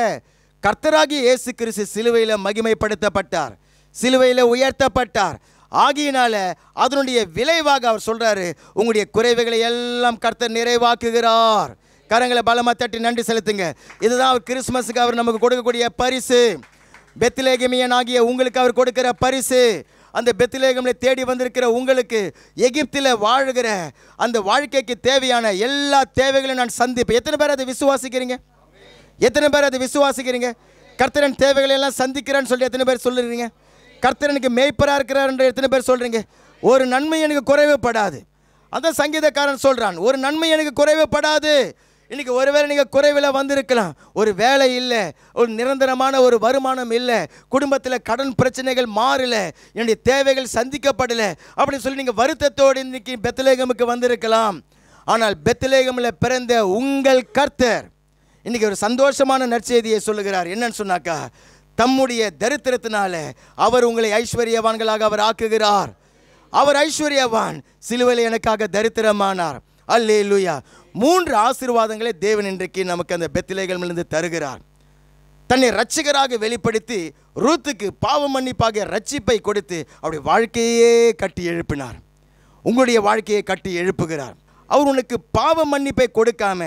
கர்த்தராகிய இயேசு கிறிஸ்து சிலுவையில் மகிமைப்படுத்தப்பட்டார், சிலுவையில் உயர்த்தப்பட்டார். ஆகியனால அதனுடைய விளைவாக அவர் சொல்றாரு, உங்களுடைய குறைவுகளை எல்லாம் கர்த்தர் நிறைவாக்குகிறார். கரங்களை பலமா தட்டி நன்றி செலுத்துங்க. இதுதான் அவர் கிறிஸ்மஸுக்கு அவர் நமக்கு கொடுக்கக்கூடிய பரிசு. பெத்லகேமியன் ஆகிய உங்களுக்கு அவர் கொடுக்கிற பரிசு. அந்த பெத்லகேமில் தேடி வந்திருக்கிற உங்களுக்கு எகிப்தில் வாழ்கிற அந்த வாழ்க்கைக்கு தேவையான எல்லா தேவைகளையும் நான் சந்திப்பேன். எத்தனை பேர் அதை விசுவாசிக்கிறீங்க? எத்தனை பேர் அதை விசுவாசிக்கிறீங்க? கர்த்தரன் தேவைகளை எல்லாம் சந்திக்கிறான்னு சொல்லி எத்தனை பேர் சொல்லுறீங்க? கர்த்தரனுக்கு மேய்ப்பராக இருக்கிறார் என்று எத்தனை பேர் சொல்கிறீங்க? ஒரு நன்மை எனக்கு குறைவுபடாது. அதான் சங்கீதக்காரன் சொல்கிறான், ஒரு நன்மை எனக்கு குறைவுபடாது. இன்றைக்கி ஒருவேளை நீங்கள் குறைவில் வந்திருக்கலாம், ஒரு வேலை இல்லை, ஒரு நிரந்தரமான ஒரு வருமானம் இல்லை, குடும்பத்தில் கடன் பிரச்சனைகள் மாறலை, என்னுடைய தேவைகள் சந்திக்கப்படலை அப்படின்னு சொல்லி நீங்கள் வருத்தத்தோடு இன்றைக்கி பெத்லகேமுக்கு வந்திருக்கலாம். ஆனால் பெத்லகேமில் பிறந்த உங்கள் கர்த்தர் இன்றைக்கி ஒரு சந்தோஷமான நற்செய்தியை சொல்லுகிறார். என்னன்னு சொன்னாக்கா, தம்முடைய தரித்திரத்தினால அவர் உங்களை ஐஸ்வர்யவான்களாக அவர் ஆக்குகிறார். அவர் ஐஸ்வர்யவான், சிலுவையில் எனக்காக தரித்திரமானார். அல்லேலூயா. 3 ஆசீர்வாதங்களை தேவன் இன்றைக்கு நமக்கு அந்த பெத்லகேமிலிருந்து தருகிறார். தன்னை இரட்சகராக வெளிப்படுத்தி ரூத்துக்கு பாவ மன்னிப்பாக ரட்சிப்பை கொடுத்து அவருடைய வாழ்க்கையே கட்டி எழுப்பினார். உங்களுடைய வாழ்க்கையை கட்டி எழுப்புகிறார். அவர் உனக்கு பாவ மன்னிப்பை கொடுக்காம,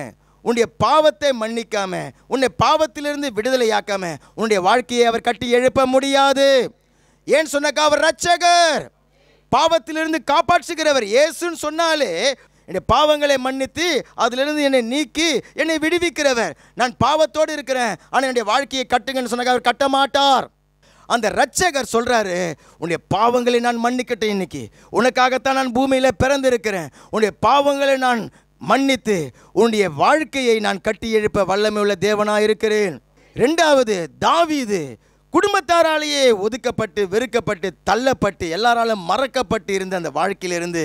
உன்னுடைய பாவத்தை மன்னிக்காம, உன்னை பாவத்திலிருந்து விடுதலையாக்காம உன்னுடைய வாழ்க்கையை அவர் கட்டி எழுப்ப முடியாது. ஏன் சொன்னாக்கா, அவர் இரட்சகர், பாவத்திலிருந்து காப்பாற்றுகிறவர். இயேசுன்னு சொன்னாலே என்னுடைய பாவங்களை மன்னித்து அதிலிருந்து என்னை நீக்கி என்னை விடுவிக்கிறவர். நான் பாவத்தோடு இருக்கிறேன், ஆனால் என்னுடைய வாழ்க்கையை கட்டுங்கன்னு சொன்னாக்க அவர் கட்ட மாட்டார். அந்த இரட்சகர் சொல்கிறாரு, உன்னுடைய பாவங்களை நான் மன்னிக்கட்டும், இன்னைக்கு உனக்காகத்தான் நான் பூமியில் பிறந்திருக்கிறேன், உன்னுடைய பாவங்களை நான் மன்னித்து உன்னுடைய வாழ்க்கையை நான் கட்டி எழுப்ப வல்லமை உள்ள தேவனாக இருக்கிறேன். 2வது, தாவீது குடும்பத்தாராலேயே ஒதுக்கப்பட்டு வெறுக்கப்பட்டு தள்ளப்பட்டு எல்லாராலும் மறக்கப்பட்டு இருந்த அந்த வாழ்க்கையிலிருந்து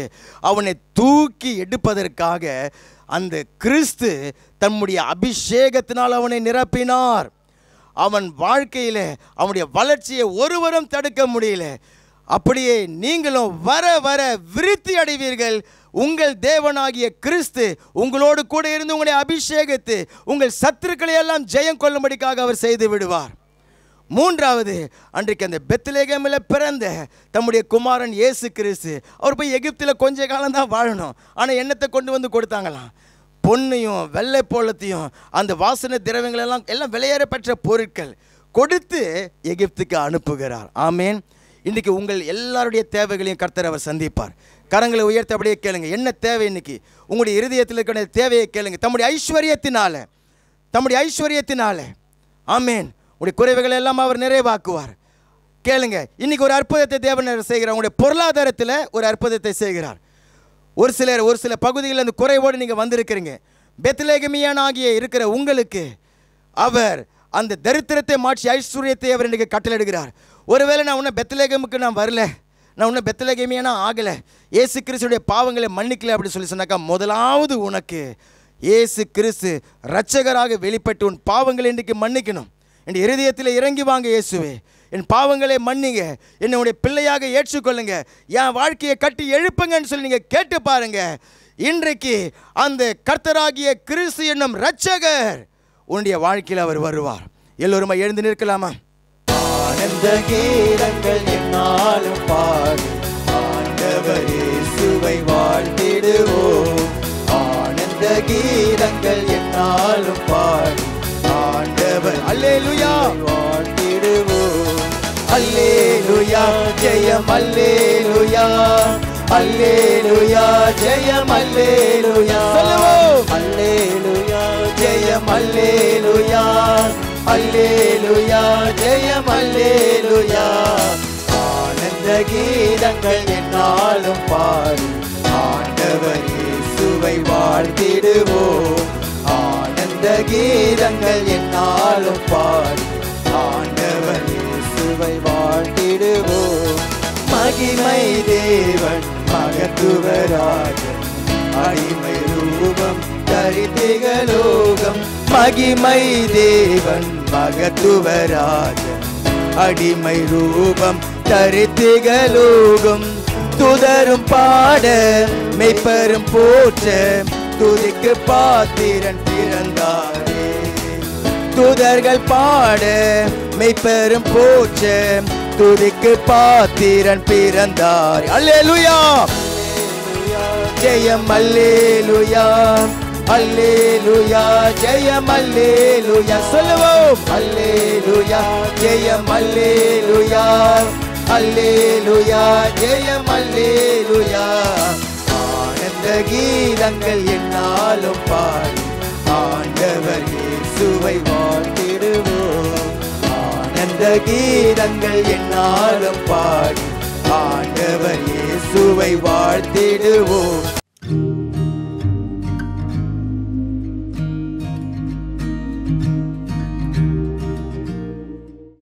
அவனை தூக்கி எடுப்பதற்காக அந்த கிறிஸ்து தம்முடைய அபிஷேகத்தினால் அவனை நிரப்பினார். அவன் வாழ்க்கையில் அவனுடைய வளர்ச்சியை ஒருவரும் தடுக்க முடியல. அப்படியே நீங்களும் வர வர விருத்தி அடைவீர்கள். உங்கள் தேவனாகிய கிறிஸ்து உங்களோடு கூட இருந்து உங்களை அபிஷேகித்து உங்கள் சத்துருக்களை எல்லாம் ஜெயம் கொள்ளும்படிக்காக அவர் செய்து விடுவார். 3வது, அன்றைக்கு அந்த பெத்லகேமில் பிறந்த தம்முடைய குமாரன் இயேசு கிறிஸ்து, அவர் போய் எகிப்தில் கொஞ்ச காலம் தான் வாழணும். ஆனால் என்னத்தை கொண்டு வந்து கொடுத்தாங்களாம்? பொன்னையும் வெள்ளை போலத்தையும் அந்த வாசனை திரவியங்களெல்லாம் எல்லாம் விலையேற பெற்ற பொருட்கள் கொடுத்து எகிப்துக்கு அனுப்புகிறார். ஆமேன். இன்றைக்கி உங்கள் எல்லாருடைய தேவைகளையும் கர்த்தர் அவர் சந்திப்பார். கரங்களை உயர்த்தி அப்படியே கேளுங்க, என்ன தேவை இன்னைக்கு உங்களுடைய இருதயத்தில் இருக்கிற தேவையை கேளுங்க. தம்முடைய ஐஸ்வர்யத்தினால ஆமேன் உங்களுடைய குறைவுகளை எல்லாம் அவர் நிறைவாக்குவார். கேளுங்க, இன்னைக்கு ஒரு அற்புதத்தை தேவன் செய்கிறார். உங்களுடைய பொருளாதாரத்தில் ஒரு அற்புதத்தை செய்கிறார். ஒரு சில பகுதிகளில் அந்த குறைவோடு நீங்கள் வந்திருக்கிறீங்க. பெத்லகேமியன் ஆகிய இருக்கிற உங்களுக்கு அவர் அந்த தரித்திரத்தை மாற்றி ஐஸ்வர்யத்தை அவர் இன்றைக்கு கட்டளையிடுகிறார். ஒருவேளை நான் உன்னை பெத்லகேமுக்கு நான் வரல, நான் உன்னை பெத்லகேமியானா ஆகலை, இயேசு கிறிஸ்துடைய பாவங்களை மன்னிக்கல அப்படின்னு சொல்லி சொன்னாக்கா, முதலாவது உனக்கு இயேசு கிறிஸ்து இரட்சகராக வெளிப்பட்டு உன் பாவங்களை இன்றைக்கு மன்னிக்கணும். என் இருதயத்தில் இறங்கி வாங்க இயேசுவே, என் பாவங்களை மன்னிங்க, என்னுடைய பிள்ளையாக ஏற்றுக்கொள்ளுங்க, என் வாழ்க்கையை கட்டி எழுப்புங்கன்னு சொல்லி நீங்கள் கேட்டு பாருங்க. இன்றைக்கு அந்த கர்த்தராகிய கிறிஸ்து என்னும் இரட்சகர் உன்னுடைய வாழ்க்கையில் அவர் வருவார். எல்லோருமா எழுந்து நிற்கலாமா? ஆனந்த கீதங்கள் என்னாலும் பாடி ஆண்டவர் இயேசுவை வாழ்த்திடுவோம். ஆனந்த கீதங்கள் என்னாலும் பாடி ஆண்டவர் அல்லேலூயா வாழ்த்திடுவோம். அல்லேலூயா ஜெயம் அல்லேலூயா, அல்லேலூயா ஜெயம் அல்லேலூயா, சொல்லுவோம். அல்லேலூயா ஜெயம் அல்லேலூயா, அல்லேலூயா ஜெயம் அல்லேலூயா. ஆனந்த கீதங்கள் என்னாலும் பாடி ஆண்டவர் இயேசுவை வாழ்த்திடுவோம். ஆனந்த கீதங்கள் என்னாலும் பாடி ஆண்டவர் இயேசுவை வாழ்த்திடுவோம். மகிமை தேவன் மகத்துவராக அடிமை ரூபம் தரித்திகலோகம். மகிமை தேவன் மகத்துவராக அடிமை ரூபம் தரித்திகலோகம். துதரும் பாட மெய்ப்பெரும் போற்ற துதிக்கு பாத்திரன் பிறந்தாரே. துதர்கள் பாட மெய்ப்பெரும் போற்ற துதிக்கு பாத்திரன் பிறந்தார். அல்லேலூயா ஜெயம் அல்லேலூயா, அல்லேலூயா ஜெயம் அல்லேலூயா, சொல்லுவோம். அல்லேலூயா ஜெயம் அல்லேலூயா, அல்லேலூயா ஜெயம் அல்லேலூயா. ஆனந்த கீதங்கள் என்னாலும் பாடி ஆண்டவர் இயேசுவை வாழ்த்திடுவோம். ஆனந்த கீதங்கள் என்னாலும் பாடி ஆண்டவர் இயேசுவை வாழ்த்திடுவோம்.